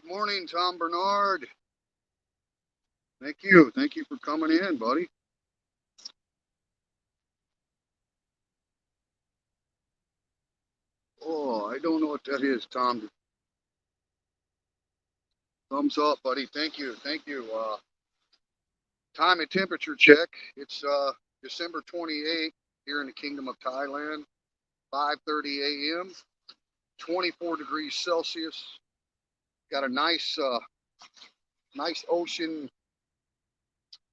morning, Tom Bernard. Thank you. Thank you for coming in, buddy. Oh, I don't know what that is, Tom. Thumbs up, buddy. Thank you. Thank you. Time and temperature check. It's December 28th here in the Kingdom of Thailand, 5:30 a.m., 24 degrees Celsius. Got a nice ocean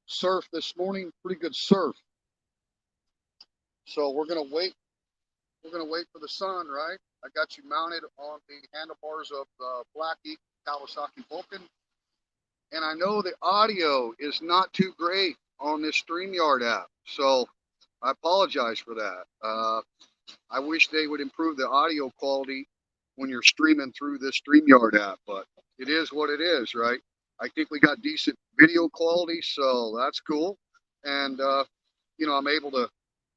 surf this morning. Pretty good surf. So we're gonna wait. We're gonna wait for the sun, right? I got you mounted on the handlebars of the Black Eagle Kawasaki Vulcan, and I know the audio is not too great on this StreamYard app, so I apologize for that. I wish they would improve the audio quality when you're streaming through this StreamYard app, but it is what it is, right? I think we got decent video quality, so that's cool. And, I'm able to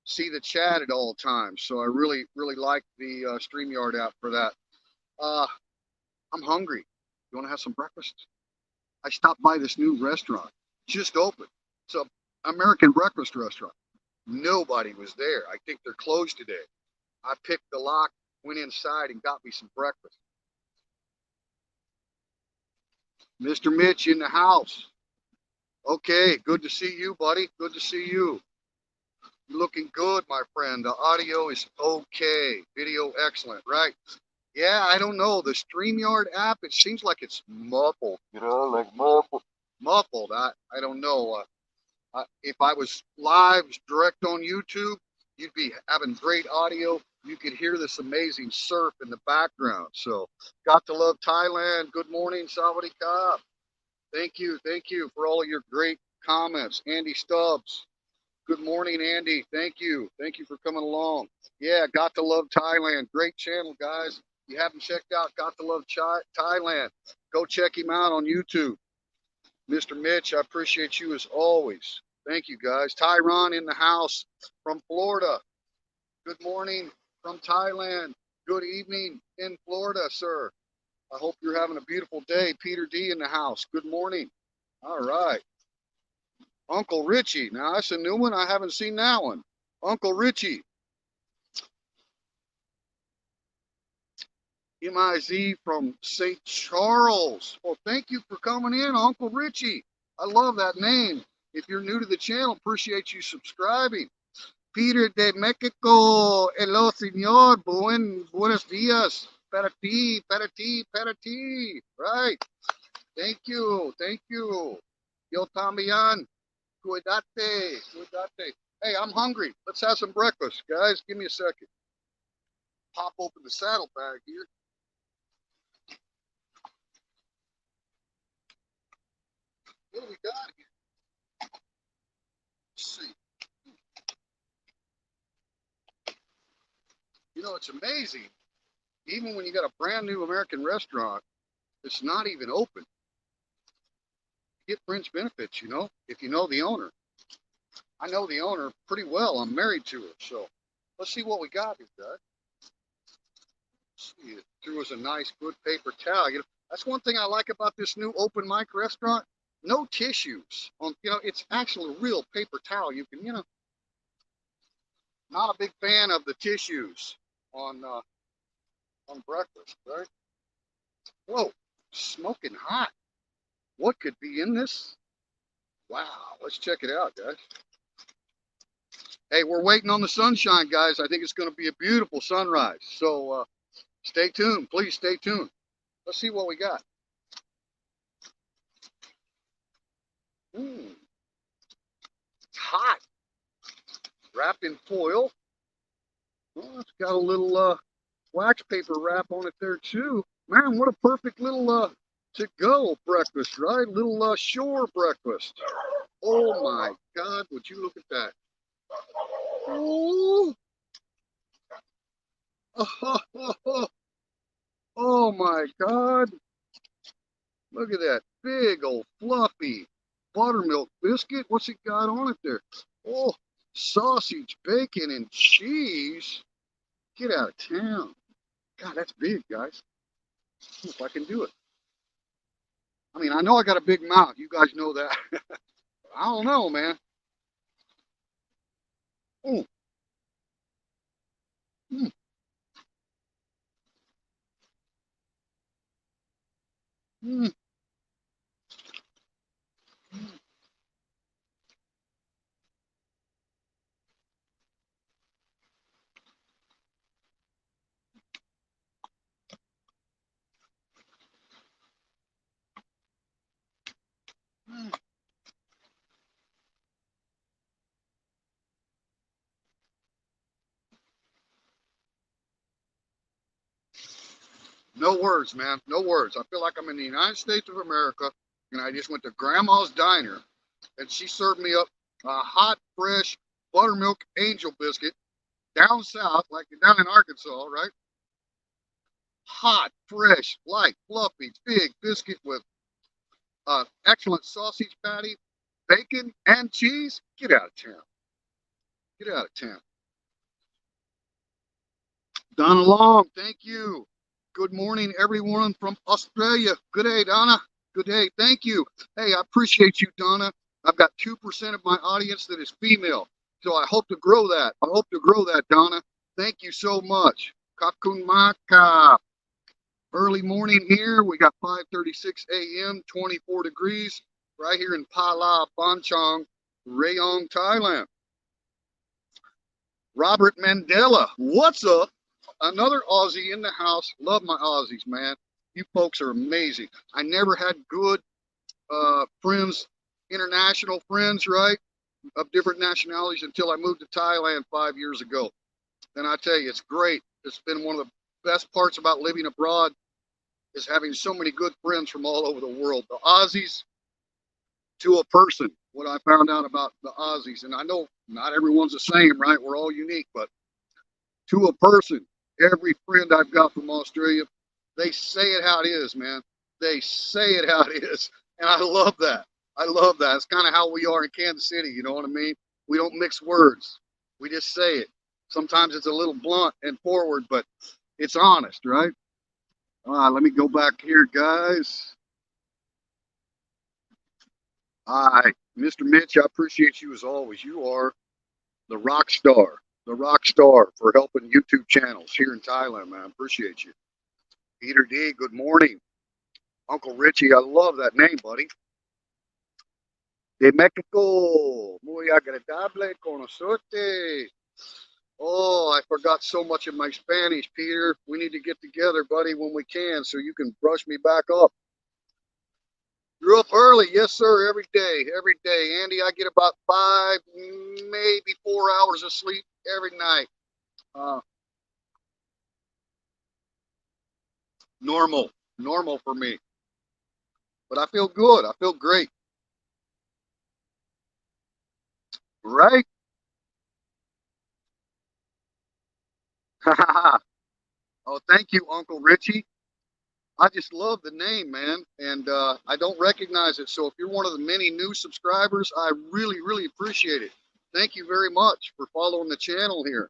see the chat at all times. So I really, really like the StreamYard app for that. I'm hungry. You want to have some breakfast? I stopped by this new restaurant, just opened. It's an American breakfast restaurant. Nobody was there. I think they're closed today. I picked the lock, went inside, and got me some breakfast. Mr. Mitch in the house. Okay, good to see you, buddy. Good to see you. You're looking good, my friend. The audio is okay. Video excellent, right? Yeah, I don't know. The StreamYard app, it seems like it's muffled, like muffled. Muffled. I don't know. If I was live direct on YouTube, you'd be having great audio. You could hear this amazing surf in the background. So, got to love Thailand. Good morning, Sawadee-ka. Thank you for all of your great comments. Andy Stubbs. Good morning, Andy. Thank you for coming along. Yeah, got to love Thailand. Great channel, guys. You haven't checked out Got to Love Thailand, go check him out on YouTube. Mr. Mitch, I appreciate you as always. Thank you, guys. Tyron in the house from Florida. Good morning from Thailand. Good evening in Florida, sir. I hope you're having a beautiful day. Peter D in the house. Good morning. All right. Uncle Richie. Now, that's a new one. I haven't seen that one. Uncle Richie. MIZ from St. Charles. Well, thank you for coming in, Uncle Richie. I love that name. If you're new to the channel, appreciate you subscribing. Peter de Mexico. Hello, señor. Buenos días. Para ti. Right. Thank you. Yo también. Cuídate. Hey, I'm hungry. Let's have some breakfast, guys. Give me a second. Pop open the saddlebag here. What do we got here? Let's see. It's amazing. Even when you got a brand new American restaurant, it's not even open. You get fringe benefits, if you know the owner. I know the owner pretty well. I'm married to her. So let's see what we got here, guys. Let's see. It threw us a nice, good paper towel. That's one thing I like about this new open mic restaurant. No tissues. It's actually a real paper towel. You can, not a big fan of the tissues on breakfast, right? Whoa, smoking hot. What could be in this? Wow, let's check it out, guys. Hey, we're waiting on the sunshine, guys. I think it's going to be a beautiful sunrise. So stay tuned. Please stay tuned. Let's see what we got. It's hot. Wrapped in foil. Well, it's got a little wax paper wrap on it there too. Man, what a perfect little to-go breakfast, right? Little shore breakfast. Oh my God, would you look at that? Oh, oh my God. Look at that big old fluffy buttermilk biscuit. What's it got on it there? Oh, sausage, bacon, and cheese. Get out of town. God, that's big, guys. If I can do it. I mean, I know I got a big mouth. You guys know that. I don't know, man. Mm, mm, mm, mm. No words, man. No words. I feel like I'm in the United States of America, and I just went to Grandma's Diner, and she served me up a hot, fresh buttermilk angel biscuit down south, like down in Arkansas, right? Hot, fresh, light, fluffy, big biscuit with excellent sausage patty, bacon, and cheese. Get out of town. Get out of town. Donna Long, thank you. Good morning, everyone from Australia. Good day, Donna. Good day. Thank you. Hey, I appreciate you, Donna. I've got 2% of my audience that is female. So I hope to grow that. I hope to grow that, Donna. Thank you so much. Kakunmaka. Early morning here. We got 5:36 a.m., 24 degrees, right here in Pala, Banchong, Rayong, Thailand. Robert Mandela, what's up? Another Aussie in the house. Love my Aussies, man. You folks are amazing. I never had good friends, international friends, right, of different nationalities until I moved to Thailand 5 years ago. And I tell you, it's great. It's been one of the best parts about living abroad is having so many good friends from all over the world. The Aussies, to a person, what I found out about the Aussies, and I know not everyone's the same, right? We're all unique, but to a person, every friend I've got from Australia, they say it how it is, man. They say it how it is. And I love that. I love that. It's kind of how we are in Kansas City. You know what I mean? We don't mix words. We just say it. Sometimes it's a little blunt and forward, but it's honest, right? Let me go back here, guys. Hi, Mr. Mitch, I appreciate you as always. You are the rock star for helping YouTube channels here in Thailand, man. I appreciate you. Peter D, good morning. Uncle Richie, I love that name, buddy. De Mexico, muy agradable conocerte. Oh, I forgot so much of my Spanish, Peter. We need to get together, buddy, when we can so you can brush me back up. You're up early, yes, sir, every day, every day. Andy, I get about 5, maybe 4 hours of sleep every night. Uh, normal, normal for me. But I feel good. I feel great. Right? Oh, thank you, Uncle Richie. I just love the name, man, and I don't recognize it. So if you're one of the many new subscribers, I really, really appreciate it. Thank you very much for following the channel here.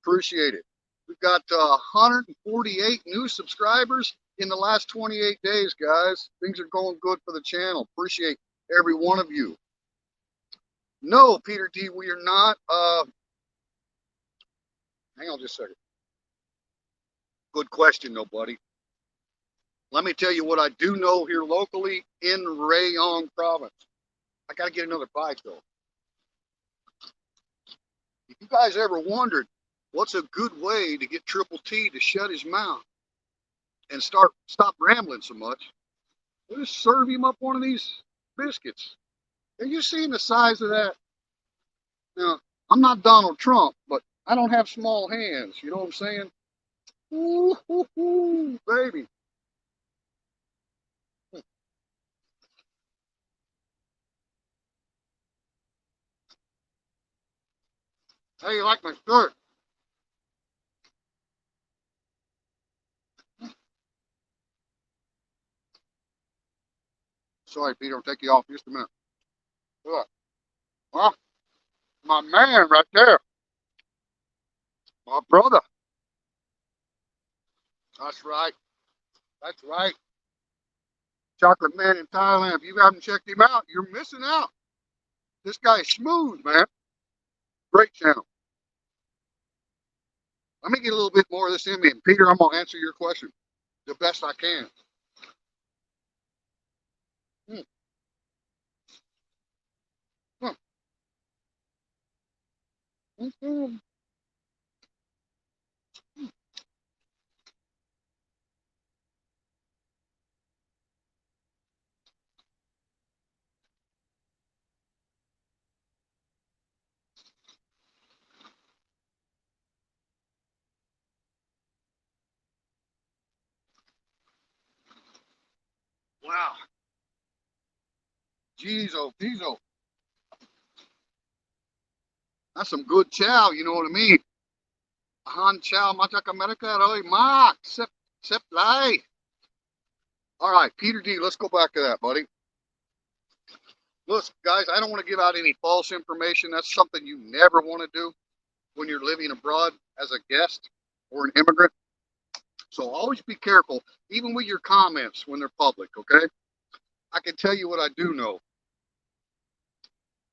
Appreciate it. We've got 148 new subscribers in the last 28 days, guys. Things are going good for the channel. Appreciate every one of you. No, Peter D, we are not. Hang on just a second. Good question, though, buddy. Let me tell you what I do know here locally in Rayong province. I got to get another bite, though. If you guys ever wondered what's a good way to get Triple T to shut his mouth and stop rambling so much, we'll just serve him up one of these biscuits. Are you seeing the size of that? Now, I'm not Donald Trump, but I don't have small hands. You know what I'm saying? Ooh, ooh, ooh, baby. How you like my shirt? Sorry, Peter, I'll take you off just a minute. Look. Well, my man right there. My brother. That's right. That's right. Chocolate Man in Thailand. If you haven't checked him out, you're missing out. This guy is smooth, man. Great channel. Let me get a little bit more of this in me. And Peter, I'm going to answer your question the best I can. Hmm. Huh. Mm-hmm. Wow. Jeez, oh, geez, oh. That's some good chow, you know what I mean? Han chow, matak America, roy, mak, sep lai. All right, Peter D, let's go back to that, buddy. Look, guys, I don't want to give out any false information. That's something you never want to do when you're living abroad as a guest or an immigrant. So always be careful, even with your comments when they're public, okay? I can tell you what I do know.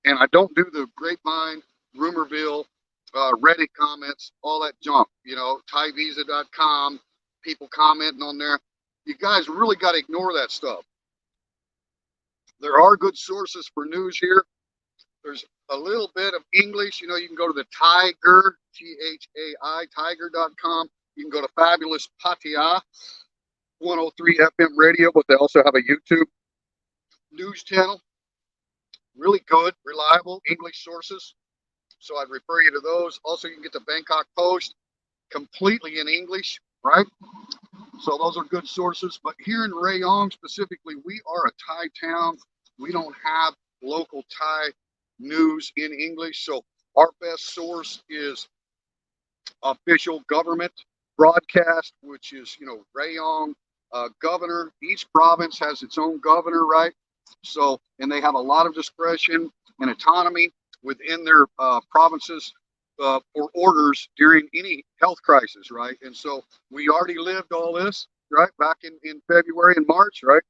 And I don't do the grapevine, rumorville, Reddit comments, all that junk, you know, ThaiVisa.com, people commenting on there. You guys really got to ignore that stuff. There are good sources for news here. There's a little bit of English. You know, you can go to the Tiger, Thai, tiger.com. You can go to Fabulous Pattaya, 103 FM radio, but they also have a YouTube news channel. Really good, reliable English sources. So I'd refer you to those. Also, you can get the Bangkok Post completely in English, right? So those are good sources. But here in Rayong specifically, we are a Thai town. We don't have local Thai news in English. So our best source is official government broadcast, which is, you know, Rayong governor. Each province has its own governor, right? So, and they have a lot of discretion and autonomy within their provinces for orders during any health crisis, right? And so we already lived all this, right, back in February and March, right?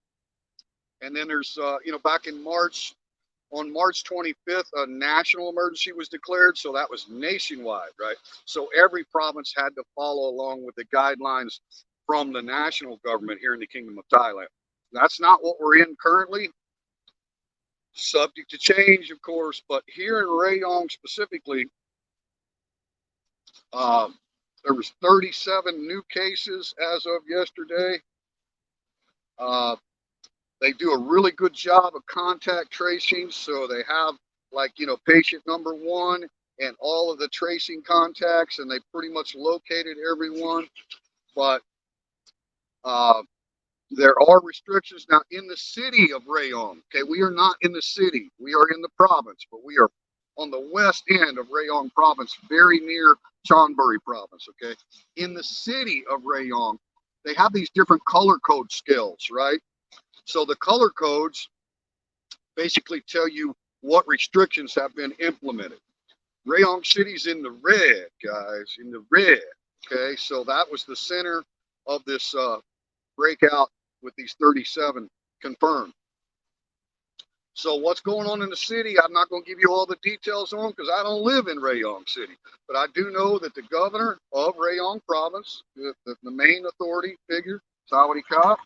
And then there's, you know, back in March, on March 25th, a national emergency was declared. So that was nationwide, right? So every province had to follow along with the guidelines from the national government here in the Kingdom of Thailand. That's not what we're in currently. Subject to change, of course, but here in Rayong specifically, there was 37 new cases as of yesterday. They do a really good job of contact tracing, so they have, like, you know, patient number one and all of the tracing contacts, and they pretty much located everyone. But there are restrictions now in the city of Rayong. Okay, we are not in the city. We are in the province, but we are on the west end of Rayong province, very near Chonburi province. Okay, in the city of Rayong, they have these different color code scales, right? So the color codes basically tell you what restrictions have been implemented. Rayong City's in the red, guys, in the red. Okay, so that was the center of this breakout with these 37 confirmed. So what's going on in the city, I'm not going to give you all the details on because I don't live in Rayong City. But I do know that the governor of Rayong province, the main authority figure, Sawadi Ka,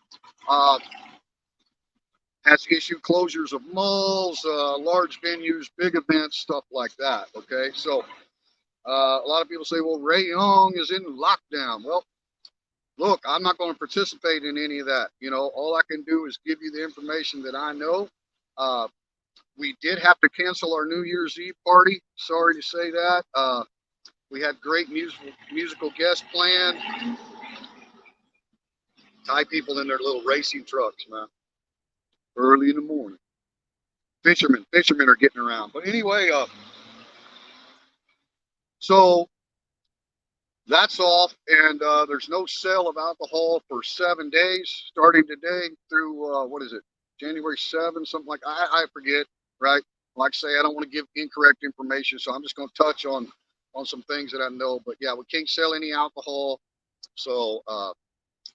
has issued closures of malls, large venues, big events, stuff like that. Okay, so a lot of people say, well, Rayong is in lockdown. Well, look, I'm not going to participate in any of that. You know, all I can do is give you the information that I know. We did have to cancel our New Year's Eve party. Sorry to say that. We had great musical guests planned. Thai people in their little racing trucks, man. Early in the morning. Fishermen are getting around. But anyway, so that's off, and there's no sale of alcohol for 7 days, starting today through, what is it, January 7th, something like, I forget, right? Like I say, I don't want to give incorrect information, so I'm just going to touch on some things that I know. But yeah, we can't sell any alcohol, so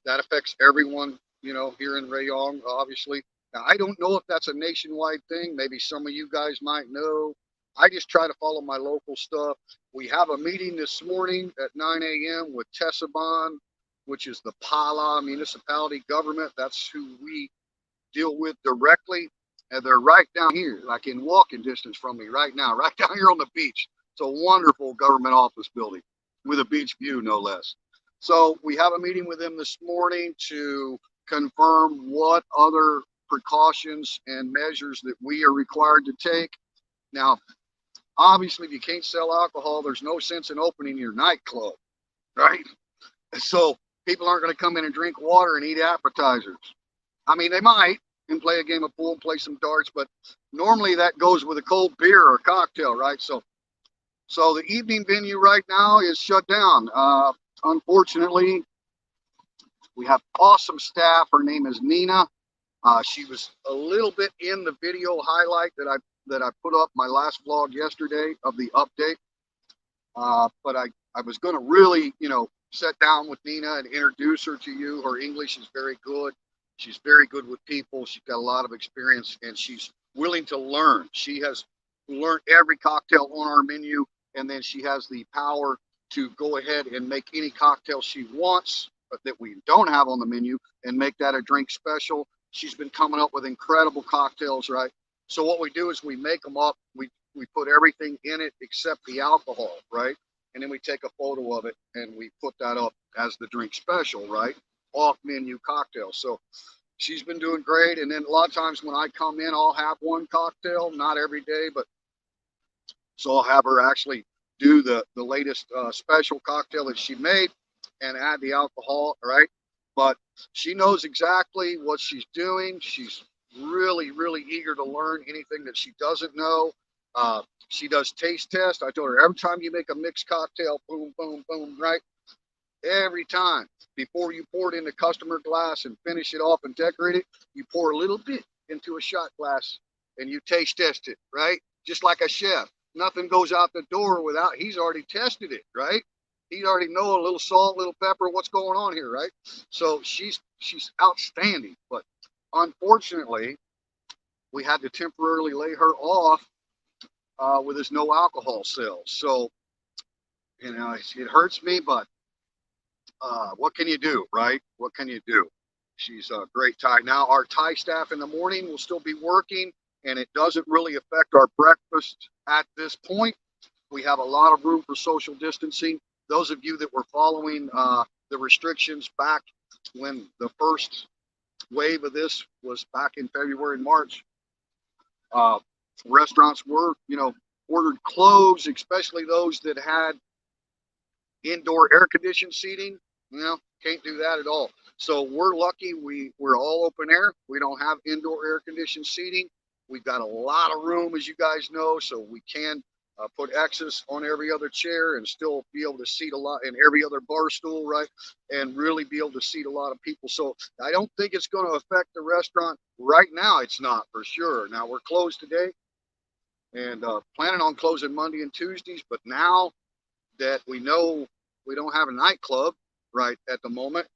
that affects everyone you know, here in Rayong, obviously. Now, I don't know if that's a nationwide thing. Maybe some of you guys might know. I just try to follow my local stuff. We have a meeting this morning at 9 a.m. with Tessaban, which is the Pala municipality government. That's who we deal with directly. And they're right down here, like in walking distance from me right now, right down here on the beach. It's a wonderful government office building with a beach view, no less. So we have a meeting with them this morning to confirm what other precautions and measures that we are required to take. Now, obviously, if you can't sell alcohol, there's no sense in opening your nightclub, right? So people aren't going to come in and drink water and eat appetizers. I mean, they might and play a game of pool and play some darts, but normally that goes with a cold beer or a cocktail, right? So the evening venue right now is shut down. Unfortunately, we have awesome staff. Her name is Nina. She was a little bit in the video highlight that I put up my last vlog yesterday of the update. But I was going to really, you know, sit down with Nina and introduce her to you. Her English is very good. She's very good with people. She's got a lot of experience and she's willing to learn. She has learned every cocktail on our menu, and then she has the power to go ahead and make any cocktail she wants that we don't have on the menu and make that a drink special. She's been coming up with incredible cocktails, right? So what we do is we make them up. We put everything in it except the alcohol, right? And then we take a photo of it and we put that up as the drink special, right? Off menu cocktail. So she's been doing great. And then a lot of times when I come in, I'll have one cocktail, not every day, but so I'll have her actually do the latest special cocktail that she made and add the alcohol, right? But she knows exactly what she's doing. She's really, really eager to learn anything that she doesn't know. She does taste tests. I told her every time you make a mixed cocktail, boom, boom, boom, right? Every time before you pour it in the customer glass and finish it off and decorate it, you pour a little bit into a shot glass and you taste test it, right? Just like a chef. Nothing goes out the door without, he's already tested it, right? He already know a little salt, little pepper, what's going on here, right? So she's outstanding. But unfortunately, we had to temporarily lay her off with his no alcohol sales. So, you know, it hurts me, but what can you do, right? What can you do? She's a great Thai. Now, our Thai staff in the morning will still be working, and it doesn't really affect our breakfast at this point. We have a lot of room for social distancing. Those of you that were following the restrictions back when the first wave of this was back in February and March, restaurants were, you know, ordered closed, especially those that had indoor air conditioned seating. You know, can't do that at all. So we're lucky we're all open air. We don't have indoor air conditioned seating. We've got a lot of room, as you guys know, so we can put X's on every other chair and still be able to seat a lot in every other bar stool, right? And really be able to seat a lot of people. So I don't think it's going to affect the restaurant right now. It's not for sure. Now we're closed today and planning on closing Monday and Tuesdays. But now that we know we don't have a nightclub right at the moment,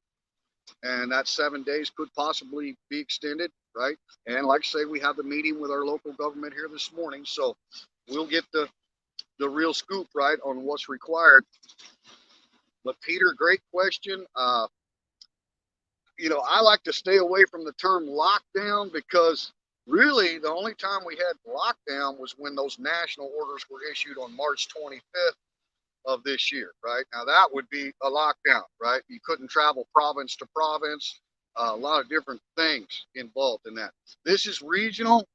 and that 7 days could possibly be extended, right? And like I say, we have the meeting with our local government here this morning, so we'll get the real scoop, right, on what's required. But Peter, great question. You know, I like to stay away from the term lockdown because really the only time we had lockdown was when those national orders were issued on March 25th of this year, right? Now that would be a lockdown, right? You couldn't travel province to province, a lot of different things involved in that. This is regional.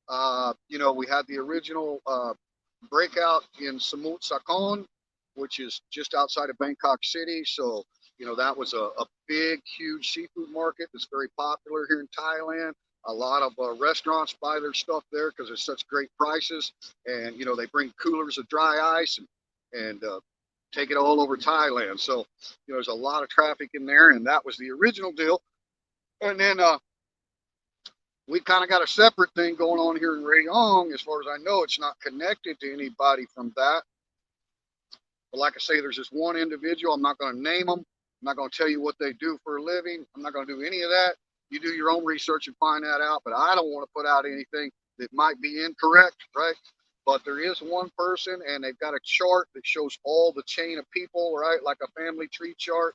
You know, we had the original breakout in Samut Sakon, which is just outside of Bangkok City. So, you know, that was a big, huge seafood market that's very popular here in Thailand. A lot of restaurants buy their stuff there because it's such great prices. And, you know, they bring coolers of dry ice and take it all over Thailand. So, you know, there's a lot of traffic in there, and that was the original deal. And then we kind of got a separate thing going on here in Rayong. As far as I know, it's not connected to anybody from that. But like I say, there's this one individual, I'm not going to name him, I'm not going to tell you what they do for a living. I'm not going to do any of that. You do your own research and find that out. But I don't want to put out anything that might be incorrect, right? But there is one person, and they've got a chart that shows all the chain of people, right? Like a family tree chart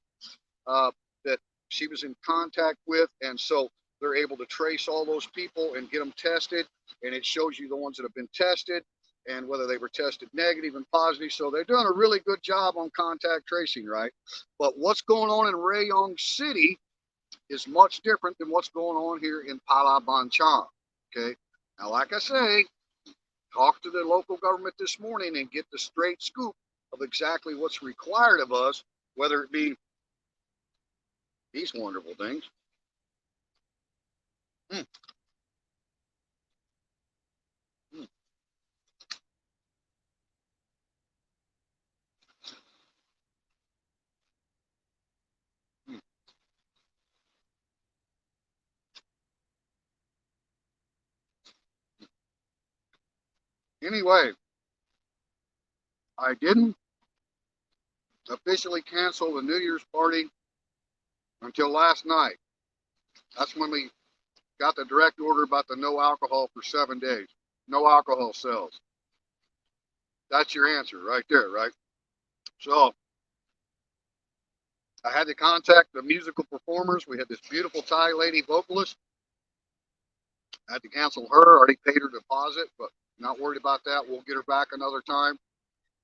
that she was in contact with. And so they're able to trace all those people and get them tested. And it shows you the ones that have been tested and whether they were tested negative and positive. So they're doing a really good job on contact tracing, right? But what's going on in Rayong City is much different than what's going on here in Palabanchang, okay? Now, like I say, talk to the local government this morning and get the straight scoop of exactly what's required of us, whether it be these wonderful things. Mm. Mm. Mm. Anyway, I didn't officially cancel the New Year's party until last night. That's when we got the direct order about the no alcohol for 7 days. No alcohol sales. That's your answer right there, right? So I had to contact the musical performers. We had this beautiful Thai lady vocalist. I had to cancel her. Already paid her deposit, but not worried about that. We'll get her back another time.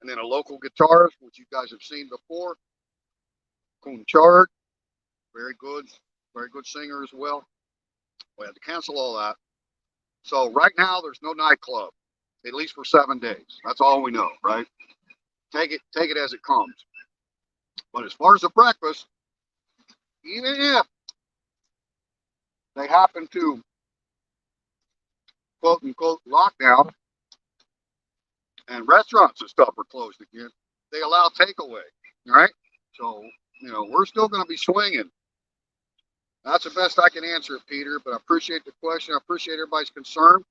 And then a local guitarist, which you guys have seen before, Kun Chard, very good singer as well. We had to cancel all that. So right now there's no nightclub, at least for 7 days. That's all we know, right? Take it as it comes. But as far as the breakfast, even if they happen to quote unquote lockdown and restaurants and stuff are closed again, they allow takeaway, right? So, we're still going to be swinging. That's the best I can answer it, Peter, but I appreciate the question. I appreciate everybody's concern.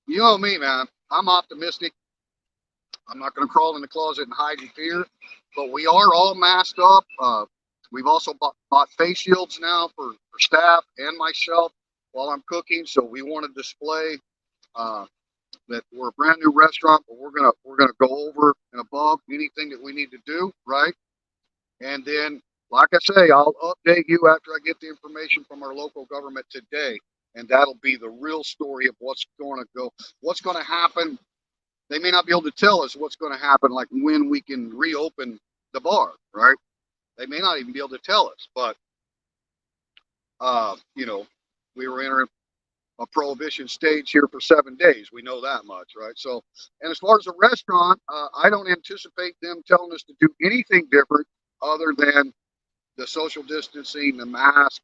You know me, man. I'm optimistic. I'm not going to crawl in the closet and hide in fear, but we are all masked up. We've also bought face shields now for staff and myself while I'm cooking. So we want to display that we're a brand new restaurant, but we're gonna go over and above anything that we need to do, right? And then, like I say, I'll update you after I get the information from our local government today, and that'll be the real story of what's going to happen. They may not be able to tell us what's going to happen, like when we can reopen the bar, right? They may not even be able to tell us, but we were entering a prohibition stage here for 7 days. We know that much, right? So, and as far as the restaurant, I don't anticipate them telling us to do anything different other than the social distancing, the mask,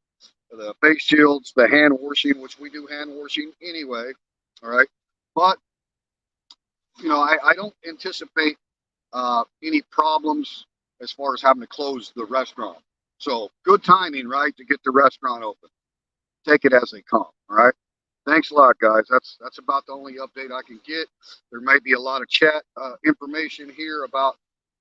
the face shields, the hand washing, which we do hand washing anyway. All right. But, I don't anticipate any problems as far as having to close the restaurant. So good timing, right, to get the restaurant open. Take it as they come. All right. Thanks a lot, guys. That's about the only update I can get. There may be a lot of chat information here about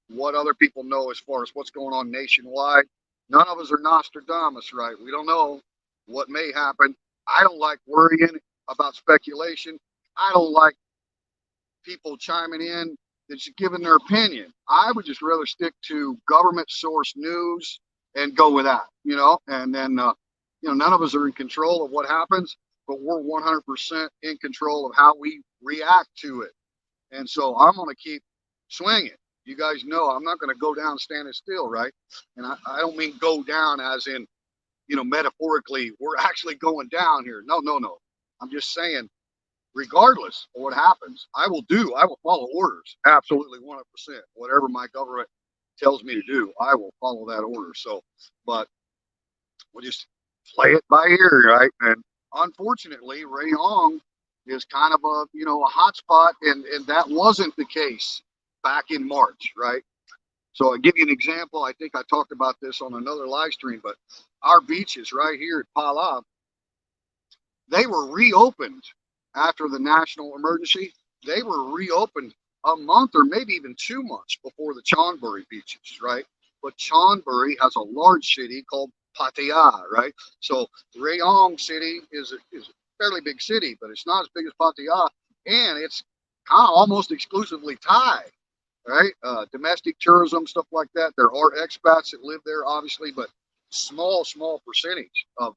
what other people know as far as what's going on nationwide. None of us are Nostradamus, right? We don't know what may happen. I don't like worrying about speculation. I don't like people chiming in that's giving their opinion. I would just rather stick to government source news and go with that, and then, none of us are in control of what happens, but we're 100% in control of how we react to it. And so I'm going to keep swinging. You guys know I'm not going to go down standing still, right? And I don't mean go down as in, metaphorically, we're actually going down here. No. I'm just saying, regardless of what happens, I will follow orders. Absolutely 100%. Whatever my government tells me to do, I will follow that order. So, but we'll just play it by ear, right? And unfortunately, Rayong is kind of a hot spot, and that wasn't the case back in March, right? So I'll give you an example. I think I talked about this on another live stream, but our beaches right here at Palau, they were reopened after the national emergency. They were reopened a month or maybe even 2 months before the Chonburi beaches, right? but Chonburi has a large city called Pattaya, right? So Rayong City is a fairly big city, but it's not as big as Pattaya, and it's kind of almost exclusively Thai, right? Domestic tourism, stuff like that. There are expats that live there, obviously, but small percentage of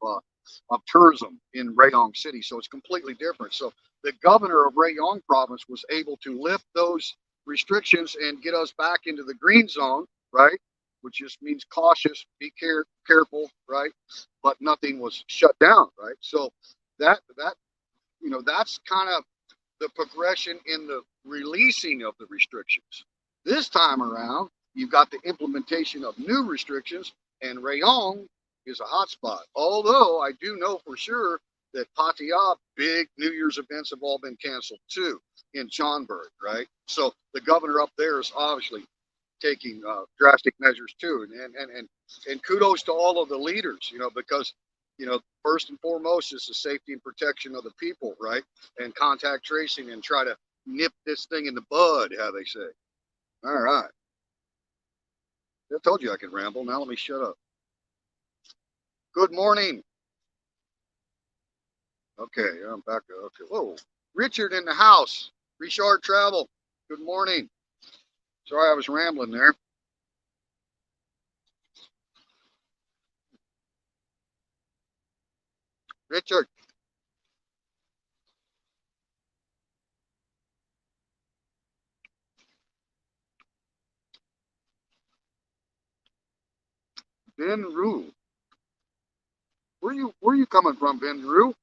tourism in Rayong City. So it's completely different. So the governor of Rayong province was able to lift those restrictions and get us back into the green zone, right? Which just means cautious, be careful, right? But nothing was shut down, right? So that that's kind of the progression in the releasing of the restrictions. This time around, you've got the implementation of new restrictions, and Rayong is a hotspot. Although I do know for sure that Pattaya big New Year's events have all been canceled too in Chonburi, right? So the governor up there is obviously taking drastic measures too, and kudos to all of the leaders, because first and foremost is the safety and protection of the people, right? And contact tracing and try to nip this thing in the bud, how they say. All right. I told you I could ramble. Now let me shut up. Good morning. Okay, I'm back. Okay. Whoa. Richard in the house. Richard Travel. Good morning. Sorry I was rambling there. Richard. Ben Rue. Where you coming from, Ben Rue?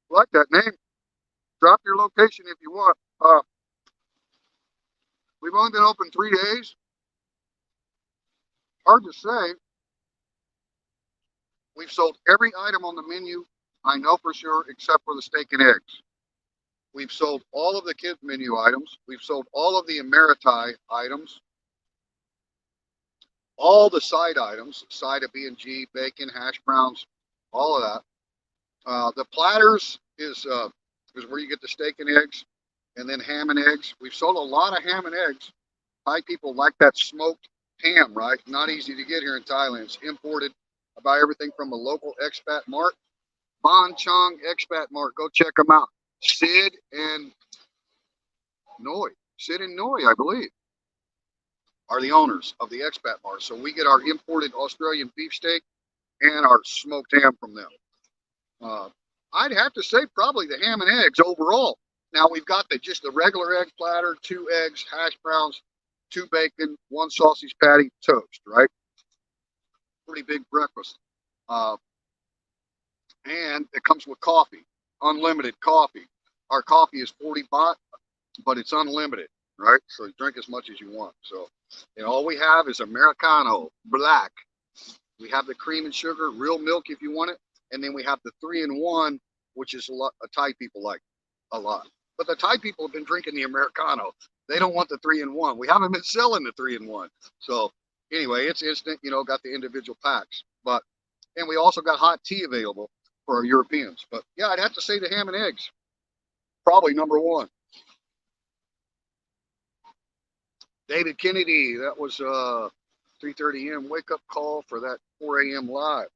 Like that name. Drop your location if you want. We've only been open 3 days. Hard to say. We've sold every item on the menu, I know for sure, except for the steak and eggs. We've sold all of the kids menu items. We've sold all of the Ameritai items, all the side items, side of B&G, bacon, hash browns, all of that. The platters is where you get the steak and eggs, and then ham and eggs. We've sold a lot of ham and eggs. Thai people like that smoked ham, right? Not easy to get here in Thailand. It's imported. I buy everything from a local expat mart, Bon Chong Expat Mart. Go check them out. Sid and Noi. Sid and Noi, I believe, are the owners of the Expat Mart. So we get our imported Australian beefsteak and our smoked ham from them. I'd have to say probably the ham and eggs overall. Now we've got just the regular egg platter, 2 eggs, hash browns, 2 bacon, 1 sausage patty, toast, right? Pretty big breakfast. Uh, and it comes with coffee, unlimited coffee. Our coffee is 40 baht, but it's unlimited, right? So you drink as much as you want. So, all we have is Americano, black. We have the cream and sugar, real milk if you want it. And then we have the 3-in-1, which is a lot Thai people like a lot. But the Thai people have been drinking the Americano. They don't want the 3-in-1. We haven't been selling the 3-in-1. So anyway, it's instant, got the individual packs. And we also got hot tea available for our Europeans. But yeah, I'd have to say the ham and eggs, probably number one. David Kennedy, that was 3:30 a.m. wake up call for that 4 a.m. live.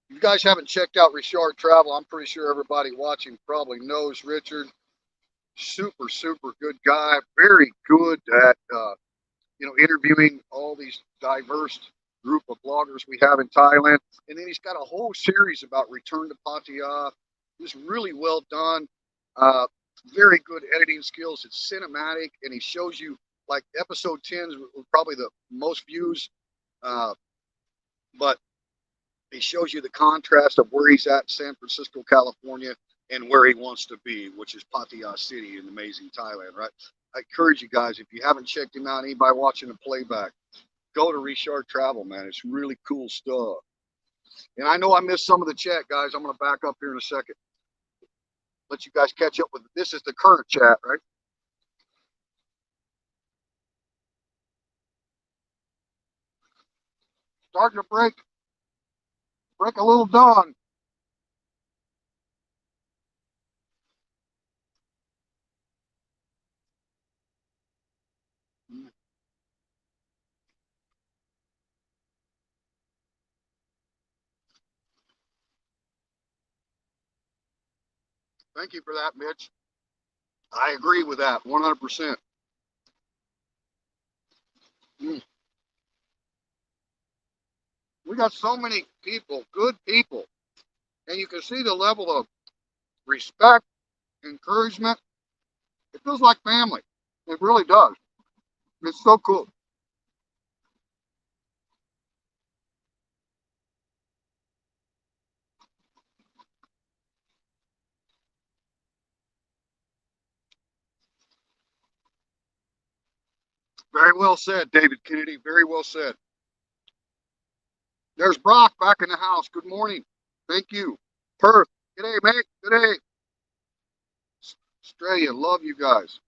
If you guys haven't checked out Richard Travel, I'm pretty sure everybody watching probably knows Richard. Super good guy. Very good at interviewing all these diverse group of bloggers we have in Thailand. And then he's got a whole series about Return to Pattaya. It's really well done. Very good editing skills. It's cinematic, and he shows you, like, episode 10 is probably the most views, but he shows you the contrast of where he's at in San Francisco, California, and where he wants to be, which is Pattaya City in amazing Thailand, right? I encourage you guys, if you haven't checked him out, anybody watching the playback, go to Richard Travel, man. It's really cool stuff. And I know I missed some of the chat, guys. I'm going to back up here in a second. Let you guys catch up with it. This is the current chat, right? Starting to break a little dawn. Thank you for that, Mitch. I agree with that 100%. We got so many people, good people, and you can see the level of respect, encouragement. It feels like family. It really does. It's so cool. Very well said, David Kennedy. Very well said. There's Brock back in the house. Good morning. Thank you. Perth. G'day, mate. G'day. Australia. Love you guys.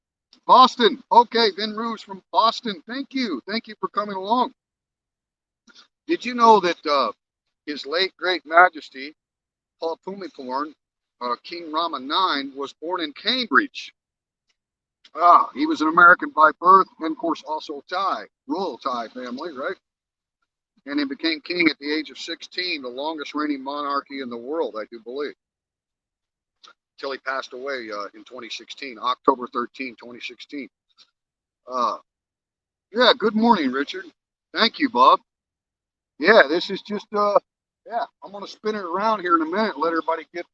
Boston. Okay, Vin Roos from Boston. Thank you. Thank you for coming along. Did you know that His late great majesty, Paul Pumicorn, King Rama IX, was born in Cambridge? He was an American by birth, and of course also Thai, royal Thai family, right? And he became king at the age of 16, the longest reigning monarchy in the world, I do believe, till he passed away in 2016, October 13, 2016. Yeah, good morning, Richard. Thank you, Bob. Yeah, this is just, yeah, I'm going to spin it around here in a minute, let everybody get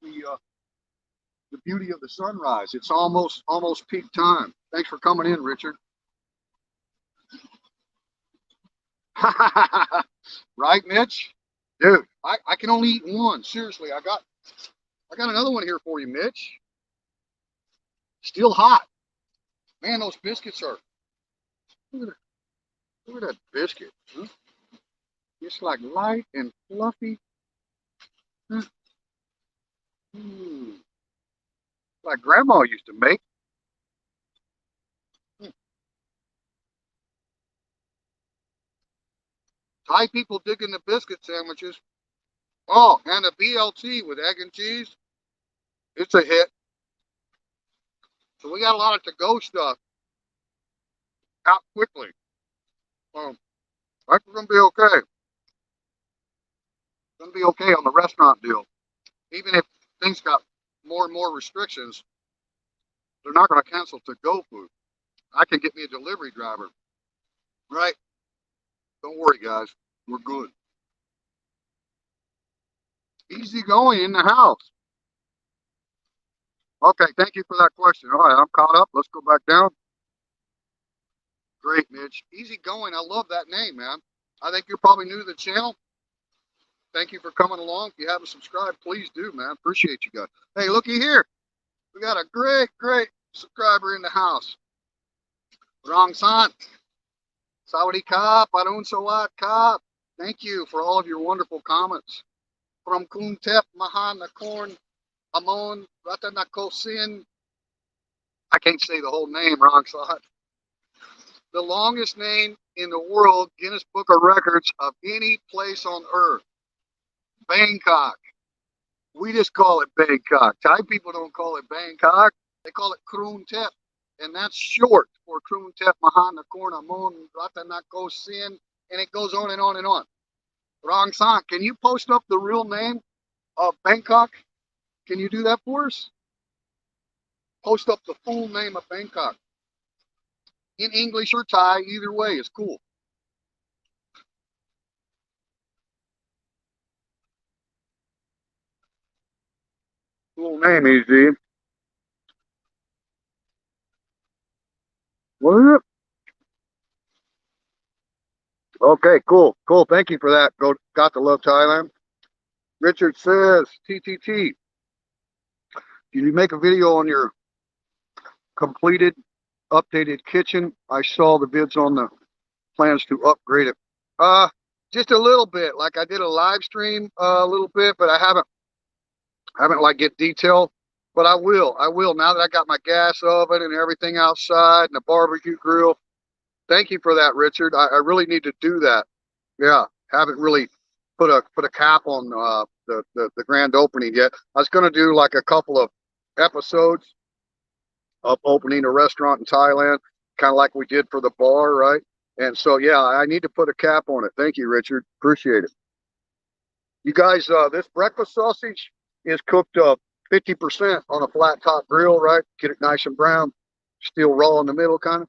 the beauty of the sunrise. It's almost peak time. Thanks for coming in, Richard. Right, Mitch? Dude, I can only eat one. Seriously, I got another one here for you, Mitch. Still hot. Man, those biscuits are. Look at that biscuit. Huh? It's like light and fluffy. Huh? Like Grandma used to make. Thai people digging the biscuit sandwiches. Oh, and a BLT with egg and cheese. It's a hit. So we got a lot of to-go stuff out quickly. That's going to be okay. It's going to be okay on the restaurant deal. Even if things got more and more restrictions, they're not going to cancel to-go food. I can get me a delivery driver. Right? Don't worry, guys. We're good. Easy going in the house. Okay, thank you for that question. All right, I'm caught up. Let's go back down. Great, Mitch. Easy going. I love that name, man. I think you're probably new to the channel. Thank you for coming along. If you haven't subscribed, please do, man. Appreciate you guys. Hey, looky here. We got a great subscriber in the house. Rong Sant. Sawadee Kap. Arun Sawat Kap. Thank you for all of your wonderful comments. From Kuntep Mahanakorn Amon Ratanakosin. I can't say the whole name, Rong Sant. The longest name in the world, Guinness Book of Records, of any place on earth. Bangkok. We just call it Bangkok. Thai people don't call it Bangkok. They call it Kroon Tep. And that's short for Kroon Tep Mahana Korna Mon Ratanako Sin. And it goes on and on and on. Rong Sant, can you post up the real name of Bangkok? Can you do that for us? Post up the full name of Bangkok. In English or Thai, either way is cool. Cool name, easy. What is it? Okay, cool. Thank you for that. Got to love Thailand. Richard says, TTT, did you make a video on your completed, updated kitchen? I saw the vids on the plans to upgrade it. Just a little bit. Like I did a live stream a little bit, but I haven't like get detail. But I will now that I got my gas oven and everything outside and the barbecue grill. Thank you for that, Richard. I really need to do that. Yeah, haven't really put a cap on the grand opening yet. I was going to do like a couple of episodes of opening a restaurant in Thailand, kind of like we did for the bar, right? And so, yeah, I need to put a cap on it. Thank you, Richard. Appreciate it. You guys, this breakfast sausage is cooked 50% on a flat top grill, right? Get it nice and brown, still raw in the middle, kind of.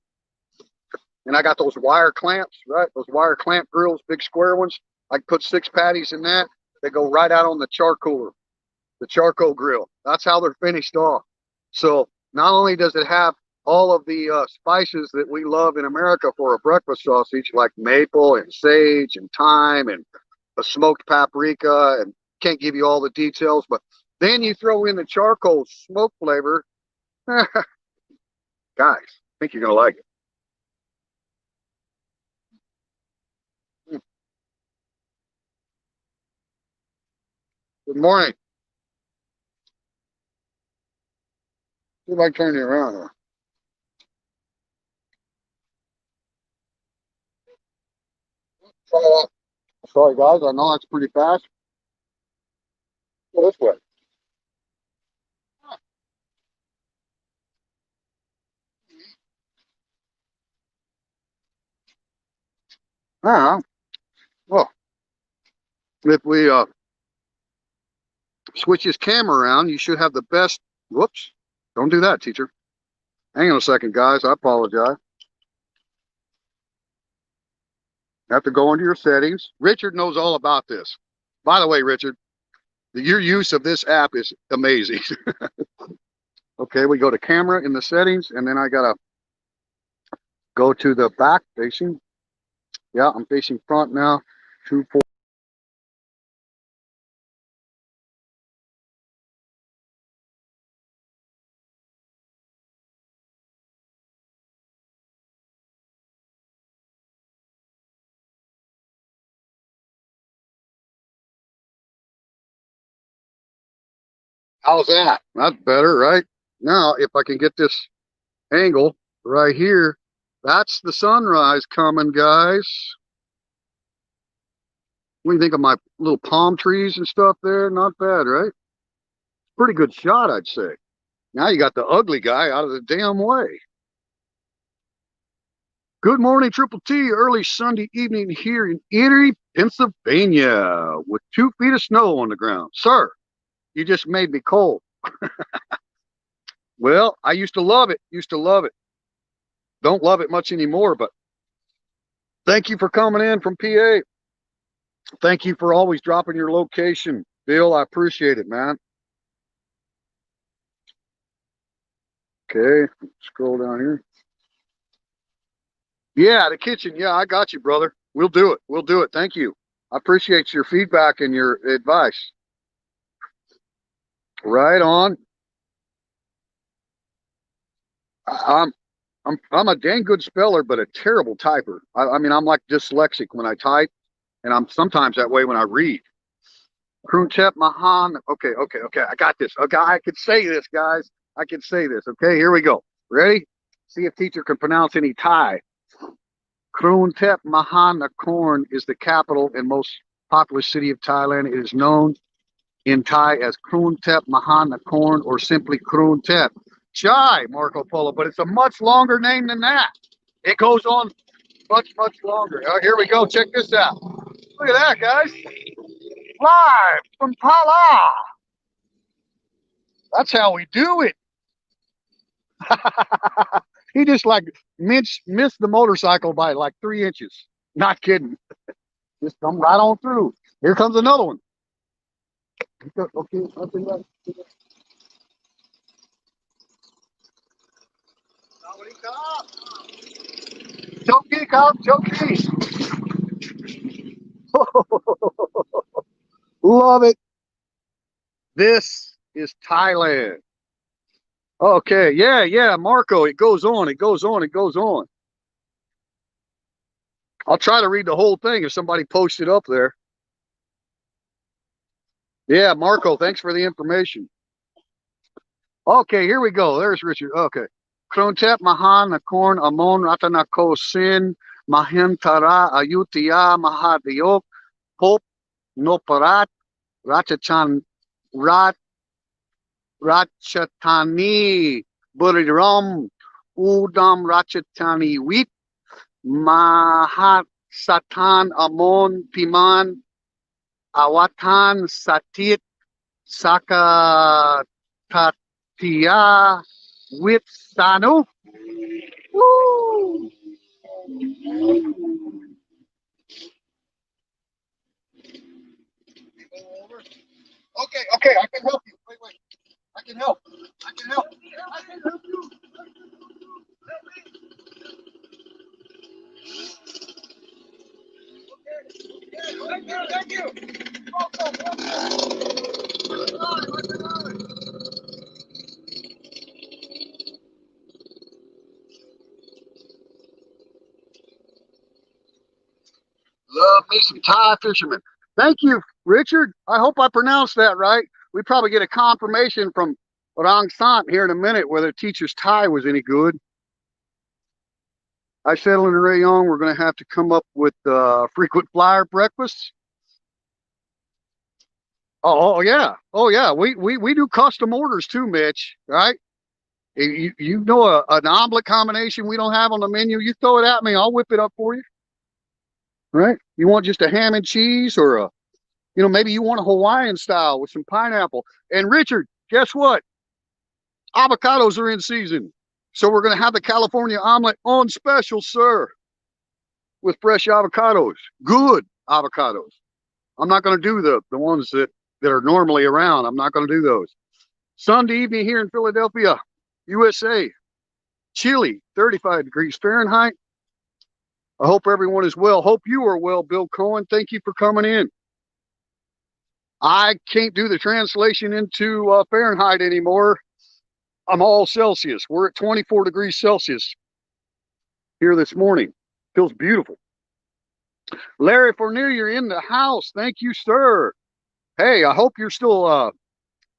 And I got those wire clamps, right? Those wire clamp grills, big square ones. I can put 6 patties in that. They go right out on the charcoal grill. That's how they're finished off. So not only does it have all of the spices that we love in America for a breakfast sausage, like maple and sage and thyme and a smoked paprika, and can't give you all the details, but then you throw in the charcoal smoke flavor. Guys, I think you're going to like it. Good morning. See if I can turn you around here. Sorry, guys. I know that's pretty fast. Go this way. Ah, well, if we switch his camera around, you should have the best. Whoops. Don't do that, teacher. Hang on a second, guys. I apologize. Have to go into your settings. Richard knows all about this. By the way, Richard, your use of this app is amazing. Okay, we go to camera in the settings, and then I gotta go to the back facing. Yeah, I'm facing front now. 2, 4. How's that? That's better, right? Now, if I can get this angle right here, that's the sunrise coming, guys. What do you think of my little palm trees and stuff there? Not bad, right? Pretty good shot, I'd say. Now you got the ugly guy out of the damn way. Good morning, Triple T. Early Sunday evening here in Erie, Pennsylvania, with 2 feet of snow on the ground. Sir, you just made me cold. Well, I used to love it. Don't love it much anymore, but thank you for coming in from PA. Thank you for always dropping your location, Bill. I appreciate it, man. Okay, scroll down here. Yeah, the kitchen. Yeah, I got you, brother. We'll do it. We'll do it. Thank you. I appreciate your feedback and your advice. Right on. I'm I'm a dang good speller, but a terrible typer. I mean, I'm like dyslexic when I type, and I'm sometimes that way when I read. Krutep Mahan. Okay. I got this. Okay, I can say this, guys. I can say this. Okay, here we go. Ready? See if teacher can pronounce any Thai. Krutep Mahanakorn is the capital and most populous city of Thailand. It is known in Thai as Krutep Mahanakorn or simply Krutep. Chai, Marco Polo, but it's a much longer name than that. It goes on much longer. Here we go. Check this out. Look at that, guys. Live from Pala. That's how we do it. He just like missed the motorcycle by like 3 inches. Not kidding. Just come right on through. Here comes another one. Okay, nothing left. Choki. Love it. This is Thailand. Okay, yeah, Marco. It goes on. I'll try to read the whole thing if somebody posts it up there. Yeah, Marco, thanks for the information. Okay, here we go. There's Richard. Okay. Krontep Mahan Nakorn Amon Ratanako Sin Mahintara Ayutya Mahadayok Pop Noparat Rachachan Ratchatani Buriram Udam Ratchatani Wit Mahat Satan Amon Piman Awatan Satit Saka Tatia Witsano. Woo! Okay, okay, I can help you. Wait, wait. I can help. I can help. I can help you. Thank you. Thank you. Welcome, welcome. Love me some Thai fishermen. Thank you, Richard. I hope I pronounced that right. We probably get a confirmation from Rang Sant here in a minute whether teacher's Thai was any good. I settled in a rayon. We're going to have to come up with frequent flyer breakfasts. Oh yeah, oh yeah. We do custom orders too, Mitch. Right? You know an omelet combination we don't have on the menu. You throw it at me, I'll whip it up for you. Right? You want just a ham and cheese, or a, maybe you want a Hawaiian style with some pineapple. And Richard, guess what? Avocados are in season, so we're going to have the California omelet on special, sir, with fresh avocados, good avocados. I'm not going to do the ones that are normally around. I'm not going to do those. Sunday evening here in Philadelphia, USA. Chilly, 35 degrees Fahrenheit. I hope everyone is well. Hope you are well, Bill Cohen. Thank you for coming in. I can't do the translation into Fahrenheit anymore. I'm all Celsius. We're at 24 degrees Celsius here this morning. Feels beautiful. Larry Fournier, you're in the house. Thank you, sir. Hey, I hope you're still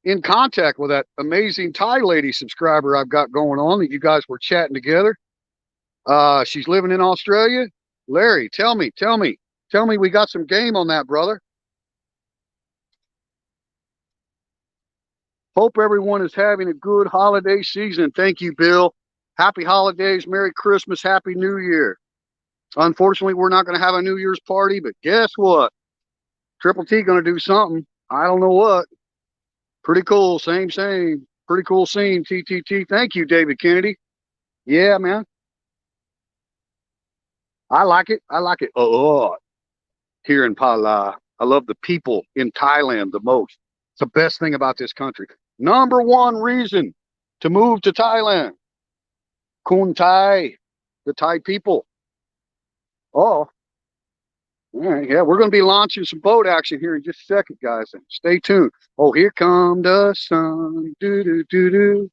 in contact with that amazing Thai lady subscriber I've got going on that you guys were chatting together. She's living in Australia. Larry, tell me we got some game on that, brother. Hope everyone is having a good holiday season. Thank you, Bill. Happy holidays, Merry Christmas, Happy New Year. Unfortunately, we're not going to have a New Year's party, but guess what? Triple T going to do something. I don't know what. Pretty cool. Same. Pretty cool scene. TTT. Thank you, David Kennedy. Yeah, man. I like it. Oh, here in Pala. I love the people in Thailand the most. It's the best thing about this country. Number one reason to move to Thailand. Kun Thai, the Thai people. Oh, all right. Yeah, we're going to be launching some boat action here in just a second, guys. Stay tuned. Oh, here come the sun. Do, do, do, do.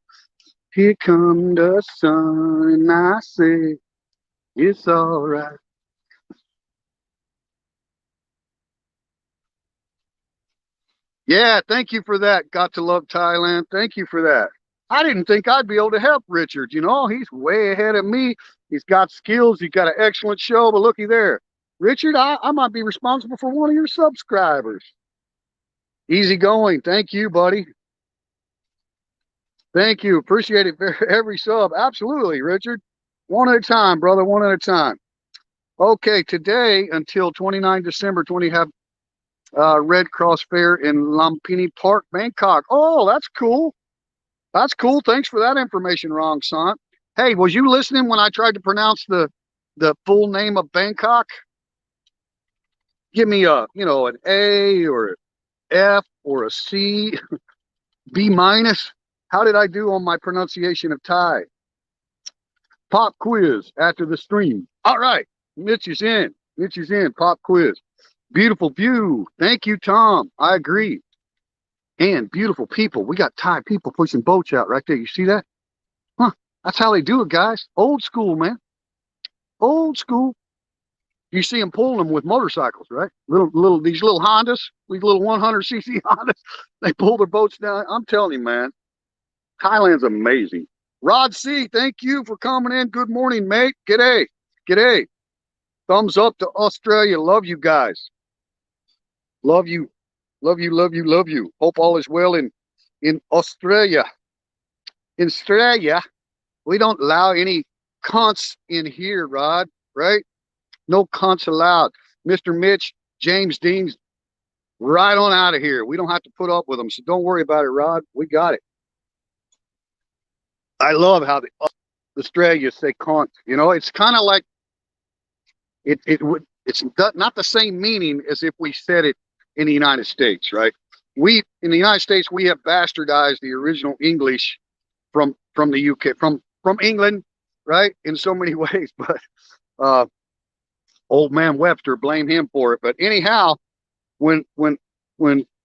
Here come the sun. And I say, it's all right. Yeah, thank you for that. Got to love Thailand. Thank you for that. I didn't think I'd be able to help Richard. He's way ahead of me. He's got skills. He's got an excellent show. But looky there. Richard, I might be responsible for one of your subscribers. Easy going. Thank you, buddy. Thank you. Appreciate it for every sub. Absolutely, Richard. One at a time, brother. One at a time. Okay, today until 29 December 20 have Red Cross Fair in Lumpini Park, Bangkok. Oh, that's cool. That's cool. Thanks for that information, Rong Sant. Hey, was you listening when I tried to pronounce the full name of Bangkok? Give me an A or an F or a C, B minus. How did I do on my pronunciation of Thai? Pop quiz after the stream. All right, Mitch is in. Pop quiz. Beautiful view. Thank you, Tom. I agree. And beautiful people. We got Thai people pushing boats out right there. You see that? Huh. That's how they do it, guys. Old school, man. Old school. You see them pulling them with motorcycles, right? These little Hondas, these little 100cc Hondas. They pull their boats down. I'm telling you, man. Thailand's amazing. Rod C, thank you for coming in. Good morning, mate. G'day. Thumbs up to Australia. Love you guys. Love you. Hope all is well in Australia. In Australia, we don't allow any cunts in here, Rod, right? No cunts allowed. Mr. Mitch, James Dean's right on out of here. We don't have to put up with them, so don't worry about it, Rod. We got it. I love how the Australia say cunt. You know, it's kind of like it would. It's not the same meaning as if we said it in the United States, right? We in the United States we have bastardized the original English from the UK, from England, right? In so many ways, but uh, old man Webster, blame him for it. But anyhow, when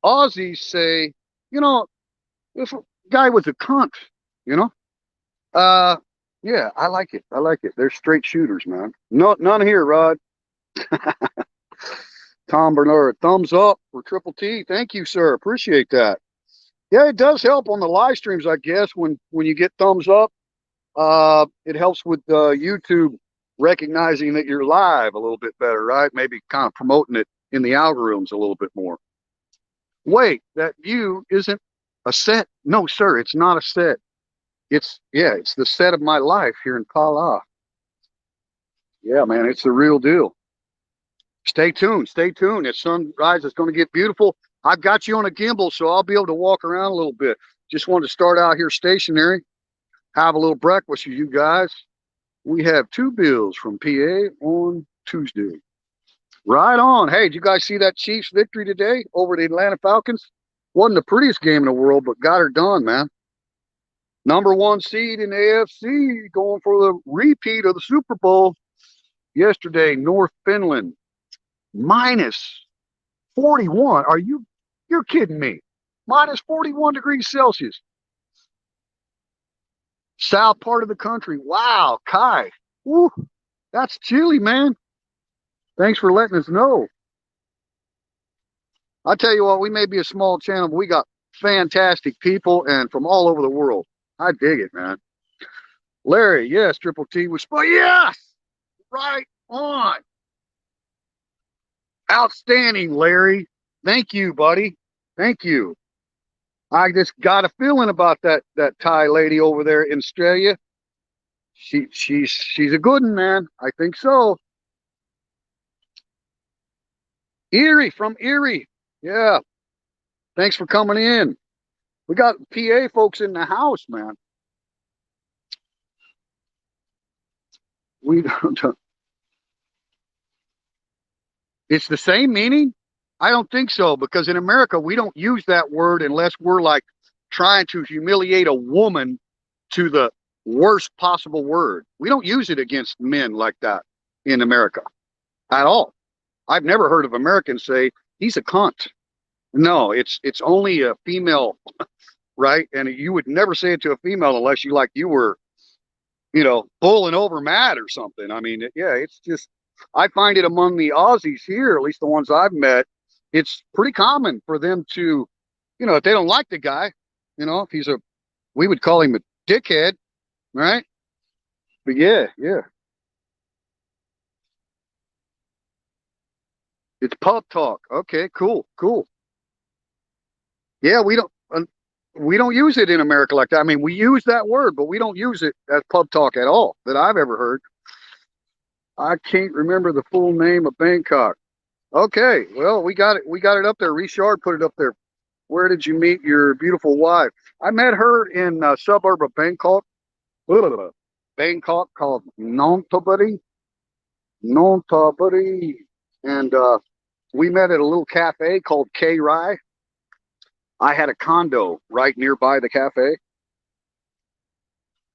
Aussies say, you know, this guy was a cunt, you know, uh, yeah, I like it. I like it. They're straight shooters, man. No, none here, Rod. Tom Bernard, thumbs up for Triple T. Thank you, sir. Appreciate that. Yeah, it does help on the live streams, I guess, when you get thumbs up. It helps with YouTube recognizing that you're live a little bit better, right? Maybe kind of promoting it in the algorithms a little bit more. Wait, that view isn't a set. No, sir, it's not a set. It's the set of my life here in Pala. Yeah, man, it's the real deal. Stay tuned. Stay tuned. As sunrise is going to get beautiful. I've got you on a gimbal, so I'll be able to walk around a little bit. Just wanted to start out here stationary, have a little breakfast with you guys. We have 2 bills from PA on Tuesday. Right on. Hey, did you guys see that Chiefs victory today over the Atlanta Falcons? Wasn't the prettiest game in the world, but got her done, man. Number 1 seed in the AFC, going for the repeat of the Super Bowl. Yesterday, North Finland, minus 41. You're kidding me. Minus 41 degrees Celsius. South part of the country. Wow, Kai. Woo, that's chilly, man. Thanks for letting us know. I tell you what, we may be a small channel, but we got fantastic people and from all over the world. I dig it, man. Larry, yes, Triple T was, yes, right on. Outstanding, Larry. Thank you, buddy. Thank you. I just got a feeling about that Thai lady over there in Australia. She's a good one, man. I think so. Erie, from Erie. Yeah. Thanks for coming in. We got PA folks in the house, man. We don't. It's the same meaning? I don't think so, because in America, we don't use that word unless we're like trying to humiliate a woman to the worst possible word. We don't use it against men like that in America at all. I've never heard of Americans say, he's a cunt. No, it's only a female, right? And you would never say it to a female unless you were, pulling over mad or something. I mean, it's just, I find it among the Aussies here, at least the ones I've met, it's pretty common for them to, if they don't like the guy, if we would call him a dickhead, right? But yeah. It's pub talk. Okay, cool. Yeah, we don't use it in America like that. I mean, we use that word, but we don't use it as pub talk at all that I've ever heard. I can't remember the full name of Bangkok. Okay, well, we got it. We got it up there. Richard put it up there. Where did you meet your beautiful wife? I met her in a suburb of Bangkok. Bangkok, called Nonthaburi. And we met at a little cafe called K Rai. I had a condo right nearby the cafe.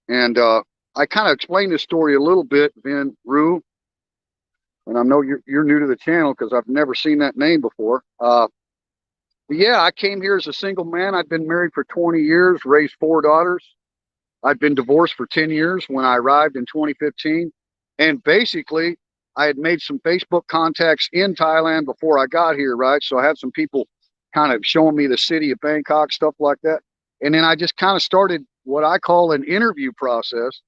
And I kind of explained this story a little bit, Vin Rue. And I know you're new to the channel because I've never seen that name before. But yeah, I came here as a single man. I'd been married for 20 years, raised 4 daughters. I'd been divorced for 10 years when I arrived in 2015. And basically, I had made some Facebook contacts in Thailand before I got here, right? So I had some people kind of showing me the city of Bangkok, stuff like that. And then I just kind of started what I call an interview process.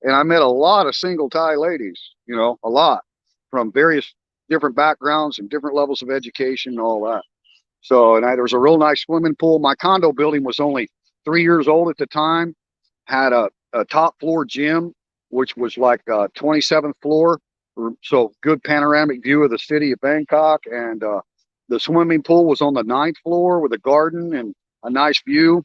And I met a lot of single Thai ladies, a lot from various different backgrounds and different levels of education and all that. So, and there was a real nice swimming pool. My condo building was only 3 years old at the time, had a top floor gym, which was like 27th floor. So good panoramic view of the city of Bangkok. And the swimming pool was on the 9th floor with a garden and a nice view.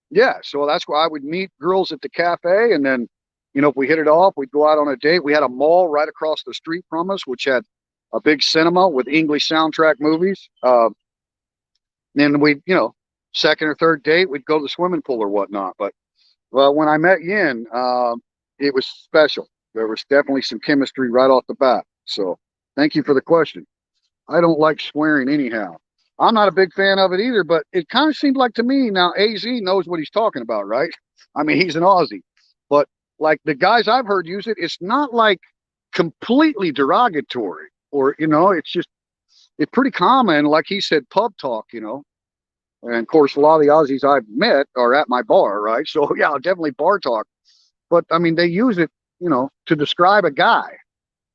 Yeah, so that's why I would meet girls at the cafe, and then, if we hit it off, we'd go out on a date. We had a mall right across the street from us, which had a big cinema with English soundtrack movies. Then we, second or third date, we'd go to the swimming pool or whatnot. But well, when I met Yin, it was special. There was definitely some chemistry right off the bat. So thank you for the question. I don't like swearing anyhow. I'm not a big fan of it either, but it kind of seemed like to me now AZ knows what he's talking about, right? I mean, he's an Aussie, but like the guys I've heard use it, it's not like completely derogatory or, it's pretty common. Like he said, pub talk. And of course, a lot of the Aussies I've met are at my bar, right? So yeah, definitely bar talk. But I mean, they use it, to describe a guy,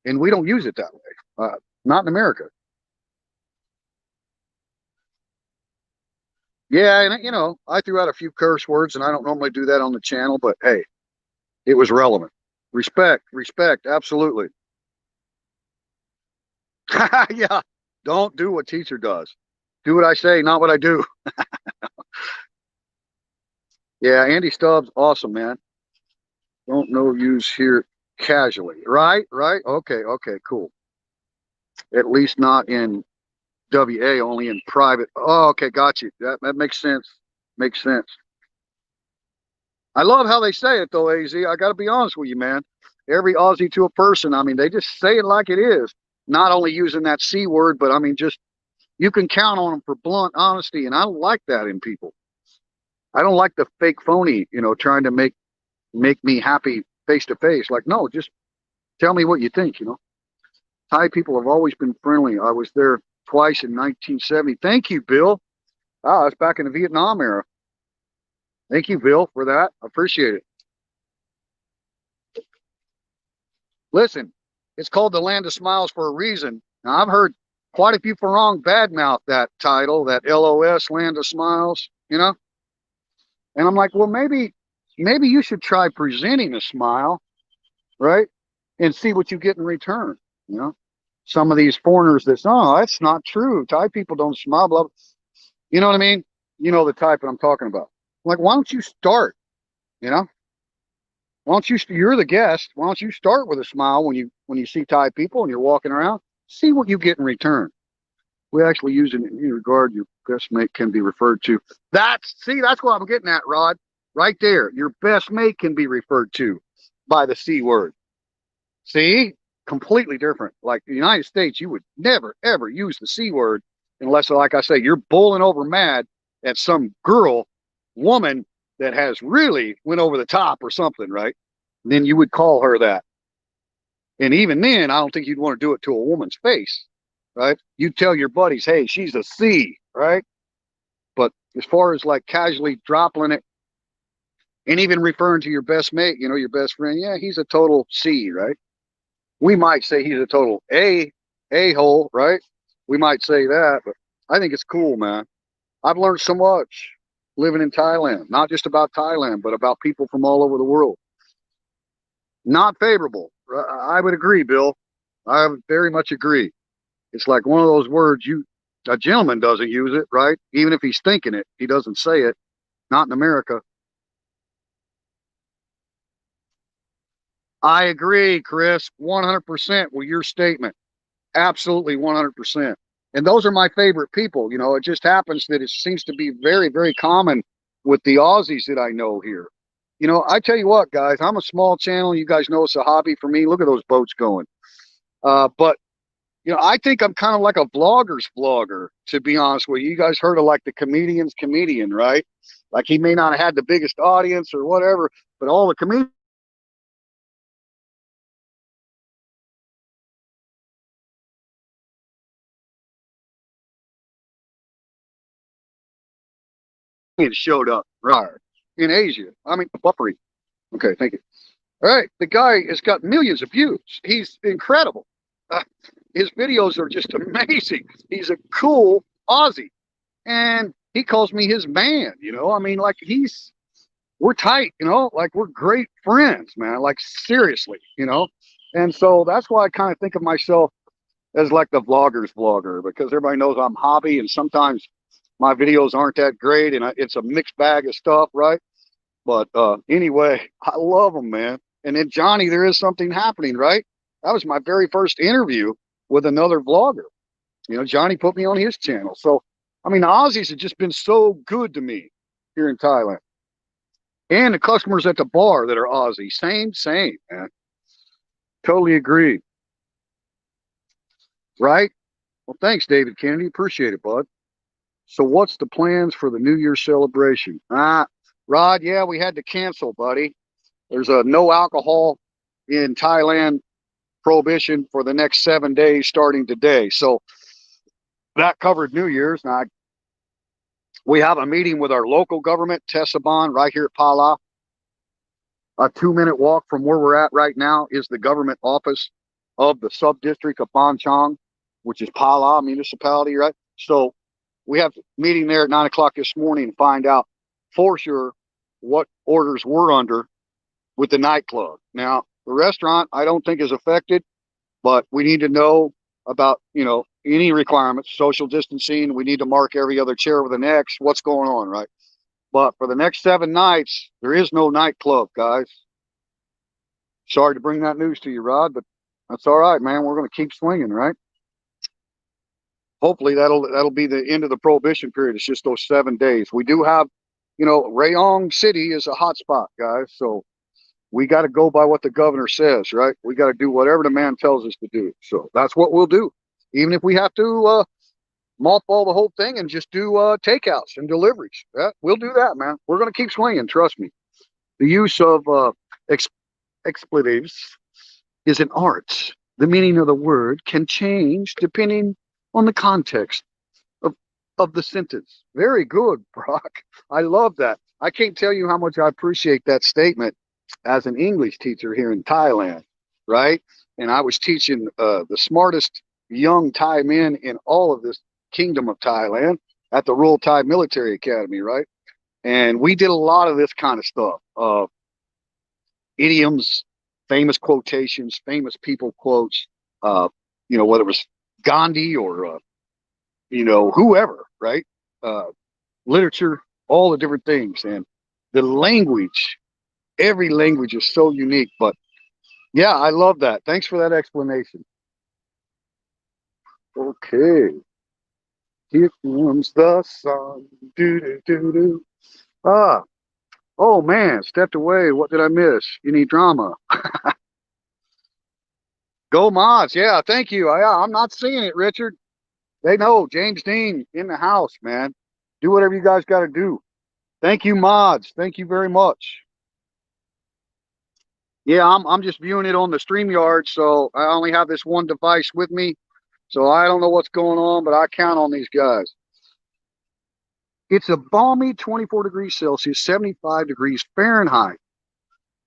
and we don't use it that way. Not in America. Yeah, and I threw out a few curse words, and I don't normally do that on the channel, but hey, it was relevant. Respect, respect, absolutely. Yeah, don't do what teacher does. Do what I say, not what I do. Yeah, Andy Stubbs, awesome, man. Don't know use here casually. Right, right. Okay, okay, cool. At least not in WA, only in private. Oh, okay, got you. That makes sense. Makes sense. I love how they say it though, AZ. I got to be honest with you, man. Every Aussie to a person, I mean, they just say it like it is. Not only using that C word, but I mean, just you can count on them for blunt honesty, and I don't like that in people. I don't like the fake phony, trying to make me happy face to face. Like, no, just tell me what you think. Thai people have always been friendly. I was there twice in 1970. Thank you, Bill. Ah, that's back in the Vietnam era. Thank you, Bill, for that. I appreciate it. Listen, it's called the Land of Smiles for a reason. Now, I've heard quite a few Farong badmouth that title, that LOS, Land of Smiles. And I'm like, well, maybe you should try presenting a smile, right? And see what you get in return. You know, some of these foreigners that, oh, that's not true. Thai people don't smile, blah, blah. You know what I mean? You know the type that I'm talking about. Like, why don't you start? You know, why don't you? You're the guest. Why don't you start with a smile when you see Thai people and you're walking around? See what you get in return. We actually use it in regard. Your best mate can be referred to. That's what I'm getting at, Rod. Right there. Your best mate can be referred to by the C word. See? Completely different. Like the United States, you would never, ever use the C word unless, like I say, you're bowling over mad at some woman that has really went over the top or something, right? Then you would call her that. And even then, I don't think you'd want to do it to a woman's face, right? You tell your buddies, hey, she's a C, right? But as far as like casually dropping it and even referring to your best mate, your best friend, yeah, he's a total C, right? We might say he's a total a-hole, right? We might say that, but I think it's cool, man. I've learned so much living in Thailand, not just about Thailand, but about people from all over the world. Not favorable. I would agree, Bill. I would very much agree. It's like one of those words a gentleman doesn't use it, right? Even if he's thinking it, he doesn't say it. Not in America. I agree, Chris, 100% with your statement. Absolutely 100%. And those are my favorite people. It just happens that it seems to be very, very common with the Aussies that I know here. I tell you what, guys, I'm a small channel. You guys know it's a hobby for me. Look at those boats going. But I think I'm kind of like a vlogger's vlogger, to be honest with you. You guys heard of like the comedian's comedian, right? Like he may not have had the biggest audience or whatever, but all the comedians showed up right in Asia. I mean, buffery. Okay, thank you. All right, the guy has got millions of views. He's incredible. Uh, his videos are just amazing. He's a cool Aussie, and he calls me his man. I mean, like we're tight. Like we're great friends, man. Like seriously. And so that's why I kind of think of myself as like the vlogger's vlogger because everybody knows I'm hobby, and sometimes my videos aren't that great, and it's a mixed bag of stuff, right? But anyway, I love them, man. And then Johnny, there is something happening, right? That was my very first interview with another vlogger. You know, Johnny put me on his channel. So, I mean, the Aussies have just been so good to me here in Thailand. And the customers at the bar that are Aussie, same, man. Totally agree. Right? Well, thanks, David Kennedy. Appreciate it, bud. So what's the plans for the New Year celebration? Rod, yeah, we had to cancel, buddy. There's a no alcohol in Thailand prohibition for the next 7 days starting today. So that covered New Year's. Now, we have a meeting with our local government, Tesabon, right here at Pala. A 2-minute walk from where we're at right now is the government office of the sub-district of Ban Chong, which is Pala municipality, right? So we have a meeting there at 9 o'clock this morning to find out for sure what orders we're under with the nightclub. Now, the restaurant, I don't think is affected, but we need to know about, you know, any requirements, social distancing. We need to mark every other chair with an X, what's going on, right? But for the next 7 nights, there is no nightclub, guys. Sorry to bring that news to you, Rod, but that's all right, man. We're going to keep swinging, right? Hopefully that'll be the end of the prohibition period. It's just those 7 days. We do have, you know, Rayong City is a hot spot, guys. So we got to go by what the governor says, right? We got to do whatever the man tells us to do. So that's what we'll do. Even if we have to mothball the whole thing and just do takeouts and deliveries. Yeah, we'll do that, man. We're going to keep swinging. Trust me. The use of expletives is an art. The meaning of the word can change depending on the context of the sentence. Very good, Brock. I love that. I can't tell you how much I appreciate that statement as an English teacher here in Thailand, right? And I was teaching the smartest young Thai men in all of this kingdom of Thailand at the Royal Thai Military Academy, right? And we did a lot of this kind of stuff, idioms, famous quotations, famous people quotes, you know, whether it was Gandhi or, you know, whoever, right? Literature, all the different things. And the language, every language is so unique. But yeah, I love that. Thanks for that explanation. Okay. Here comes the sun. Do, do, do, do. Oh man, stepped away. What did I miss? Any drama? Go mods. Yeah, thank you. I'm not seeing it, Richard. They know. James Dean in the house, man. Do whatever you guys got to do. Thank you, mods. Thank you very much. Yeah, I'm just viewing it on the StreamYard, so I only have this one device with me. So I don't know what's going on, but I count on these guys. It's a balmy 24 degrees Celsius, 75 degrees Fahrenheit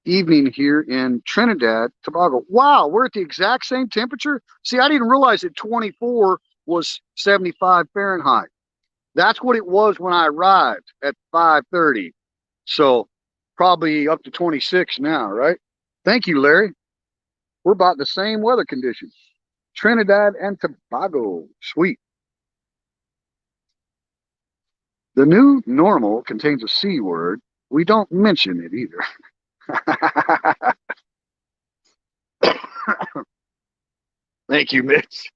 evening here in Trinidad, Tobago. Wow, we're at the exact same temperature. See, I didn't realize that 24 was 75 Fahrenheit. That's what it was when I arrived at 5:30. So probably up to 26 now, right? Thank you, Larry. We're about the same weather conditions. Trinidad and Tobago. Sweet. The new normal contains a C word. We don't mention it either. Thank you, Mitch.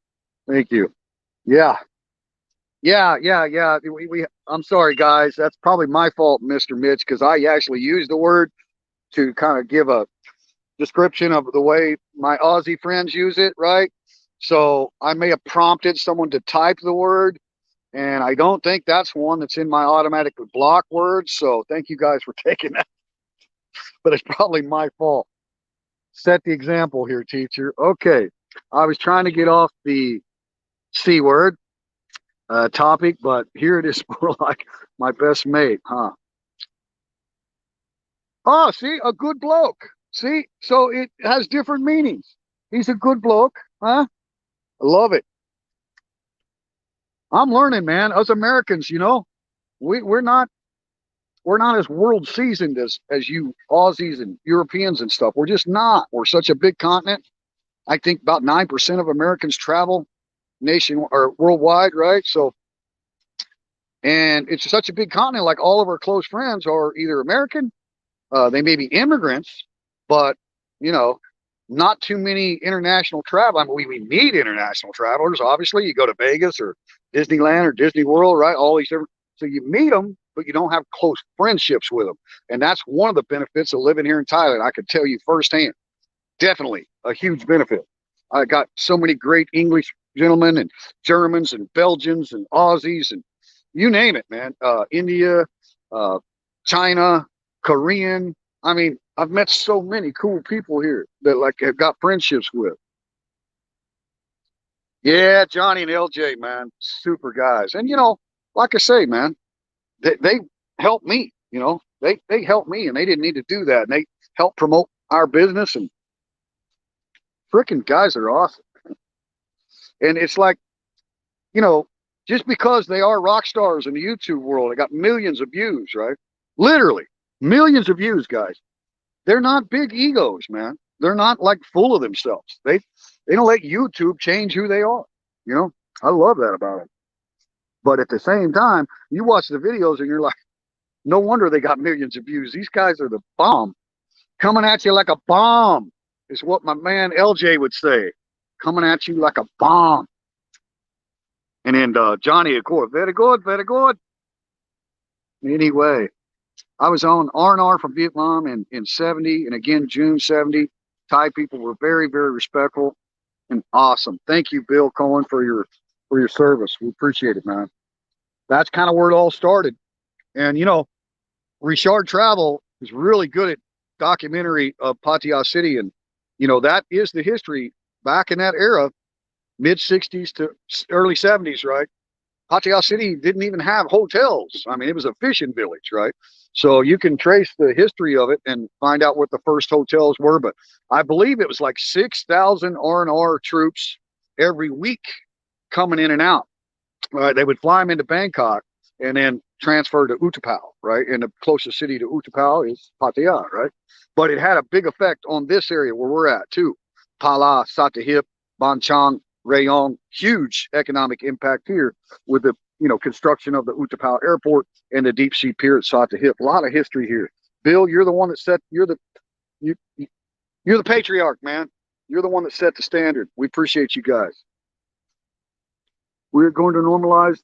Thank you. Yeah. I'm sorry, guys. That's probably my fault, Mr. Mitch, because I actually used the word to kind of give a description of the way my Aussie friends use it, right? So I may have prompted someone to type the word, and I don't think that's one that's in my automatic block words. So thank you guys for taking that. But it's probably my fault. Set the example here, teacher. Okay. I was trying to get off the C word topic, but here it is for like my best mate, huh? Oh, see, a good bloke. See, so it has different meanings. He's a good bloke, huh? I love it. I'm learning, man. Us Americans, you know, we're not as world seasoned as you Aussies and Europeans and stuff. We're just not. We're such a big continent. I think about 9% of Americans travel nation or worldwide, right? So And it's such a big continent. Like all of our close friends are either American, they may be immigrants, but you know, not too many international travel. I mean, we need international travelers. Obviously, you go to Vegas or Disneyland or Disney World, right? All these different. So you meet them, but you don't have close friendships with them, and that's one of the benefits of living here in Thailand. I can tell you firsthand. Definitely a huge benefit. I got so many great English gentlemen and Germans and Belgians and Aussies and you name it, man. India, uh, China, Korean. I mean, I've met so many cool people here that like have got friendships with. Yeah, Johnny and LJ, man, super guys. And like I say, man, they helped me. They helped me, and they didn't need to do that. And they helped promote our business. And freaking guys are awesome. And it's like, you know, just because they are rock stars in the YouTube world, they got millions of views, right? Literally millions of views, guys. They're not big egos, man. They're not like full of themselves. They don't let YouTube change who they are. You know, I love that about them. But at the same time, you watch the videos and you're like, no wonder they got millions of views. These guys are the bomb. Coming at you like a bomb is what my man LJ would say. Coming at you like a bomb. And then Johnny, of course, very good, very good. Anyway, I was on R&R from Vietnam in 70 and again June 70. Thai people were very, very respectful and awesome. Thank you, Bill Cohen, for your service. We appreciate it, man. That's kind of where it all started. And Richard Travel is really good at documentary of Pattaya City, and that is the history back in that era, mid 60s to early 70s, right? Pattaya City didn't even have hotels. I mean, it was a fishing village, right? So you can trace the history of it and find out what the first hotels were. But I believe it was like 6,000 R&R troops every week coming in and out. Right? They would fly them into Bangkok and then transfer to Utapao, right? And the closest city to Utapao is Pattaya, right? But it had a big effect on this area where we're at too. Pala, Satahip, Banchang, Rayong, huge economic impact here with the construction of the Utapao airport and the deep sea pier at Satahip. A lot of history here. Bill, you're the one that set you, you're the patriarch, man. You're the one that set the standard. We appreciate you guys. We're going to normalize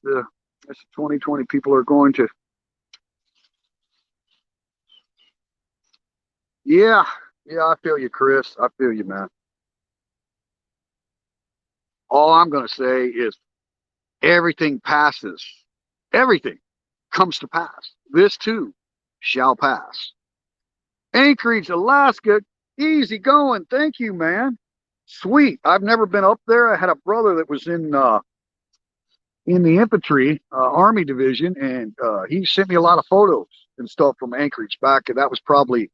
that's 2020. People are going to. Yeah, yeah, I feel you, Chris. I feel you, man. All I'm going to say is everything passes. Everything comes to pass. This too shall pass. Anchorage, Alaska, easy going. Thank you, man. Sweet. I've never been up there. I had a brother that was in the infantry army division, and he sent me a lot of photos and stuff from Anchorage back. And that was probably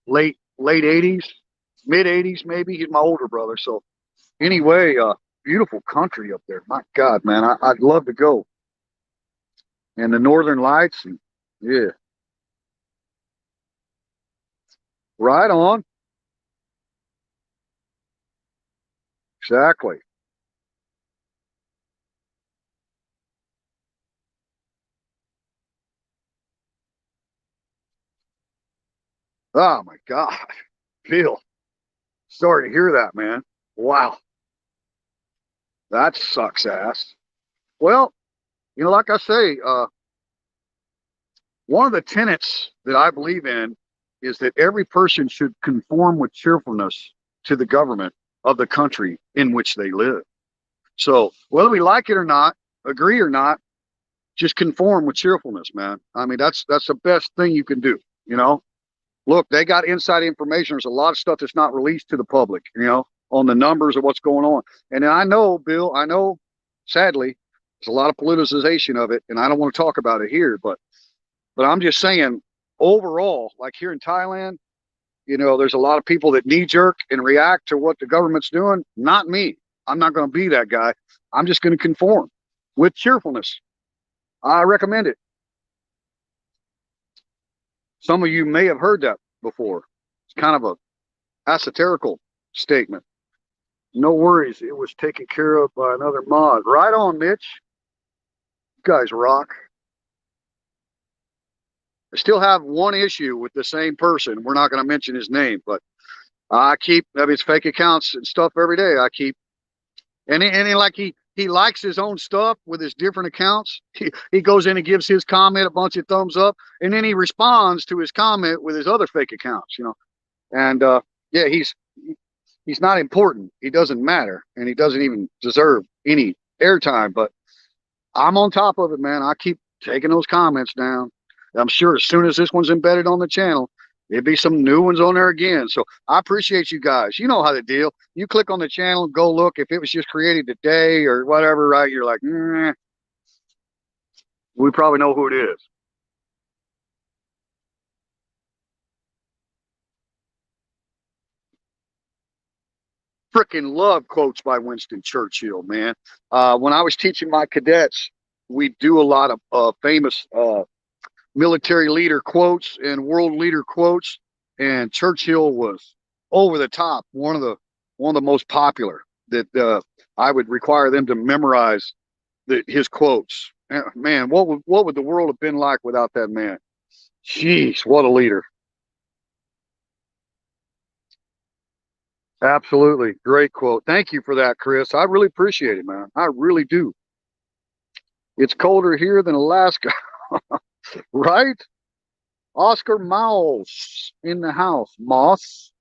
late 80s, mid 80s maybe. He's my older brother. So anyway, beautiful country up there. My God, man, I'd love to go. And the Northern Lights, and yeah, right on. Exactly. Oh my God, Bill, sorry to hear that, man. Wow, that sucks ass. Well, like I say, one of the tenets that I believe in is that every person should conform with cheerfulness to the government of the country in which they live. So whether we like it or not, agree or not, just conform with cheerfulness, man. I mean, that's the best thing you can do. You know, look, they got inside information. There's a lot of stuff that's not released to the public, on the numbers of what's going on. And I know, Bill, sadly, there's a lot of politicization of it, and I don't want to talk about it here, but I'm just saying, overall, like here in Thailand, there's a lot of people that knee jerk and react to what the government's doing. Not me. I'm not going to be that guy. I'm just going to conform with cheerfulness. I recommend it. Some of you may have heard that before. It's kind of a esoterical statement. No worries. It was taken care of by another mod. Right on, Mitch. guys rock. I still have one issue with the same person. We're not going to mention his name, but I mean, it's fake accounts and stuff every day. I keep, and he likes his own stuff with his different accounts. He goes in and gives his comment a bunch of thumbs up, and then he responds to his comment with his other fake accounts, And yeah, he's not important. He doesn't matter, and he doesn't even deserve any airtime. But I'm on top of it, man. I keep taking those comments down. I'm sure as soon as this one's embedded on the channel, there'll be some new ones on there again. So I appreciate you guys. You know how to deal. You click on the channel, go look. If it was just created today or whatever, right? You're like, we probably know who it is. Freaking love quotes by Winston Churchill, man. When I was teaching my cadets, we do a lot of famous military leader quotes and world leader quotes, and Churchill was over the top, one of the most popular that I would require them to memorize his quotes. Man, what would the world have been like without that man? Jeez, what a leader. Absolutely. Great quote. Thank you for that, Chris. I really appreciate it, man. I really do. It's colder here than Alaska. Right? Oscar Mouse in the house. Moss.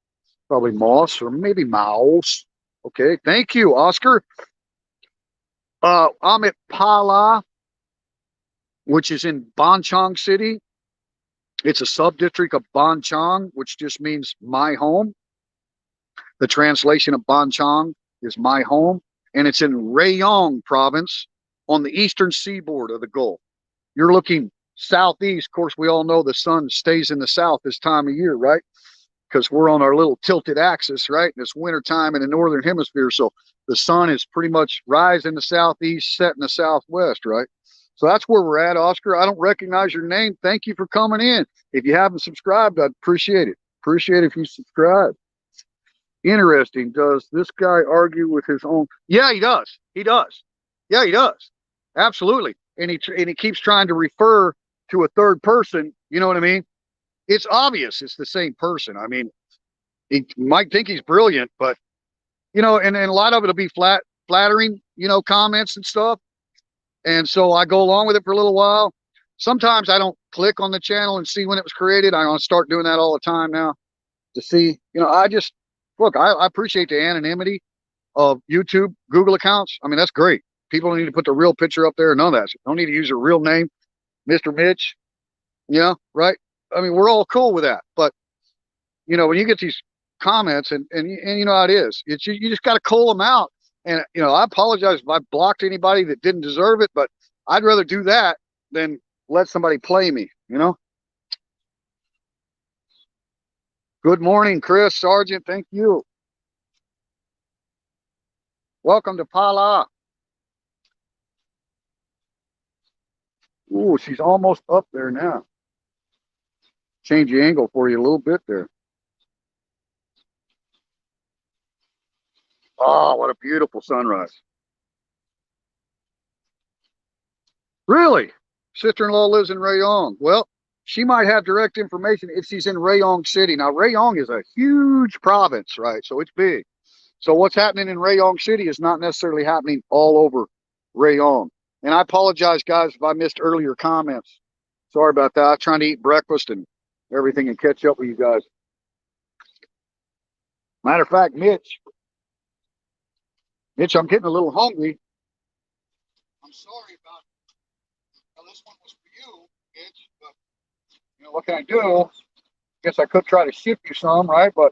Probably Moss or maybe Mouse. Okay. Thank you, Oscar. I'm at Pala, which is in Bonchong City. It's a sub-district of Bonchong, which just means my home. The translation of Bonchong is my home, and it's in Rayong province on the eastern seaboard of the Gulf. You're looking southeast. Of course, we all know the sun stays in the south this time of year, right? Because we're on our little tilted axis, right? And it's winter time in the northern hemisphere, so the sun is pretty much rise in the southeast, set in the southwest, right? So that's where we're at, Oscar. I don't recognize your name. Thank you for coming in. If you haven't subscribed, I'd appreciate it. Appreciate it if you subscribe. Interesting. Does this guy argue with his own? Yeah, he does. He does. Yeah, he does. Absolutely. And he keeps trying to refer to a third person. You know what I mean? It's obvious it's the same person. I mean, he might think he's brilliant, but and a lot of it'll be flattering, comments and stuff. And so I go along with it for a little while. Sometimes I don't click on the channel and see when it was created. I want to start doing that all the time now to see, I just look, I appreciate the anonymity of YouTube, Google accounts. I mean, that's great. People don't need to put the real picture up there. None of that. Don't need to use a real name, Mr. Mitch. Right? I mean, we're all cool with that. But, when you get these comments and you know how it is, you just got to cull them out. And, I apologize if I blocked anybody that didn't deserve it, but I'd rather do that than let somebody play me, Good morning, Chris Sargent. Thank you. Welcome to Pala. Ooh, she's almost up there now. Change the angle for you a little bit there. Oh, what a beautiful sunrise. Really? Sister-in-law lives in Rayong. Well, she might have direct information if she's in Rayong City. Now, Rayong is a huge province, right? So it's big. So what's happening in Rayong City is not necessarily happening all over Rayong. And I apologize, guys, if I missed earlier comments. Sorry about that. I'm trying to eat breakfast and everything and catch up with you guys. Matter of fact, Mitch, I'm getting a little hungry. I'm sorry about this one was for you, Mitch, but what can I do? Guess I could try to ship you some, right? But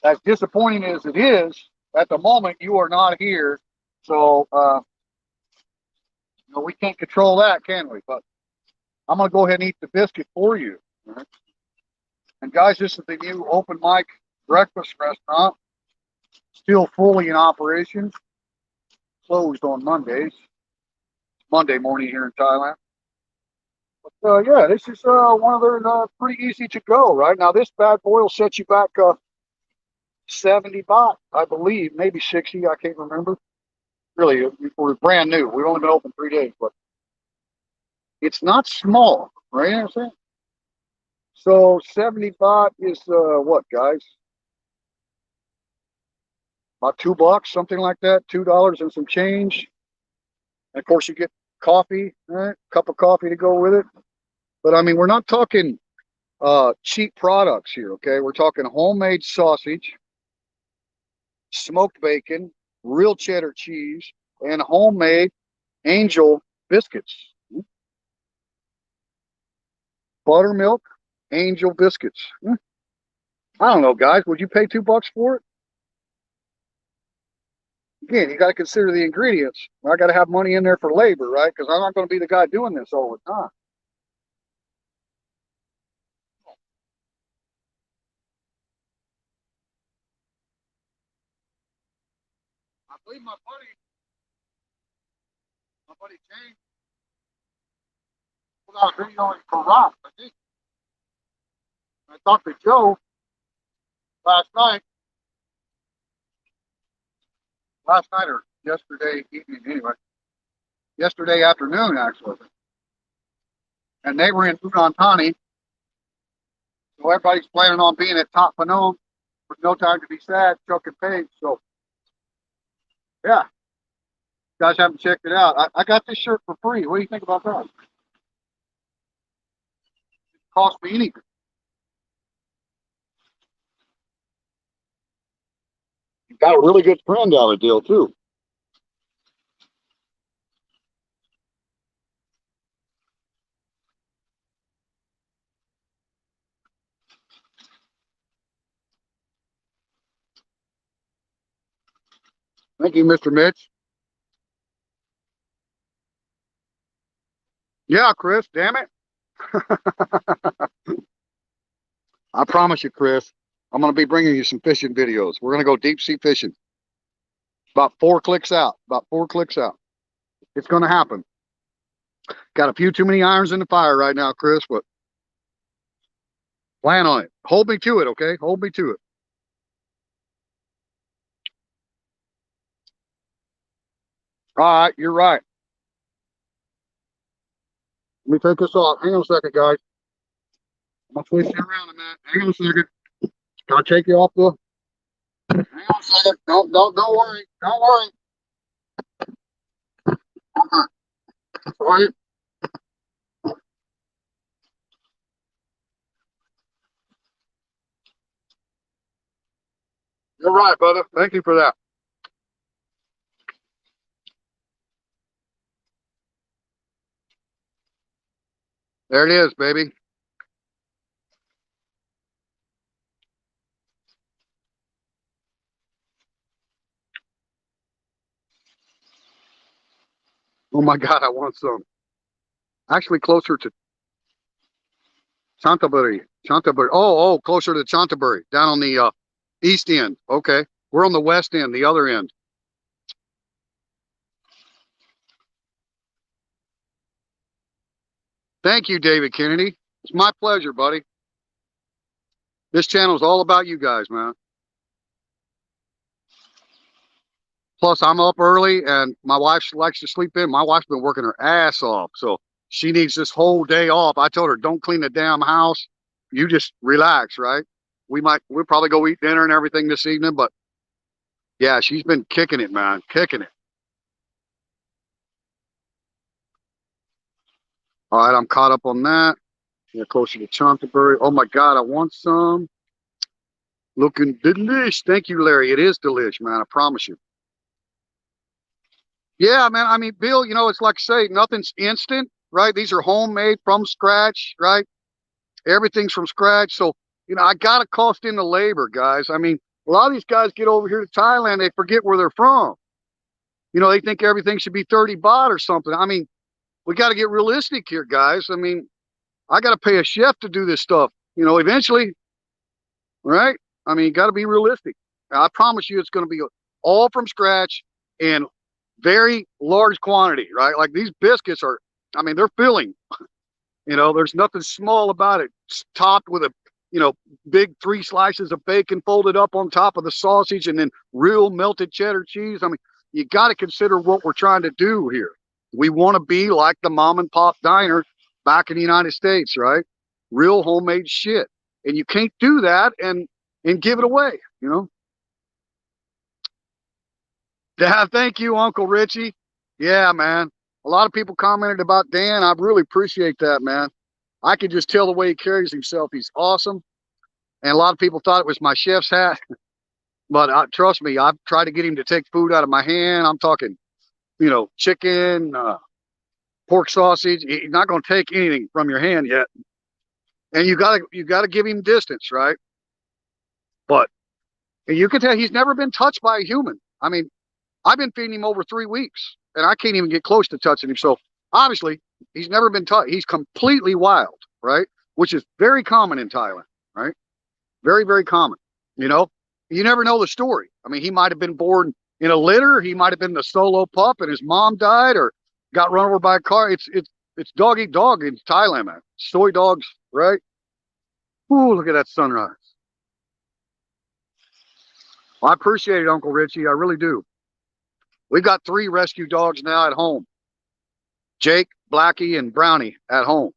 as disappointing as it is, at the moment you are not here, so we can't control that, can we? But I'm gonna go ahead and eat the biscuit for you. Right? And guys, this is the new open mic breakfast restaurant, still fully in operation. Closed on Mondays. Monday morning here in Thailand. But yeah, this is one of their pretty easy to go. Right now, this bad boy will set you back 70 baht, I believe, maybe 60. I can't remember. Really, we're brand new. We've only been open 3 days, but it's not small, right? You know what I'm saying? So 70 baht is what, guys? About $2, something like that. $2 and some change. And of course, you get coffee, right? Cup of coffee to go with it. But I mean, we're not talking cheap products here, okay? We're talking homemade sausage, smoked bacon, real cheddar cheese, and homemade angel biscuits. Buttermilk angel biscuits. I don't know, guys. Would you pay $2 for it? Again, you got to consider the ingredients. I got to have money in there for labor, right? Because I'm not going to be the guy doing this all the time. I believe my buddy James, put out a video in Korat. I think I talked to Joe last night, or yesterday evening, anyway, yesterday afternoon actually, and they were in Untitled. So everybody's planning on being at Top Phnom with no time to be sad, Chuck and Paige. So yeah, you guys haven't checked it out. I got this shirt for free. What do you think about that? It cost me anything. You got a really good friend out of the deal too. Thank you, Mr. Mitch. Yeah, Chris, damn it. I promise you, Chris, I'm going to be bringing you some fishing videos. We're going to go deep sea fishing. About 4 clicks out. About 4 clicks out. It's going to happen. Got a few too many irons in the fire right now, Chris, but plan on it. Hold me to it, okay? Hold me to it. All right, you're right. Let me take this off. Hang on a second, guys. I'm going to twist you around a minute. Hang on a second. Gotta take you off the. Hang on a second. Don't worry. Don't worry. Okay. Sorry. You're right, brother. Thank you for that. There it is, baby. Oh my God, I want some. Actually, closer to Chantaburi. Chantaburi. Oh, closer to Chantaburi, down on the east end. Okay, we're on the west end, the other end. Thank you, David Kennedy. It's my pleasure, buddy. This channel is all about you guys, man. Plus, I'm up early, and my wife likes to sleep in. My wife's been working her ass off, so she needs this whole day off. I told her, don't clean the damn house. You just relax, right? We'll probably go eat dinner and everything this evening, but yeah, she's been kicking it, man, kicking it. All right, I'm caught up on that. Yeah, closer to Chanterbury. Oh my God, I want some. Looking delish. Thank you, Larry. It is delish, man. I promise you. Yeah, man. I mean, Bill, it's like say nothing's instant, right? These are homemade from scratch, right? Everything's from scratch. So, I got to cost in the labor, guys. I mean, a lot of these guys get over here to Thailand, they forget where they're from. They think everything should be 30 baht or something. I mean, we got to get realistic here, guys. I mean, I got to pay a chef to do this stuff, eventually, right? I mean, got to be realistic. I promise you it's going to be all from scratch and very large quantity, right? Like these biscuits are, I mean, they're filling. There's nothing small about it. It's topped with a, big 3 slices of bacon folded up on top of the sausage and then real melted cheddar cheese. I mean, you got to consider what we're trying to do here. We want to be like the mom and pop diner back in the United States, right? Real homemade shit. And you can't do that and give it away, you know? Yeah, thank you, Uncle Richie. Yeah, man. A lot of people commented about Dan. I really appreciate that, man. I could just tell the way he carries himself. He's awesome. And a lot of people thought it was my chef's hat. But trust me, I've tried to get him to take food out of my hand. I'm talking, you know, chicken, pork sausage. He's not going to take anything from your hand yet. And you gotta give him distance, right? But you can tell he's never been touched by a human. I mean, I've been feeding him over 3 weeks, and I can't even get close to touching him. So obviously, he's never been touched. He's completely wild, right? Which is very common in Thailand, right? Very, very common. You know, you never know the story. I mean, he might have been born in a litter. He might have been the solo pup, and his mom died or got run over by a car. It's dog eat dog in Thailand, man. Soy dogs, right? Ooh, look at that sunrise. I appreciate it, Uncle Richie. I really do. We've got 3 rescue dogs now at home. Jake, Blackie, and Brownie at home.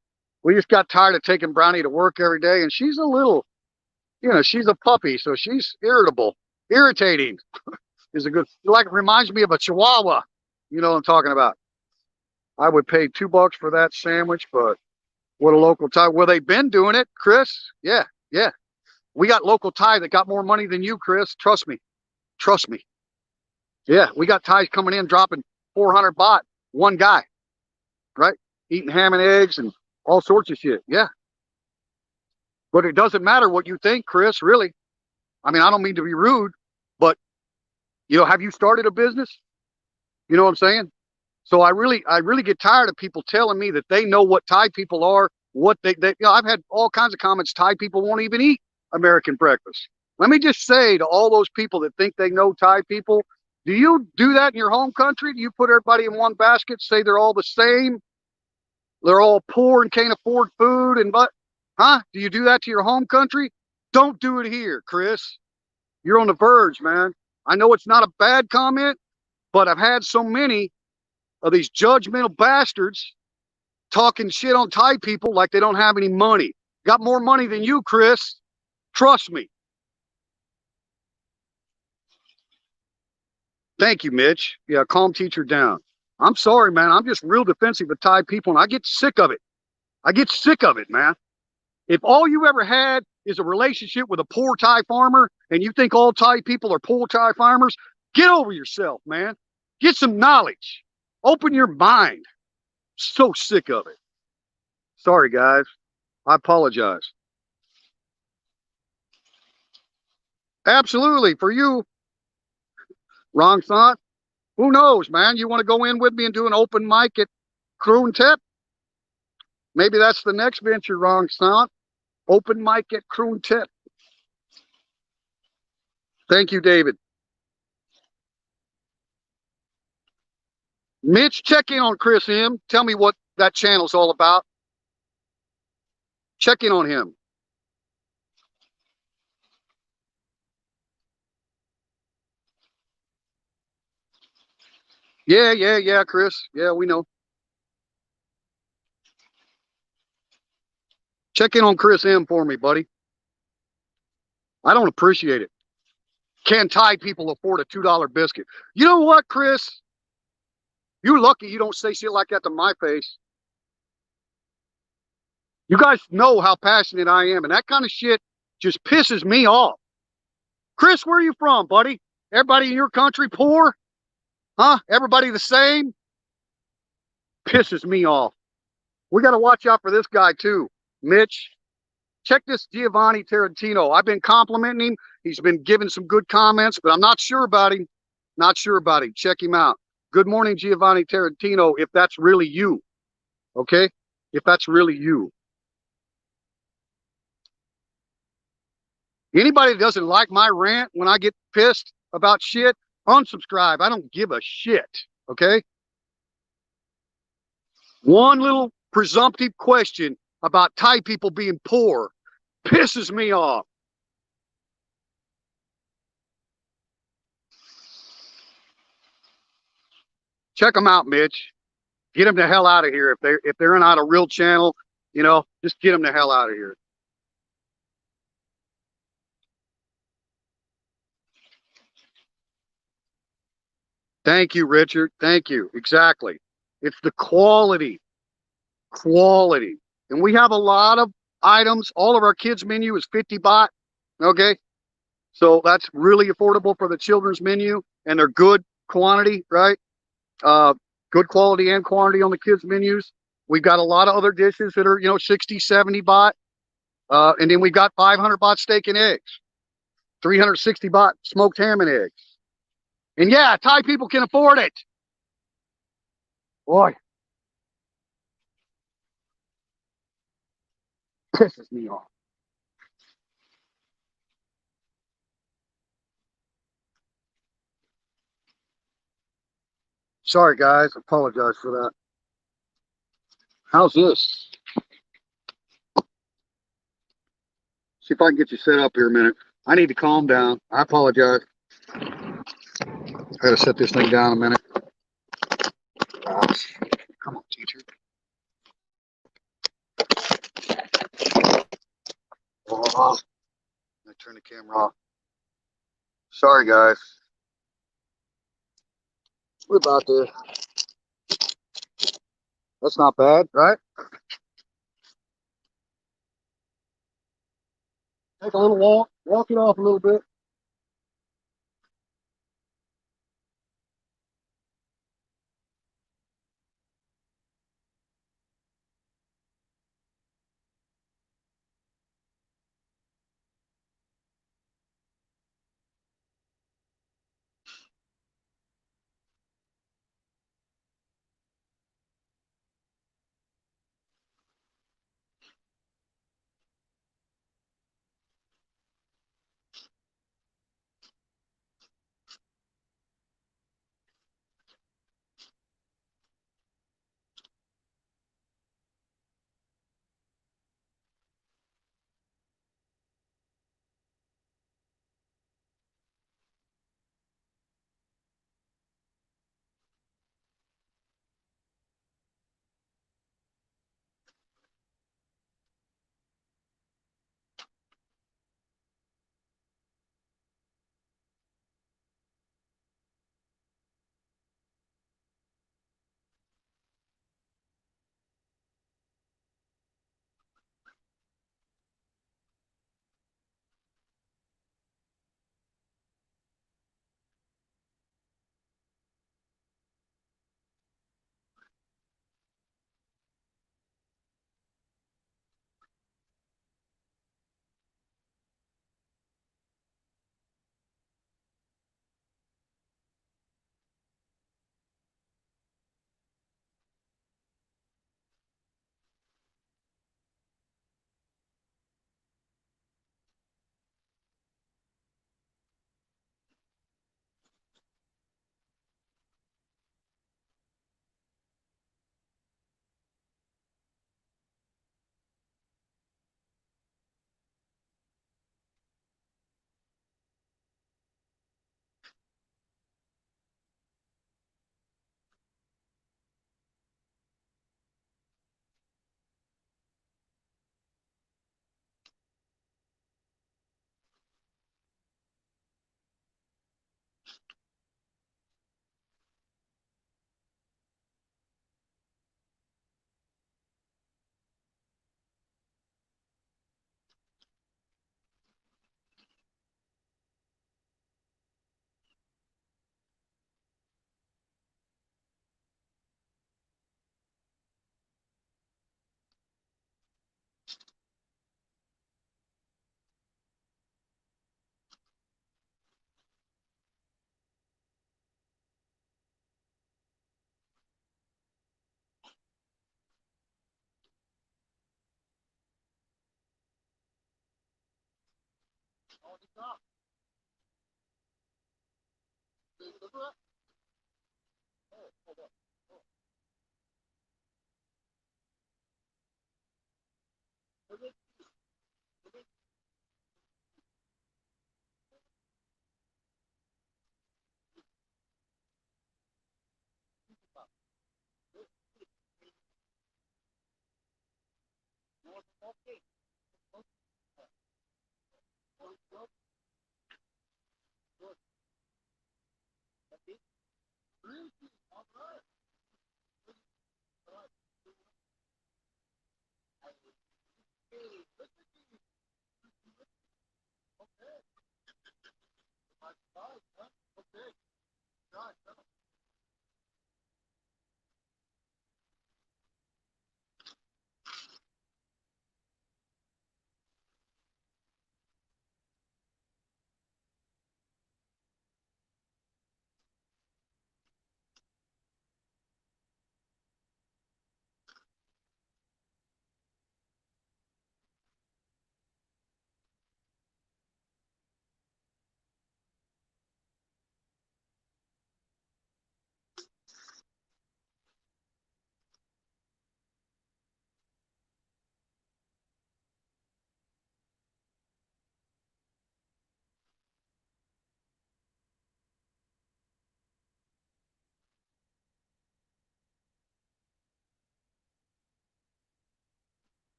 We just got tired of taking Brownie to work every day, and she's a little, you know, she's a puppy, so she's irritable. Irritating is a good, like, it reminds me of a Chihuahua. You know what I'm talking about. I would pay $2 for that sandwich, but what a local Thai. Well, they've been doing it, Chris. Yeah, yeah. We got local Thai that got more money than you, Chris. Trust me. Trust me. Yeah, we got Thais coming in dropping 400 baht, one guy, right? Eating ham and eggs and all sorts of shit. Yeah. But it doesn't matter what you think, Chris, really. I mean, I don't mean to be rude, but, you know, have you started a business? You know what I'm saying? So I really get tired of people telling me that they know what Thai people are, what they you know, I've had all kinds of comments. Thai people won't even eat American breakfast. Let me just say to all those people that think they know Thai people, do you do that in your home country? Do you put everybody in one basket, say they're all the same? They're all poor and can't afford food huh? Do you do that to your home country? Don't do it here, Chris. You're on the verge, man. I know it's not a bad comment, but I've had so many of these judgmental bastards talking shit on Thai people like they don't have any money. Got more money than you, Chris. Trust me. Thank you, Mitch. Yeah, calm teacher down. I'm sorry, man. I'm just real defensive of Thai people, and I get sick of it. I get sick of it, man. If all you ever had is a relationship with a poor Thai farmer, and you think all Thai people are poor Thai farmers, get over yourself, man. Get some knowledge. Open your mind. So sick of it. Sorry, guys. I apologize. Absolutely. For you, wrong thought. Who knows, man? You want to go in with me and do an open mic at Kroon Tep? Maybe that's the next venture, wrong thought. Open mic at Kroon Tep. Thank you, David. Mitch, check in on Chris M. Tell me what that channel's all about. Check in on him. Yeah, Chris. Yeah, we know. Check in on Chris M for me, buddy. I don't appreciate it. Can Thai people afford a $2 biscuit? You know what, Chris? You're lucky you don't say shit like that to my face. You guys know how passionate I am, and that kind of shit just pisses me off. Chris, where are you from, buddy? Everybody in your country poor? Huh? Everybody the same? Pisses me off. We got to watch out for this guy too, Mitch. Check this Giovanni Tarantino. I've been complimenting him. He's been giving some good comments, but I'm not sure about him. Not sure about him. Check him out. Good morning, Giovanni Tarantino, if that's really you. Okay? If that's really you. Anybody that doesn't like my rant when I get pissed about shit, unsubscribe. I don't give a shit. Okay? One little presumptive question about Thai people being poor pisses me off. check them out, Mitch. Get them the hell out of here. If they're not a real channel, you know, just get them the hell out of here. Thank you, Richard. Thank you. Exactly. It's the quality. Quality. And we have a lot of items. All of our kids menu is 50 baht. Okay. So that's really affordable for the children's menu, and they're good quantity, right? Uh, Good quality and quantity on the kids menus. We've got a lot of other dishes that are, you know, 60, 70 baht. And then we've got 500 baht steak and eggs, 360 baht smoked ham and eggs. And yeah, Thai people can afford it. Boy, pisses me off. Sorry, guys. I apologize for that. How's this? See if I can get you set up here a minute. I need to calm down. I apologize. I gotta set this thing down a minute. Come on, teacher. Oh, I turn the camera off. Sorry, guys. We're about to. That's not bad, right? Take a little walk. Walk it off a little bit.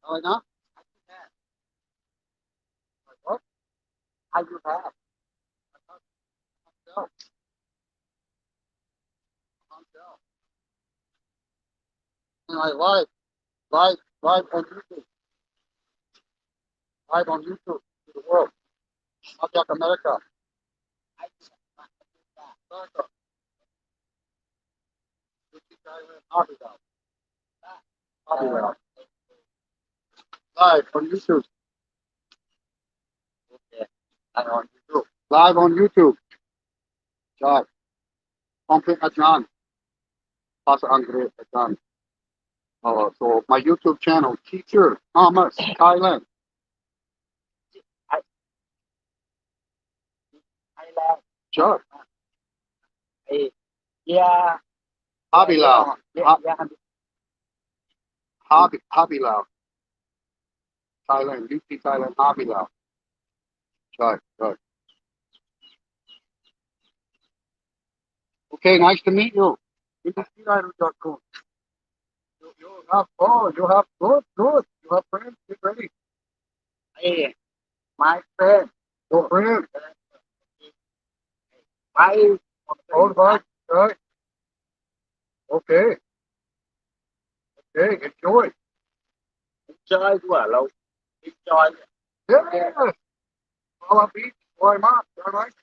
อะไรนะอายุแพ้live, live on YouTube, live on YouTube to the world. Not just America. America. Thailand. Live on YouTube. Okay. Live on YouTube. Live on YouTube. Live. Konflik Ajan. Bahasa Inggris Ajan. So my YouTube channel, Teacher Thomas Thailand. Thailand. Sure. Yeah. Hobby Lao. Hobby Lao. Thailand. UP Thailand. Hobby Lao. Right. Okay, nice to meet you. Industryidol.com. You have you have good. You have friends. Get ready. Hey, my friend. Your friend. My old bud. Right. Okay. Okay. Enjoy. Enjoy quá lâu. Enjoy. Yeah. Follow me. Why not? All right.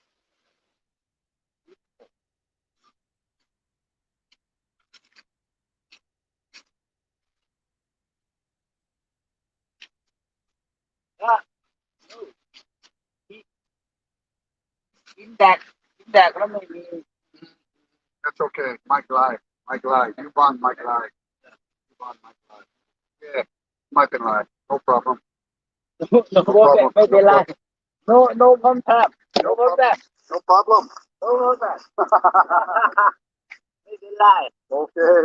Yeah. In that, let me. That's okay. Mike Live. You bond Mike Live. You bond Mike Live. Yeah. Mike and Live. No problem. No problem. No contact. No contact. No problem. No contact. Okay.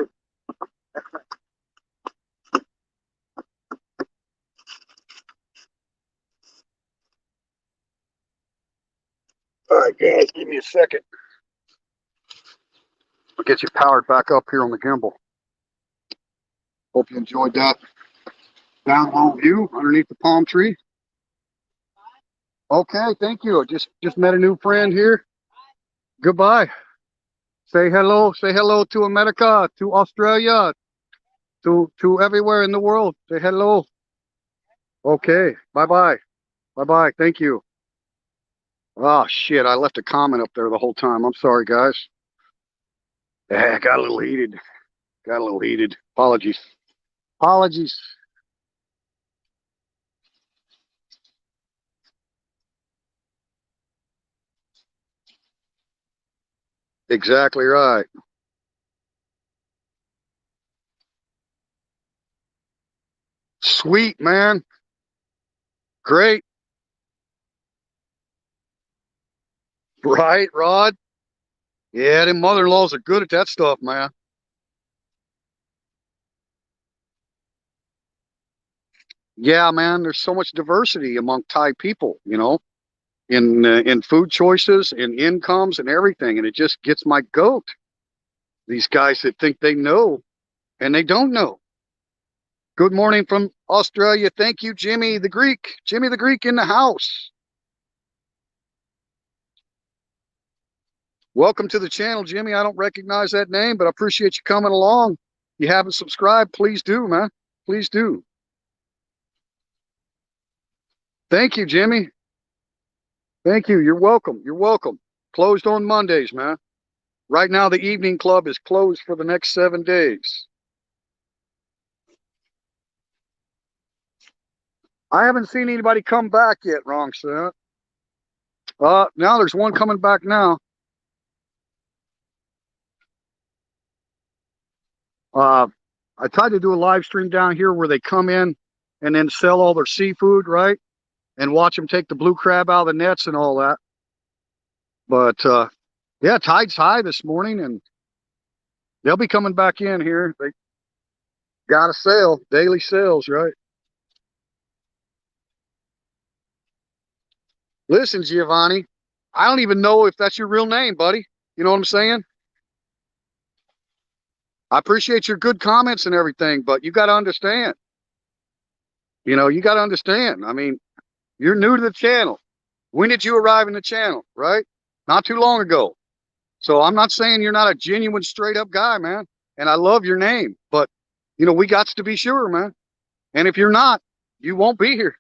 All right, guys, give me a second. I'll get you powered back up here on the gimbal. Hope you enjoyed that down low view underneath the palm tree. Okay, thank you. Just met a new friend here. Goodbye. Say hello to America, to Australia, to everywhere in the world. Say hello. Okay. Bye-bye. Bye-bye. Thank you. Oh shit, I left a comment up there the whole time. I'm sorry, guys. Yeah, got a little heated. Apologies. Exactly right. Sweet, man. Great. Right, Rod? Yeah, them mother-in-laws are good at that stuff, man. Yeah, man, there's so much diversity among Thai people, in food choices, in incomes, and everything, and it just gets my goat. These guys that think they know and they don't know. Good morning from Australia. Thank you, Jimmy the Greek. Jimmy the Greek in the house. Welcome to the channel, Jimmy. I don't recognize that name, but I appreciate you coming along. If you haven't subscribed, please do, man. Please do. Thank you, Jimmy. Thank you. You're welcome. You're welcome. Closed on Mondays, man. Right now, the evening club is closed for the next 7 days. I haven't seen anybody come back yet, wrong set. Now there's one coming back now. I tried to do a live stream down here where they come in and then sell all their seafood, right? And watch them take the blue crab out of the nets and all that. But yeah, tide's high this morning, and they'll be coming back in here. They got a sale, daily sales, right? Listen, Giovanni, I don't even know if that's your real name, buddy. You know what I'm saying? I appreciate your good comments and everything, but you got to understand. You got to understand. I mean, you're new to the channel. When did you arrive in the channel, right? Not too long ago. So I'm not saying you're not a genuine, straight up guy, man. And I love your name, but we got to be sure, man. And if you're not, you won't be here.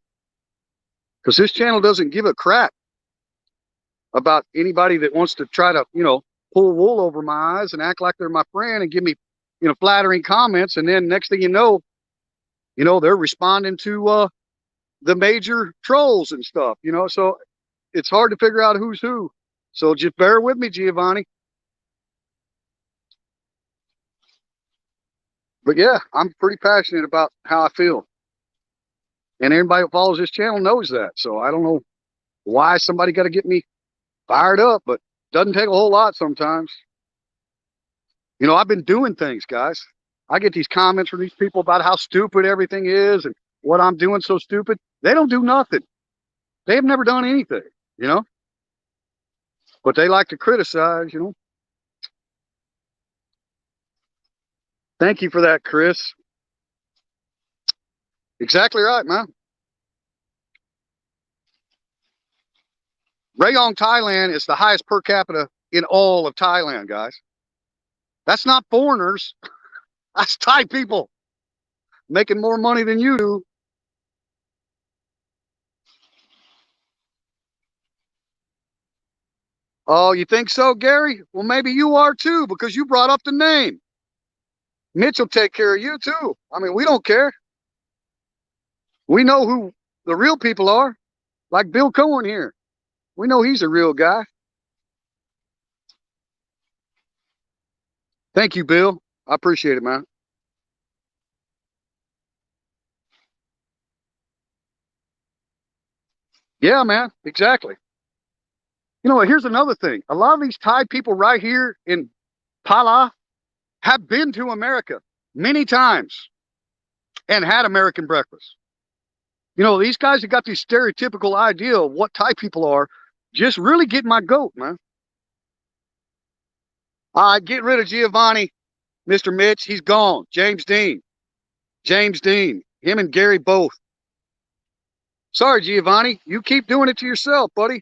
Because this channel doesn't give a crap about anybody that wants to try to, pull wool over my eyes and act like they're my friend and give me, flattering comments. And then next thing you know, they're responding to the major trolls and stuff, so it's hard to figure out who's who. So just bear with me, Giovanni. But yeah, I'm pretty passionate about how I feel. And everybody who follows this channel knows that. So I don't know why somebody got to get me fired up, but doesn't take a whole lot sometimes. I've been doing things, guys. I get these comments from these people about how stupid everything is and what I'm doing so stupid. They don't do nothing. They have never done anything, but they like to criticize, Thank you for that, Chris. Exactly right, man. Rayong, Thailand is the highest per capita in all of Thailand, guys. That's not foreigners. That's Thai people making more money than you do. Oh, you think so, Gary? Well, maybe you are too, because you brought up the name. Mitch will take care of you too. I mean, we don't care. We know who the real people are, like Bill Cohen here. We know he's a real guy. Thank you, Bill. I appreciate it, man. Yeah, man, exactly. Here's another thing. A lot of these Thai people right here in Pala have been to America many times and had American breakfast. These guys have got this stereotypical idea of what Thai people are, just really getting my goat, man. All right, get rid of Giovanni, Mr. Mitch. He's gone. James Dean. James Dean. Him and Gary both. Sorry, Giovanni. You keep doing it to yourself, buddy.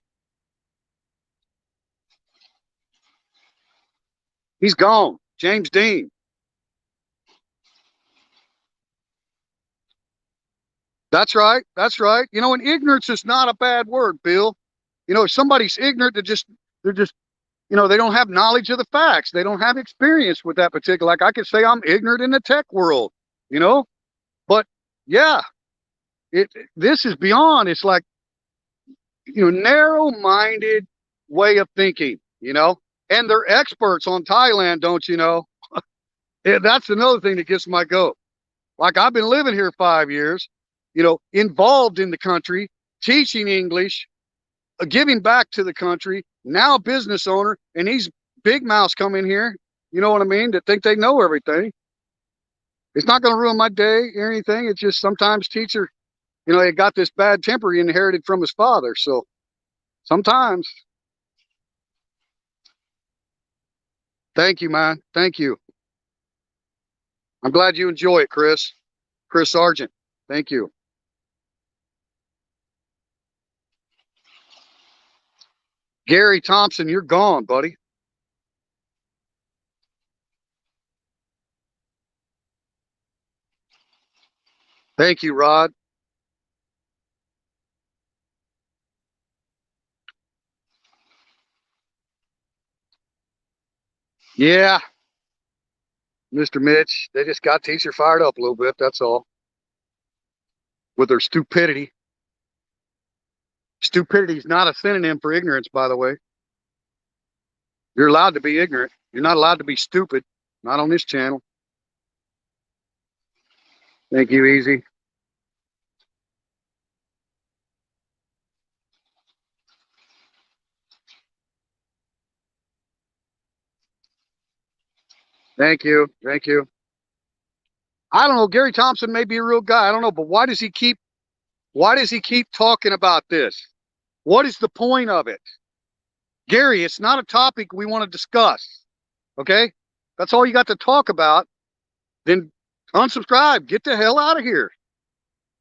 He's gone. James Dean. That's right. That's right. And ignorance is not a bad word, Bill. If somebody's ignorant, they're just, they don't have knowledge of the facts. They don't have experience with that particular, like I could say I'm ignorant in the tech world, but yeah, this is beyond, it's like, narrow-minded way of thinking, and they're experts on Thailand, don't you know? That's another thing that gets my goat. Like, I've been living here 5 years, involved in the country, teaching English, giving back to the country, now a business owner, and these big mouths come in here, you know what I mean, that think they know everything. It's not going to ruin my day or anything. It's just sometimes teacher you know, he got this bad temper he inherited from his father. So sometimes. Thank you, man. Thank you. I'm glad you enjoy it, Chris. Chris Sargent. Thank you. Gary Thompson, you're gone, buddy. Thank you, Rod. Yeah, Mr. Mitch. They just got teacher fired up a little bit. That's all. With their stupidity. Stupidity is not a synonym for ignorance, by the way. You're allowed to be ignorant. You're not allowed to be stupid. Not on this channel. Thank you, Easy. Thank you. Thank you. I don't know. Gary Thompson may be a real guy. I don't know, but why does he keep talking about this? What is the point of it? Gary, it's not a topic we want to discuss. Okay? That's all you got to talk about. Then unsubscribe. Get the hell out of here.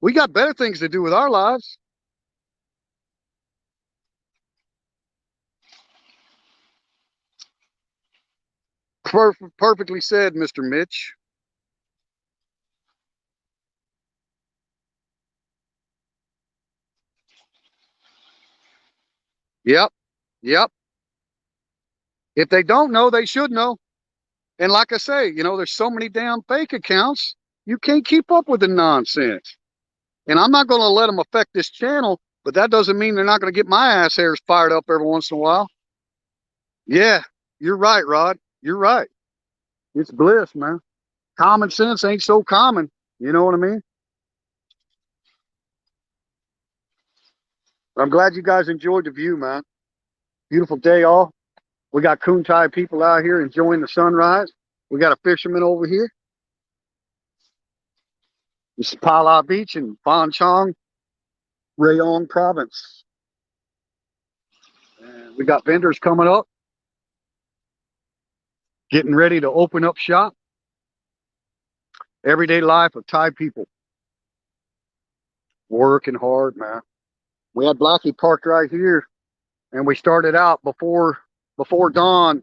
We got better things to do with our lives. Perfectly said, Mr. Mitch. Yep. Yep. If they don't know, they should know. And like I say, you know, there's so many damn fake accounts. You can't keep up with the nonsense. And I'm not going to let them affect this channel, but that doesn't mean they're not going to get my ass hairs fired up every once in a while. Yeah, you're right, Rod. You're right. It's bliss, man. Common sense ain't so common. You know what I mean? I'm glad you guys enjoyed the view, man. Beautiful day, all. We got Kuntai people out here enjoying the sunrise. We got a fisherman over here. This is Pala Beach in Ban Chong, Rayong Province. And we got vendors coming up, getting ready to open up shop. Everyday life of Thai people. Working hard, man. We had Blackie parked right here, and we started out before dawn.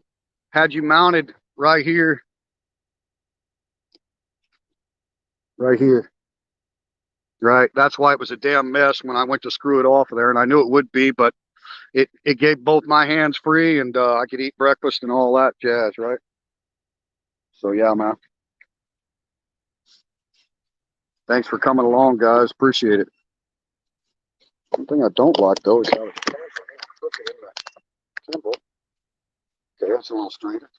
Had you mounted right here. Right here. Right. That's why it was a damn mess when I went to screw it off of there, and I knew it would be, but it gave both my hands free, and I could eat breakfast and all that jazz, right? So yeah, man. Thanks for coming along, guys. Appreciate it. One thing I don't like though is how it's cooking in the Kimball. Okay, that's a little straighter.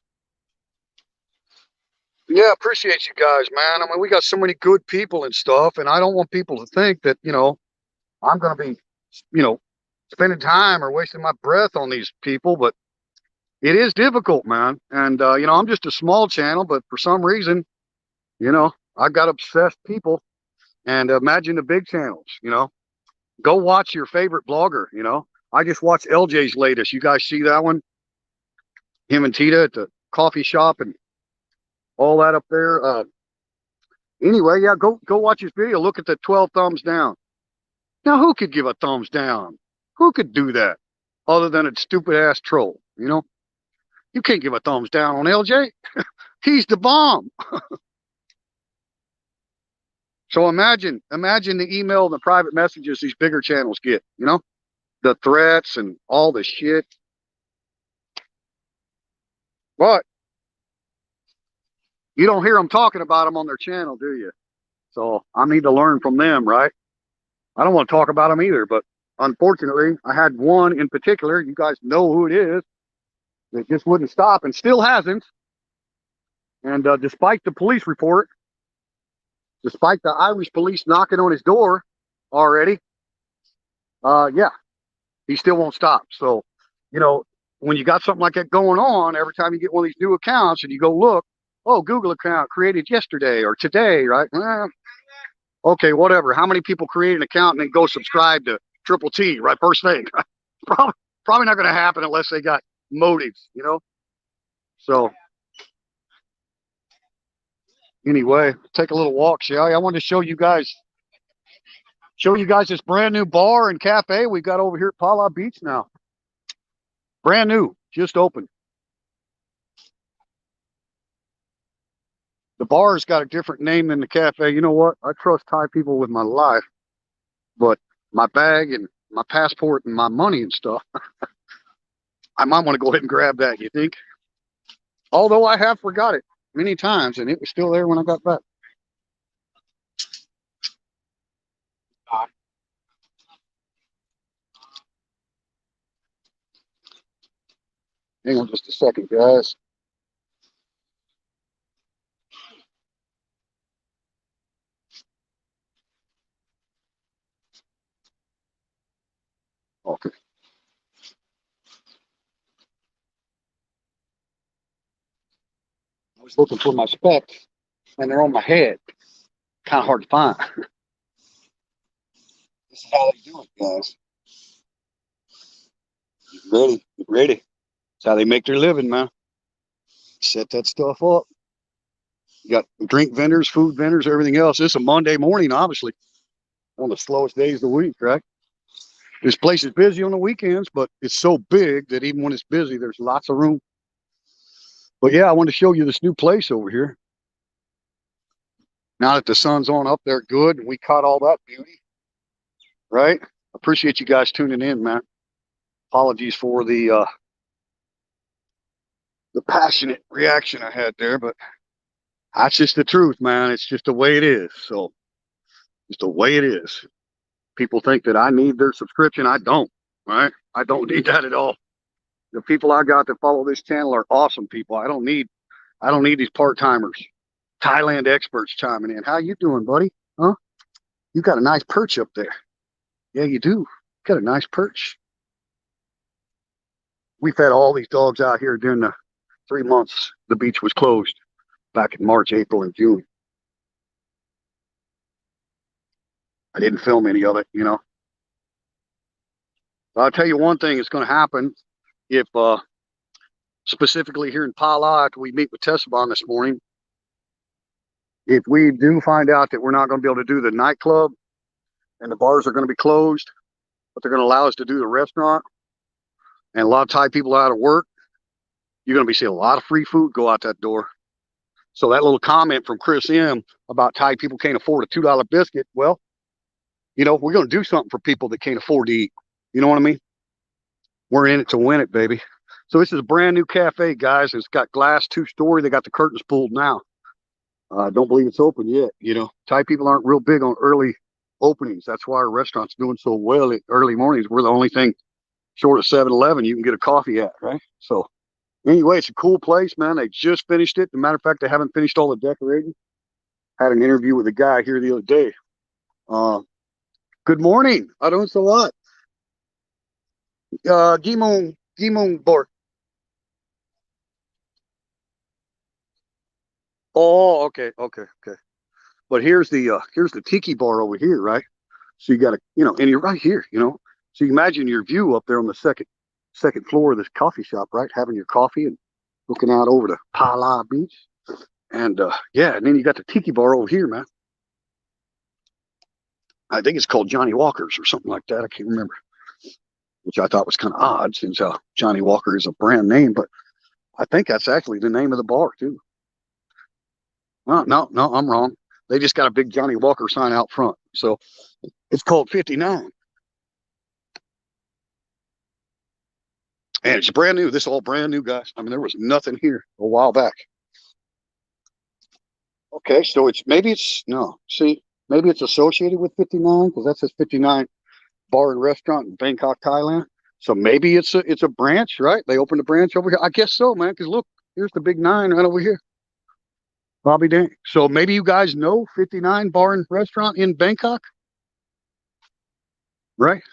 Yeah, appreciate you guys, man. I mean, we got so many good people and stuff, and I don't want people to think that, you know, I'm going to be, you know, spending time or wasting my breath on these people, but it is difficult, man. And, you know, I'm just a small channel, but for some reason, you know, I've got obsessed people. And imagine the big channels, you know, go watch your favorite blogger, you know. I just watched LJ's latest. You guys see that one? Him and Tita at the coffee shop and all that up there. Anyway, yeah, go watch his video. Look at the 12 thumbs down. Now, who could give a thumbs down? Who could do that other than a stupid ass troll? You know, you can't give a thumbs down on LJ. He's the bomb. So imagine the email and the private messages these bigger channels get, you know, the threats and all the shit. But you don't hear them talking about them on their channel, do you? So I need to learn from them, right? I don't want to talk about them either, but unfortunately, I had one in particular. You guys know who it is. That just wouldn't stop and still hasn't. And despite the police report, despite the Irish police knocking on his door already, yeah, he still won't stop. So, you know, when you got something like that going on, every time you get one of these new accounts and you go look, oh, Google account created yesterday or today, right? Okay, whatever. How many people create an account and then go subscribe to Triple T, right? First thing. Probably not going to happen unless they got motives, you know? So anyway, take a little walk, shall we? I wanted to show you guys this brand new bar and cafe we got over here at Pala Beach now. Brand new, just opened. The bar's got a different name than the cafe. You know what? I trust Thai people with my life, but my bag and my passport and my money and stuff, I might want to go ahead and grab that, you think? Although I have forgot it many times, and it was still there when I got back. Hang on just a second, guys. Okay. I was looking for my specs, and they're on my head. Kind of hard to find. This is how they do it, guys. Get ready. Get ready. That's how they make their living, man. Set that stuff up. You got drink vendors, food vendors, everything else. This is a Monday morning, obviously. One of the slowest days of the week, right? This place is busy on the weekends, but it's so big that even when it's busy, there's lots of room. But yeah, I wanted to show you this new place over here. Now that the sun's on up there good, and we caught all that beauty, right? Appreciate you guys tuning in, man. Apologies for the passionate reaction I had there, but that's just the truth, man. It's just the way it is. So just the way it is. People think that I need their subscription. I don't, right? I don't need that at all. The people I got that follow this channel are awesome people. I don't need these part-timers. Thailand experts chiming in. How you doing, buddy? Huh? You got a nice perch up there. Yeah, you do. Got a nice perch. We fed all these dogs out here during the 3 months the beach was closed back in March, April, and June. I didn't film any of it, you know. I'll tell you one thing that's going to happen if, specifically here in Pala, after we meet with Tessabon this morning, if we do find out that we're not going to be able to do the nightclub and the bars are going to be closed, but they're going to allow us to do the restaurant, and a lot of Thai people are out of work, you're going to be seeing a lot of free food go out that door. So that little comment from Chris M about Thai people can't afford a $2 biscuit, well, you know, we're going to do something for people that can't afford to eat. You know what I mean? We're in it to win it, baby. So this is a brand new cafe, guys. It's got glass, 2-story. They got the curtains pulled now. Don't believe it's open yet. You know, Thai people aren't real big on early openings. That's why our restaurant's doing so well at early mornings. We're the only thing short of 7-Eleven you can get a coffee at, right? So anyway, it's a cool place, man. They just finished it. As a matter of fact, they haven't finished all the decorating. Had an interview with a guy here the other day. Good morning. Adon Sawat. Gimong Bort. Oh, okay. But here's the Tiki Bar over here, right? So you got to, you know, and you're right here, you know. So you imagine your view up there on the second floor of this coffee shop, right? Having your coffee and looking out over the Pala Beach. And yeah, and then you got the Tiki Bar over here, man. I think it's called Johnny Walker's or something like that. I can't remember. Which I thought was kind of odd since Johnny Walker is a brand name, but I think that's actually the name of the bar too. No, I'm wrong. They just got a big Johnny Walker sign out front. So it's called 59. And it's brand new. This is all brand new, guys. I mean, there was nothing here a while back. Okay, so maybe it's associated with 59 because that says 59 bar and restaurant in Bangkok, Thailand. So maybe it's a branch, right? They opened a branch over here. I guess so, man, because look, here's the big 9 right over here. Bobby Dang. So maybe you guys know 59 bar and restaurant in Bangkok, right?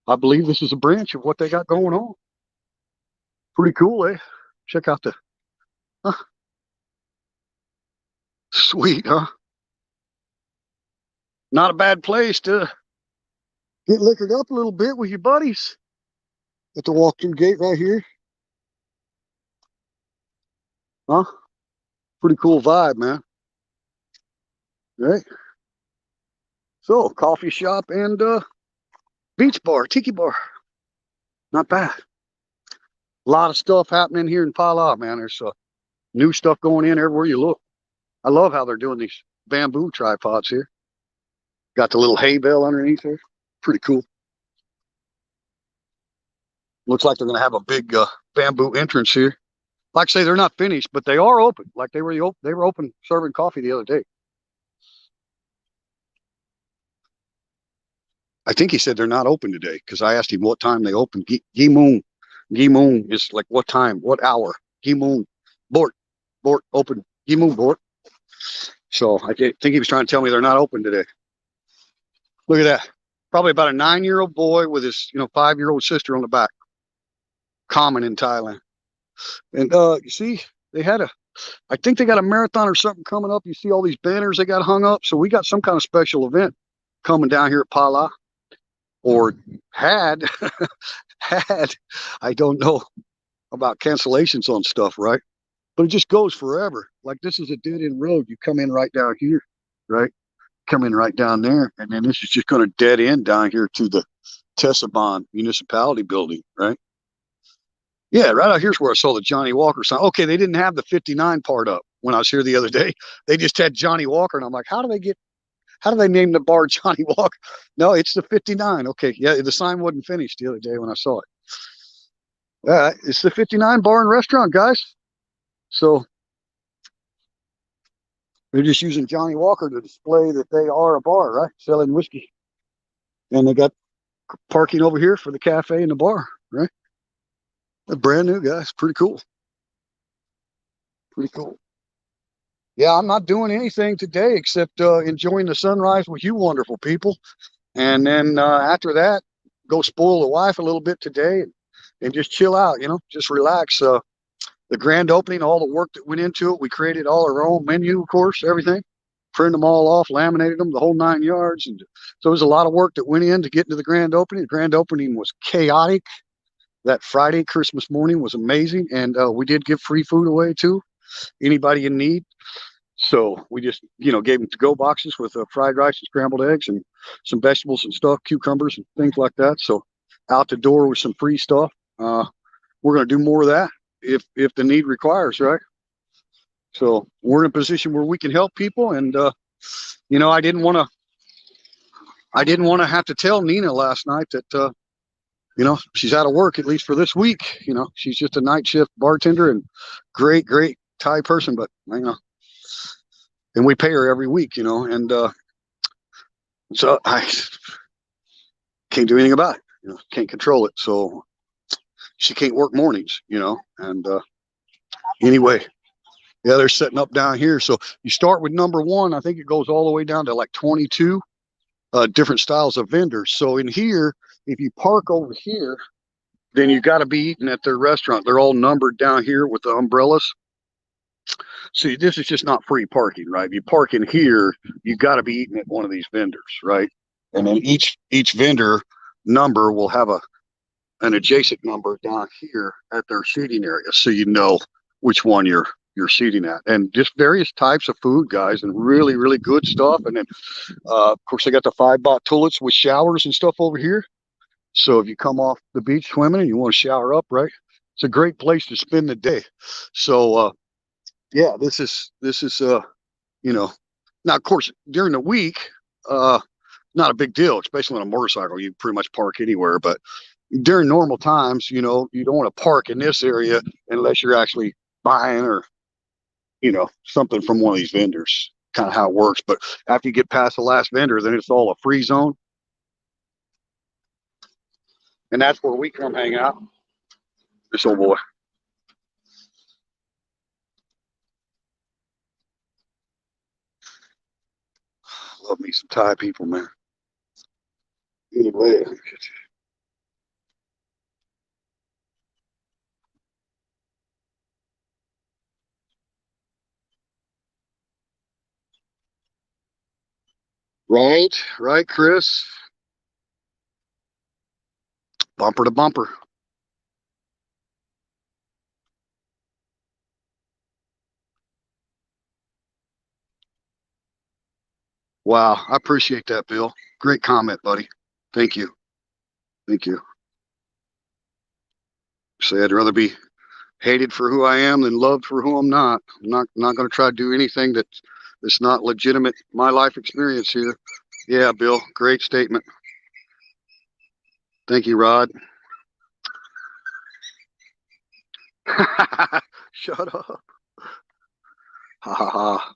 I believe this is a branch of what they got going on. Pretty cool, eh? Check out the sweet, huh? Not a bad place to get liquored up a little bit with your buddies. At the walk-through gate right here. Huh? Pretty cool vibe, man. Right? So, coffee shop and beach bar, Tiki Bar. Not bad. A lot of stuff happening here in Pala, man. There's new stuff going in everywhere you look. I love how they're doing these bamboo tripods here. Got the little hay bale underneath there. Pretty cool. Looks like they're going to have a big bamboo entrance here. Like I say, they're not finished, but they are open. Like they were open serving coffee the other day. I think he said they're not open today because I asked him what time they open. Gimoon is like what time, what hour? Gimoon, Bort open. Gimoon Bort. So I think he was trying to tell me they're not open today. Look at that. Probably about a 9-year-old boy with his 5-year-old sister on the back. Common in Thailand. And you see, I think they got a marathon or something coming up. You see all these banners they got hung up. So we got some kind of special event coming down here at Pala. Or had, I don't know about cancellations on stuff, right? But it just goes forever. Like this is a dead end road. You come in right down here, right? Come in right down there. And then this is just going to dead end down here to the Tessaban municipality building, right? Yeah, right out here's where I saw the Johnny Walker sign. Okay, they didn't have the 59 part up when I was here the other day. They just had Johnny Walker. And I'm like, how do they name the bar Johnny Walker? No, it's the 59. Okay, yeah, the sign wasn't finished the other day when I saw it. It's the 59 bar and restaurant, guys. So they're just using Johnny Walker to display that they are a bar, right? Selling whiskey. And they got parking over here for the cafe and the bar, right? That's brand new, guys. Pretty cool. Pretty cool. Yeah, I'm not doing anything today except enjoying the sunrise with you wonderful people. And then after that, go spoil the wife a little bit today and just chill out, just relax. The grand opening, all the work that went into it, we created all our own menu, of course, everything, printed them all off, laminated them, the whole 9 yards. And so it was a lot of work that went in to get into the grand opening. The grand opening was chaotic. That Friday, Christmas morning, was amazing. And we did give free food away too, anybody in need. So we just, gave them to-go boxes with fried rice and scrambled eggs and some vegetables and stuff, cucumbers and things like that. So out the door with some free stuff. We're going to do more of that if the need requires, right? So we're in a position where we can help people. And, I didn't want to have to tell Nina last night that, she's out of work, at least for this week. She's just a night shift bartender and great Thai person, but, and we pay her every week, and so I can't do anything about it. Can't control it. So she can't work mornings, and anyway, yeah, they're setting up down here. So you start with number 1. I think it goes all the way down to like 22 different styles of vendors. So in here, if you park over here, then you got to be eating at their restaurant. They're all numbered down here with the umbrellas. See, this is just not free parking, right? If you park in here, you got to be eating at one of these vendors, right? And then each vendor number will have an adjacent number down here at their seating area, so you know which one you're seating at. And just various types of food, guys, and really good stuff. And then of course they got the 5-baht toilets with showers and stuff over here. So if you come off the beach swimming and you want to shower up, right, it's a great place to spend the day. So yeah, this is now of course during the week, not a big deal, especially on a motorcycle. You pretty much park anywhere, but during normal times, you don't want to park in this area unless you're actually buying or something from one of these vendors. Kind of how it works. But after you get past the last vendor, then it's all a free zone, and that's where we come hang out. This old boy. Love me some Thai people, man. Anyway, Right, right, Chris. Bumper to bumper. Wow, I appreciate that, Bill. Great comment, buddy. Thank you. Thank you. Say I'd rather be hated for who I am than loved for who I'm not. I'm not going to try to do anything that's not legitimate. My life experience here. Yeah, Bill. Great statement. Thank you, Rod. Shut up. Ha ha ha.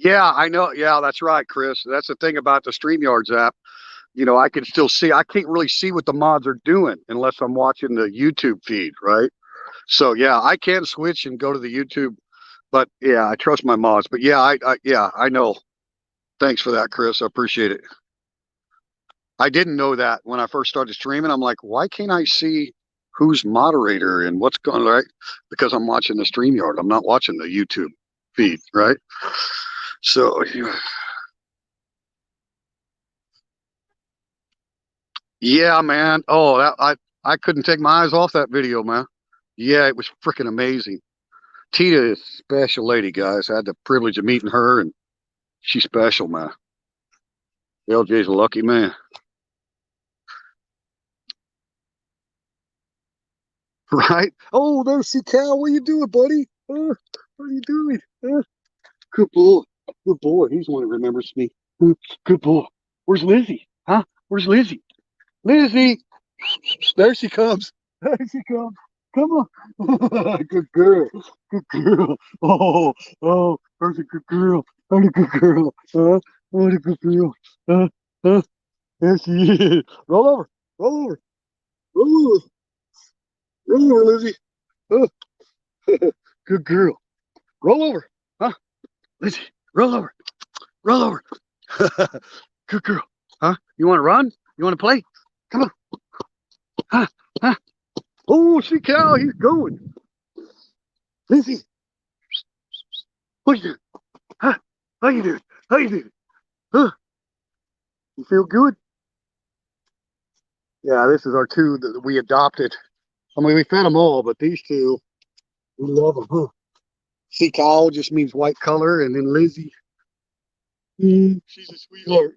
Yeah, I know. Yeah, that's right, Chris. That's the thing about the StreamYards app. I can still see. I can't really see what the mods are doing unless I'm watching the YouTube feed, right? So yeah, I can switch and go to the YouTube, but yeah, I trust my mods. But yeah, yeah, I know. Thanks for that, Chris. I appreciate it. I didn't know that when I first started streaming. I'm like, why can't I see who's moderator and what's going on, right? Because I'm watching the StreamYard. I'm not watching the YouTube feed, right? So yeah, man. Oh, I couldn't take my eyes off that video, man. Yeah, it was freaking amazing. Tita is a special lady, guys. I had the privilege of meeting her, and she's special, man. LJ's a lucky man. Right? Oh, there's C Cal. What are you doing, buddy? What are you doing? Good boy. Good boy. He's the one who remembers me. Good boy. Where's Lizzie? Huh? Where's Lizzie? Lizzie! There she comes. There she comes. Come on. Good girl. Good girl. Oh, there's a good girl. There's a good girl. What a good girl. Uh, there she is. Roll over. Roll over. Roll over. Roll over, Lizzie. Uh, good girl. Roll over. Huh? Lizzie, roll over. Roll over. Good girl. Huh? You want to run? You want to play? Come on. Huh? Huh? Oh, see, Cal, he's going. Lizzie, what you doing? Huh? How you doing? How you doing? Huh? You feel good? Yeah, this is our two that we adopted. I mean, we fed them all, but these two, we love them, huh? See, Cal just means white color, and then Lizzie, she's a sweetheart.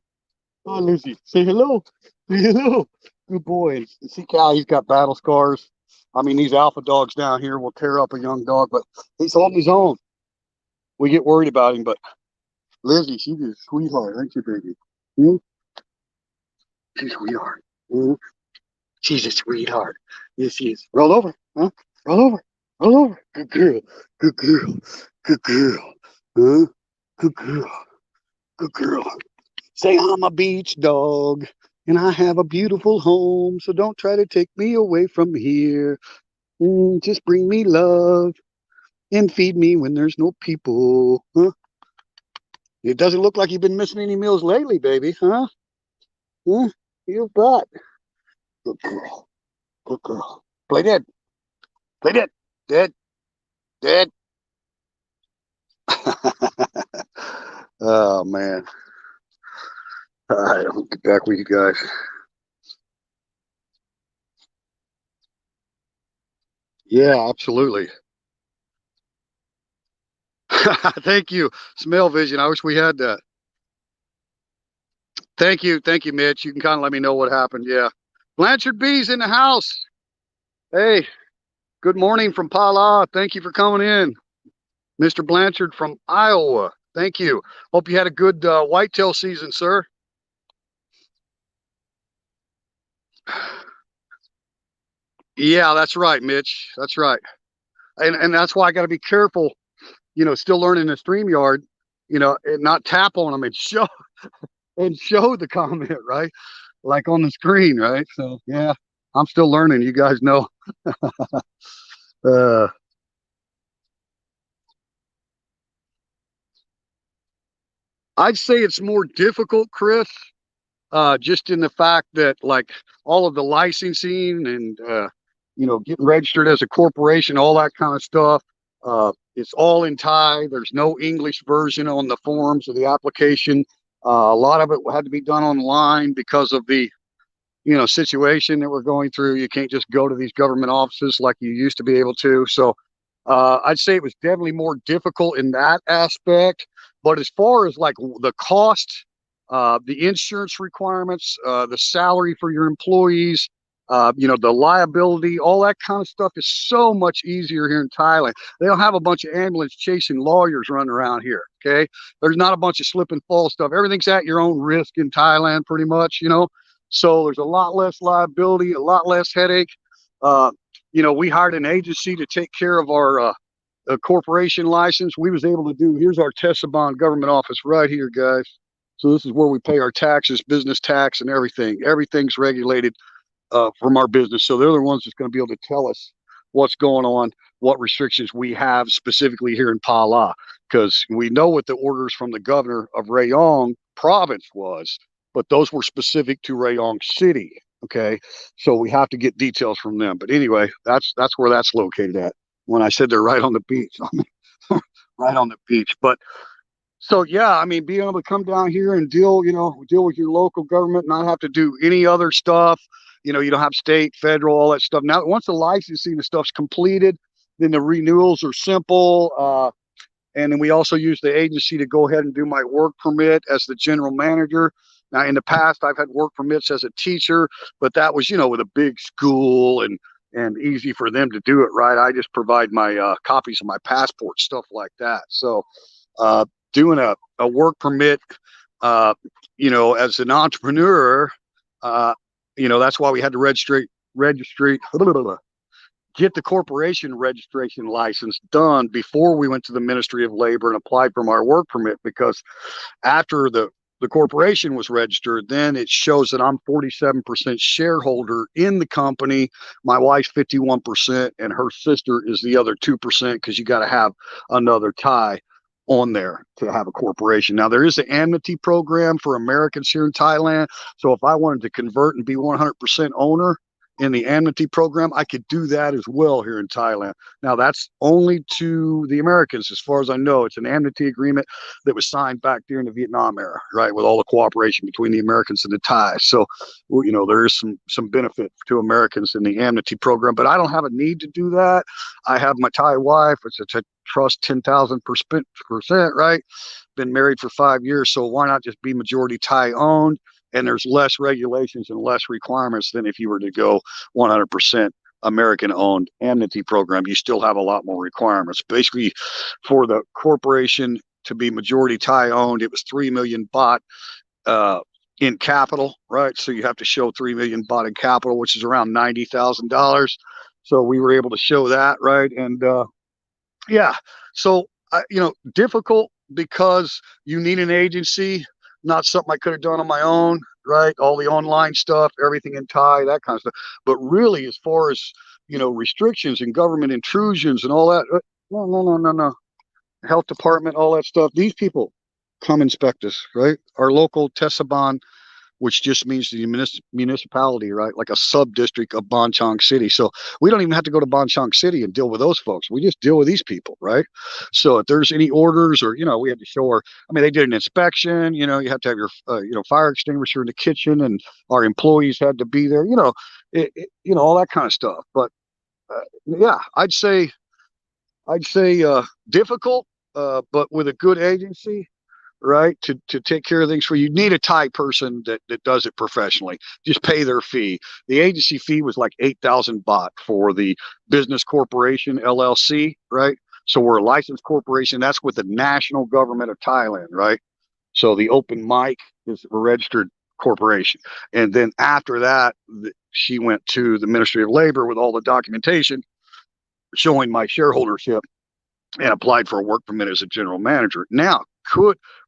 Oh, Lizzie, say hello. Say hello. Good boy. And see, Cal, he's got battle scars. I mean, these alpha dogs down here will tear up a young dog, but he's holding his own. We get worried about him, but Lizzie, she's a sweetheart, ain't she, baby? Hmm? She's a sweetheart. Hmm? She's a sweetheart. Yes, she is. Roll over, huh? Roll over. Roll over. Good girl. Good girl. Good girl. Huh? Good girl. Good girl. Say, I'm a beach dog and I have a beautiful home, so don't try to take me away from here. Just bring me love and feed me when there's no people. Huh? It doesn't look like you've been missing any meals lately, baby, huh? Huh? You bet. Good girl. Good girl. Play dead. Play dead. Dead. Dead. Oh, man. All right, I'll get back with you guys. Yeah, absolutely. Thank you. Smell vision. I wish we had that. Thank you. Thank you, Mitch. You can kind of let me know what happened. Yeah. Blanchard B's in the house. Hey, good morning from Pala. Thank you for coming in. Mr. Blanchard from Iowa. Thank you. Hope you had a good whitetail season, sir. Yeah, that's right, Mitch. That's right. And that's why I got to be careful, still learning the StreamYard, and not tap on them and show the comment, right? Like on the screen, right? So, yeah, I'm still learning. You guys know. Uh, I'd say it's more difficult, Chris, just in the fact that like all of the licensing and getting registered as a corporation, all that kind of stuff. It's all in Thai. There's no English version on the forms of the application. A lot of it had to be done online because of the situation that we're going through. You can't just go to these government offices like you used to be able to. So I'd say it was definitely more difficult in that aspect. But as far as like the cost, the insurance requirements, the salary for your employees, the liability, all that kind of stuff is so much easier here in Thailand. They don't have a bunch of ambulance chasing lawyers running around here. Okay. There's not a bunch of slip and fall stuff. Everything's at your own risk in Thailand, pretty much. So there's a lot less liability, a lot less headache. We hired an agency to take care of our corporation license. We was able to do, here's our Tesabon government office right here, guys. So this is where we pay our taxes, business tax and everything. Everything's regulated from our business. So they're the ones that's going to be able to tell us what's going on, what restrictions we have specifically here in Pala, because we know what the orders from the governor of Rayong province was, but those were specific to Rayong City. Okay, so we have to get details from them. But anyway, that's where that's located at. When I said they're right on the beach, right on the beach. But so yeah, I mean, being able to come down here and deal with your local government, not have to do any other stuff. You don't have state, federal, all that stuff. Now, once the licensing and stuff's completed, then the renewals are simple. And then we also use the agency to go ahead and do my work permit as the general manager. Now, in the past, I've had work permits as a teacher, but that was, with a big school and easy for them to do it, right? I just provide my copies of my passport, stuff like that. So doing a work permit, as an entrepreneur, that's why we had to get the corporation registration license done before we went to the Ministry of Labor and applied for our work permit, because after the corporation was registered, then it shows that I'm 47% shareholder in the company. My wife's 51%, and her sister is the other 2%, because you got to have another Thai on there to have a corporation. Now, there is an amnesty program for Americans here in Thailand. So if I wanted to convert and be 100% owner in the amnesty program, I could do that as well here in Thailand. Now, that's only to the Americans, as far as I know. It's an amnesty agreement that was signed back during the Vietnam era, right, with all the cooperation between the Americans and the Thais. So, there is some benefit to Americans in the amnesty program, but I don't have a need to do that. I have my Thai wife. It's a trust 10,000%, right? Been married for 5 years, so why not just be majority Thai owned? And there's less regulations and less requirements than if you were to go 100% American-owned amnesty program. You still have a lot more requirements. Basically, for the corporation to be majority Thai-owned, it was 3 million baht in capital, right? So you have to show 3 million baht in capital, which is around $90,000. So we were able to show that, right? And yeah, so difficult because you need an agency. Not something I could have done on my own, right? All the online stuff, everything in Thai, that kind of stuff. But really, as far as, restrictions and government intrusions and all that, no. Health department, all that stuff. These people come inspect us, right? Our local Tesabon, which just means the municipality, right? Like a sub-district of Bonchong City. So we don't even have to go to Bonchong City and deal with those folks. We just deal with these people, right? So if there's any orders or, we had to show they did an inspection, you have to have your, fire extinguisher in the kitchen, and our employees had to be there, all that kind of stuff. But yeah, I'd say difficult, but with a good agency, right, to take care of things for you. Need a Thai person that does it professionally. Just pay their fee. The agency fee was like 8,000 baht for the business corporation, LLC, right? So we're a licensed corporation. That's with the national government of Thailand, right? So the open mic is a registered corporation. And then after that, she went to the Ministry of Labor with all the documentation showing my shareholdership and applied for a work permit as a general manager. Now,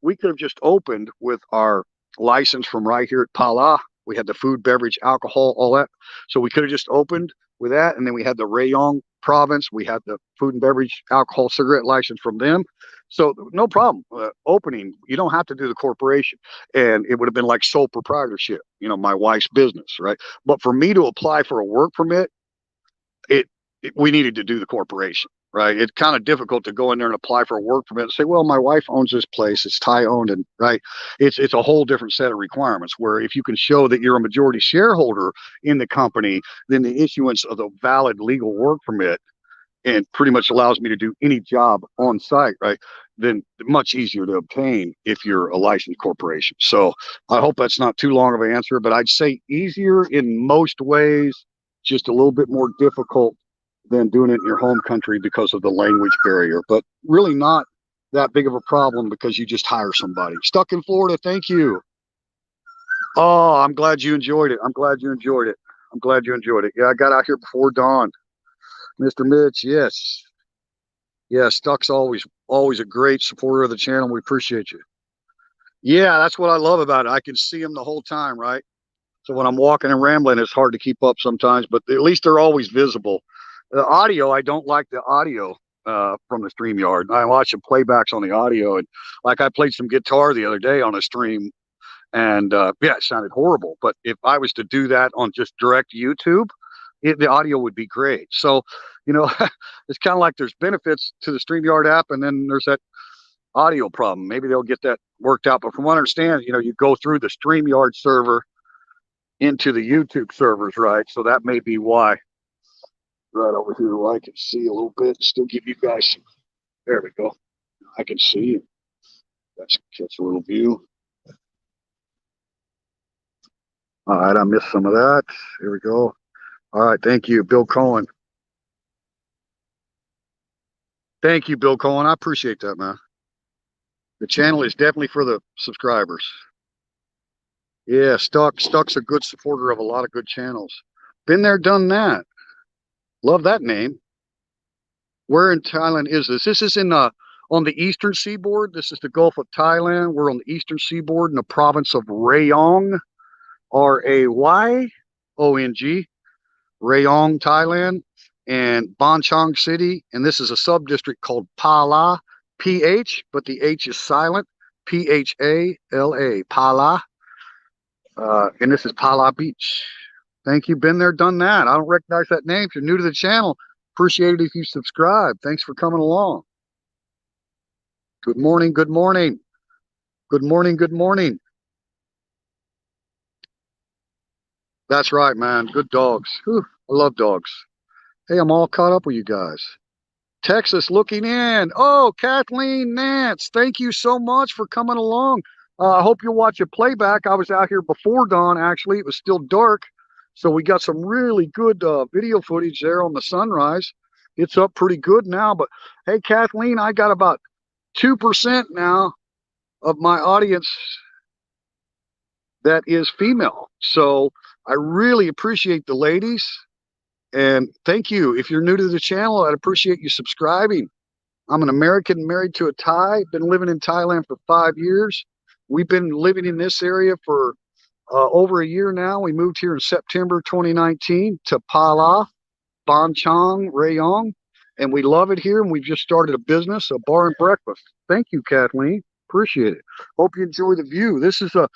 we could have just opened with our license from right here at Pala. We had the food, beverage, alcohol, all that. So we could have just opened with that. And then we had the Rayong province. We had the food and beverage, alcohol, cigarette license from them. So no problem opening. You don't have to do the corporation. And it would have been like sole proprietorship, my wife's business, right? But for me to apply for a work permit, we needed to do the corporation, right? It's kind of difficult to go in there and apply for a work permit and say, well, my wife owns this place, it's Thai owned, and right, it's a whole different set of requirements. Where if you can show that you're a majority shareholder in the company, then the issuance of the valid legal work permit and pretty much allows me to do any job on site, right? Then much easier to obtain if you're a licensed corporation. So I hope that's not too long of an answer, but I'd say easier in most ways, just a little bit more difficult than doing it in your home country because of the language barrier, but really not that big of a problem because you just hire somebody. Stuck in Florida, thank you. Oh, I'm glad you enjoyed it. I'm glad you enjoyed it. I'm glad you enjoyed it. Yeah, I got out here before dawn. Mr. Mitch, yes. Yeah, Stuck's always a great supporter of the channel. We appreciate you. Yeah, that's what I love about it. I can see them the whole time, right? So when I'm walking and rambling, it's hard to keep up sometimes, but at least they're always visible. The audio, I don't like the audio from the StreamYard. I watch the playbacks on the audio, and like I played some guitar the other day on a stream, and yeah, it sounded horrible. But if I was to do that on just direct YouTube, the audio would be great. So, you know, it's kind of like there's benefits to the StreamYard app, and then there's that audio problem. Maybe they'll get that worked out. But from what I understand, you know, you go through the StreamYard server into the YouTube servers, right? So that may be why. Right over here where I can see a little bit, still give you guys some, there we go. I can see. Let's catch a little view. All right, I missed some of that. Here we go. All right, thank you, Bill Cohen. Thank you, Bill Cohen. I appreciate that, man. The channel is definitely for the subscribers. Yeah, Stuck's a good supporter of a lot of good channels. Been there, done that. Love that name. Where in Thailand is this? This is in on the eastern seaboard. This is the Gulf of Thailand. We're on the eastern seaboard in the province of Rayong, Rayong, Rayong, Thailand, and Ban Chang City. And this is a sub-district called Pala, PH, but the H is silent, P-H-A-L-A, Pala. And this is Pala Beach. Thank you. Been there, done that. I don't recognize that name. If you're new to the channel, appreciate it if you subscribe. Thanks for coming along. Good morning. Good morning. Good morning. Good morning. That's right, man. Good dogs. Whew, I love dogs. Hey, I'm all caught up with you guys. Texas looking in. Oh, Kathleen Nance, thank you so much for coming along. I hope you'll watch a playback. I was out here before dawn, actually. It was still dark. So we got some really good video footage there on the sunrise. It's up pretty good now. But hey, Kathleen, I got about 2% now of my audience that is female. So I really appreciate the ladies. And thank you. If you're new to the channel, I'd appreciate you subscribing. I'm an American married to a Thai. Been living in Thailand for 5 years. We've been living in this area for over a year now. We moved here in September 2019 to Pala, Ban Chang, Rayong, and we love it here. And we've just started a business, a bar and breakfast. Thank you, Kathleen. Appreciate it. Hope you enjoy the view. This is a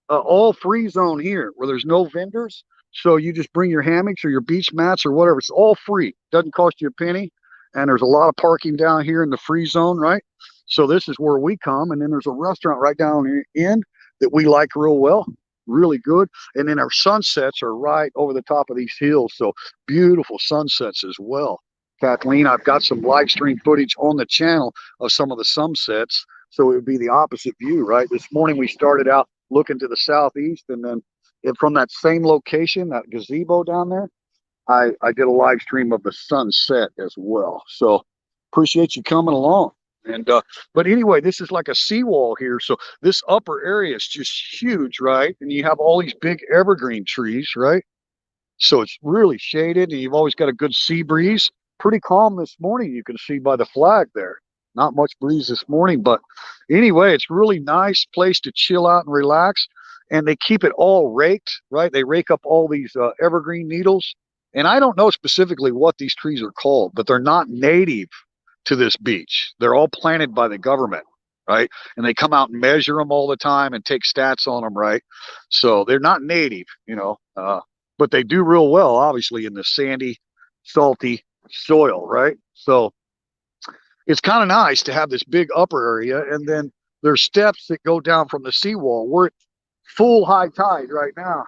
all free zone here where there's no vendors. So you just bring your hammocks or your beach mats or whatever. It's all free. Doesn't cost you a penny. And there's a lot of parking down here in the free zone, right? So this is where we come. And then there's a restaurant right down the end that we like real well, really good. And then our sunsets are right over the top of these hills. So beautiful sunsets as well. Kathleen, I've got some live stream footage on the channel of some of the sunsets. So it would be the opposite view, right? This morning we started out looking to the southeast, and then from that same location, that gazebo down there, I did a live stream of the sunset as well. So appreciate you coming along. And but anyway, this is like a seawall here. So this upper area is just huge, right? And you have all these big evergreen trees, right? So it's really shaded, and you've always got a good sea breeze. Pretty calm this morning, you can see by the flag there. Not much breeze this morning, but anyway, it's really nice place to chill out and relax. And they keep it all raked, right? They rake up all these evergreen needles. And I don't know specifically what these trees are called, but they're not native to this beach. They're all planted by the government, right? And they come out and measure them all the time and take stats on them, right? So they're not native, you know. but they do real well, obviously, in the sandy, salty soil, right? So it's kind of nice to have this big upper area, and then there's steps that go down from the seawall. We're at full high tide right now.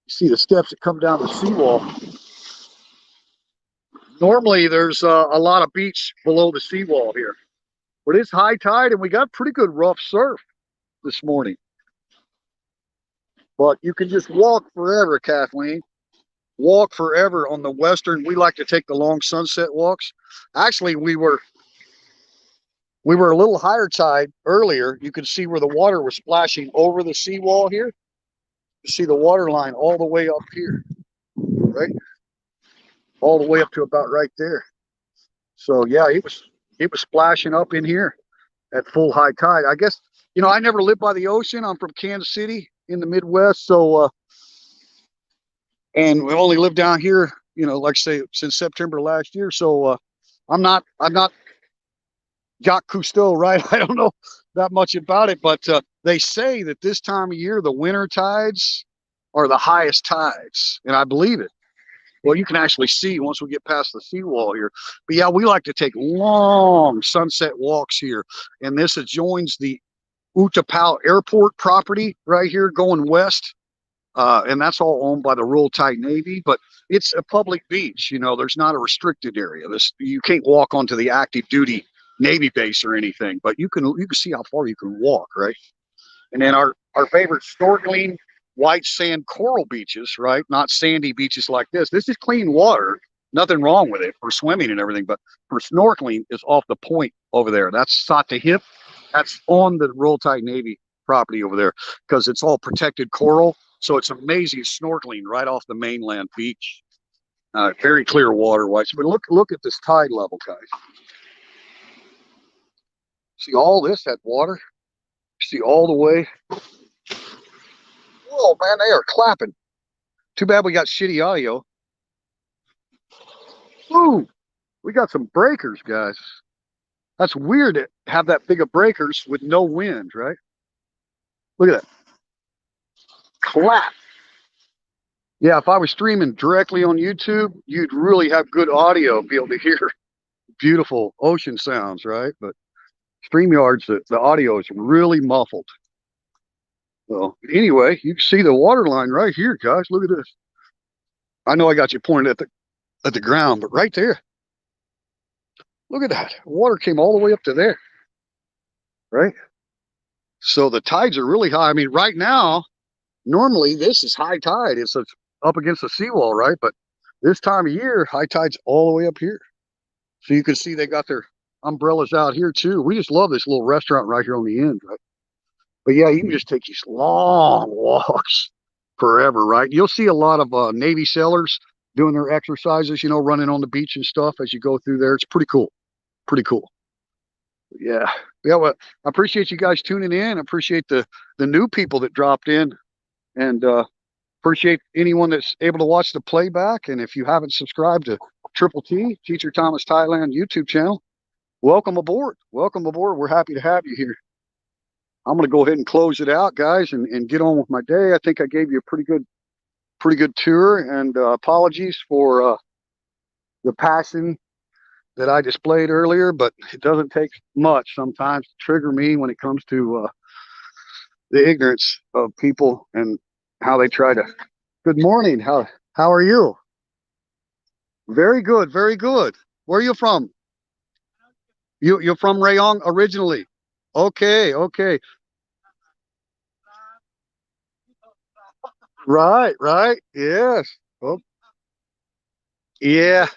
You see the steps that come down the seawall. Normally, there's a lot of beach below the seawall here, but it's high tide, and we got pretty good rough surf this morning. But you can just walk forever, Kathleen. Walk forever on the western. We like to take the long sunset walks. Actually, we were a little higher tide earlier. You could see where the water was splashing over the seawall here. You see the water line all the way up here, right? All the way up to about right there. So yeah, it was splashing up in here at full high tide. I guess, you know, I never lived by the ocean. I'm from Kansas City in the Midwest, so and we only lived down here, you know, like I say, since September last year. So I'm not Jacques Cousteau, right? I don't know that much about it, but they say that this time of year, the winter tides are the highest tides, and I believe it. Well, you can actually see once we get past the seawall here. But yeah, we like to take long sunset walks here, and this adjoins the Utapao Airport property right here going west. And that's all owned by the Royal Thai Navy, but it's a public beach. You know, there's not a restricted area. You can't walk onto the active duty Navy base or anything, but you can see how far you can walk, right? And then our favorite snorkeling white sand coral beaches, right? Not sandy beaches like this. This is clean water. Nothing wrong with it for swimming and everything, but for snorkeling is off the point over there. That's Satahip. That's on the Royal Thai Navy property over there because it's all protected coral. So it's amazing snorkeling right off the mainland beach. Very clear water wise. But look at this tide level, guys. See all this had water? See all the way. Oh man, they are clapping. Too bad we got shitty audio. Ooh, we got some breakers, guys. That's weird to have that big of breakers with no wind, right? Look at that. Clap. Yeah, if I was streaming directly on YouTube, you'd really have good audio, be able to hear beautiful ocean sounds, right? But StreamYard's, the audio is really muffled. So anyway, you can see the water line right here, guys. Look at this. I know I got you pointed at the ground, but right there. Look at that. Water came all the way up to there. Right? So the tides are really high. I mean, right now, normally this is high tide. It's up against the seawall, right? But this time of year, high tide's all the way up here. So you can see they got their umbrellas out here too. We just love this little restaurant right here on the end, right? But yeah, you can just take these long walks forever, right? You'll see a lot of Navy sailors doing their exercises, you know, running on the beach and stuff as you go through there. It's pretty cool. Pretty cool. Yeah. Yeah. Well, I appreciate you guys tuning in. I appreciate the new people that dropped in, and appreciate anyone that's able to watch the playback. And if you haven't subscribed to Triple T, Teacher Thomas Thailand YouTube channel, welcome aboard. Welcome aboard. We're happy to have you here. I'm going to go ahead and close it out, guys, and get on with my day. I think I gave you a pretty good tour, and apologies for the passion that I displayed earlier, but it doesn't take much sometimes to trigger me when it comes to the ignorance of people and how they try to. Good morning. How are you? Very good, very good. Where are you from? You're from Rayong originally. Okay, okay. Right, right. Yes. Oh, yeah.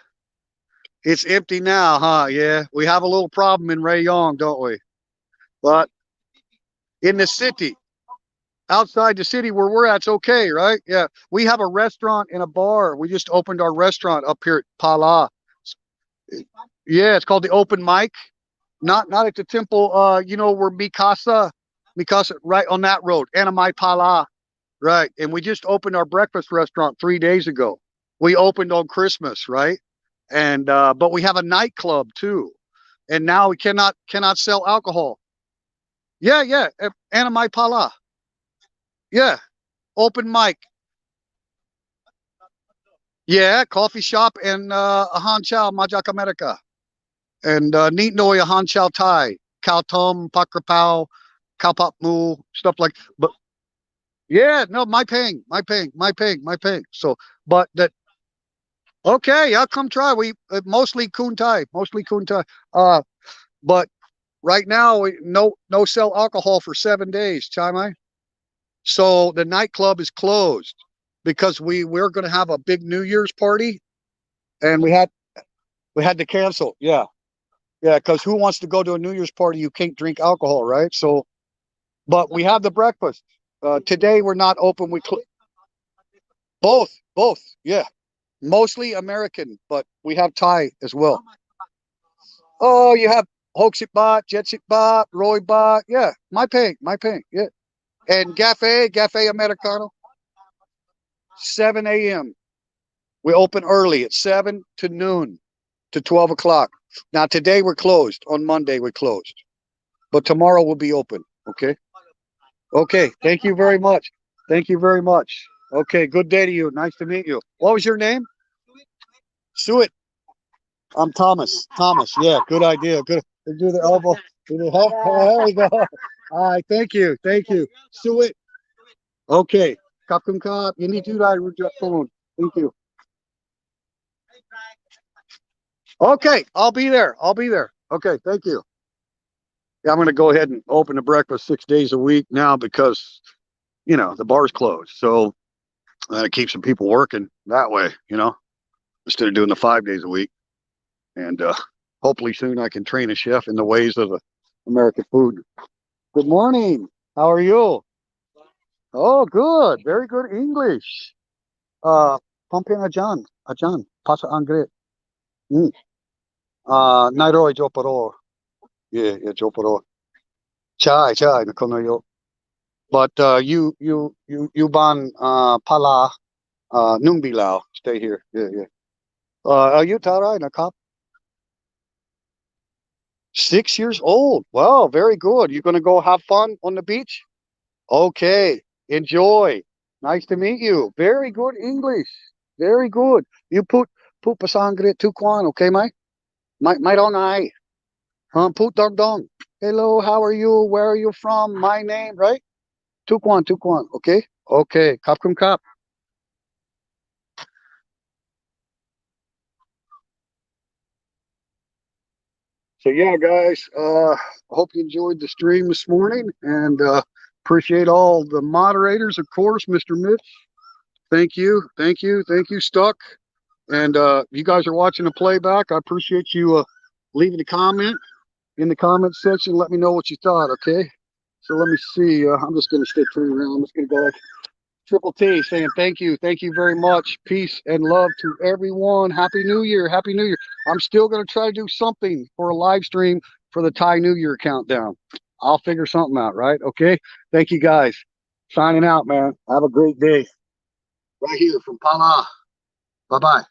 It's empty now, huh? Yeah. We have a little problem in Rayong, don't we? But in the city, outside the city where we're at, it's okay, right? Yeah. We have a restaurant and a bar. We just opened our restaurant up here at Pala. Yeah, it's called the Open Mic. Not at the temple, you know, where Mikasa, right on that road, Anamai Pala. Right. And we just opened our breakfast restaurant 3 days ago. We opened on Christmas, right? And but we have a nightclub too. And now we cannot sell alcohol. Yeah, yeah. Anamai Pala. Yeah. Open mic. Yeah, coffee shop and Ahan Chow, Majak America. And Neat Noi, Ahan Chow Thai, Cow Tum, Pakrapao, Cow Pop Moo, stuff like. But yeah, no, my ping. So, but that okay, yeah, come try. We mostly Kun Thai, mostly Kun Thai. But right now, no sell alcohol for 7 days, Chai Mai. So the nightclub is closed because we're going to have a big New Year's party, and we had to cancel. Yeah, yeah, because who wants to go to a New Year's party? You can't drink alcohol, right? So, but we have the breakfast. Today we're not open. Both. Yeah, mostly American, but we have Thai as well. Oh, you have Hoaxit Bot, Jetsit Bot, Roy Bot. Yeah, my pay. Yeah, and Cafe Americano, 7 a.m. We open early at 7 to noon to 12 o'clock. Now, today we're closed. On Monday, we're closed. But tomorrow we'll be open. Okay. Okay. Thank you very much. Thank you very much. Okay. Good day to you. Nice to meet you. What was your name? Suet. I'm Thomas. Thomas. Yeah. Good idea. Good. Do the elbow. There we go. All right. Thank you. Thank you. Suet. Okay. Kapkun Kap. You need to phone. Thank you. Okay. I'll be there. I'll be there. Okay. Thank you. Yeah, I'm going to go ahead and open the breakfast 6 days a week now because, the bar's closed. So it keeps some people working that way, instead of doing the 5 days a week. And hopefully soon I can train a chef in the ways of the American food. Good morning. How are you? Oh, good. Very good English. Pumping Ajan, pasa angre. Mm. Nairo Joparo. Yeah, Joparo. Chai, nakono yo. But you ban pala nungbilao. Stay here. Yeah. Are you Tarai Nakap? 6 years old. Wow, very good. You gonna go have fun on the beach? Okay. Enjoy. Nice to meet you. Very good English. Very good. You put pasangre tukwan, okay, Mike? My dong I. Put dong dong. Hello, how are you? Where are you from? My name, right? Tukwan, okay? Okay. Kapkum kap. So yeah, guys, hope you enjoyed the stream this morning, and appreciate all the moderators, of course, Mr. Mitch. Thank you, Stuck. And you guys are watching the playback. I appreciate you leaving a comment in the comment section. Let me know what you thought. Okay. So let me see. I'm just gonna stay turning around. I'm just gonna go like Triple T saying thank you very much. Peace and love to everyone. Happy New Year, Happy New Year. I'm still gonna try to do something for a live stream for the Thai New Year countdown. I'll figure something out, right? Okay. Thank you guys. Signing out, man. Have a great day. Right here from Pala. Bye bye.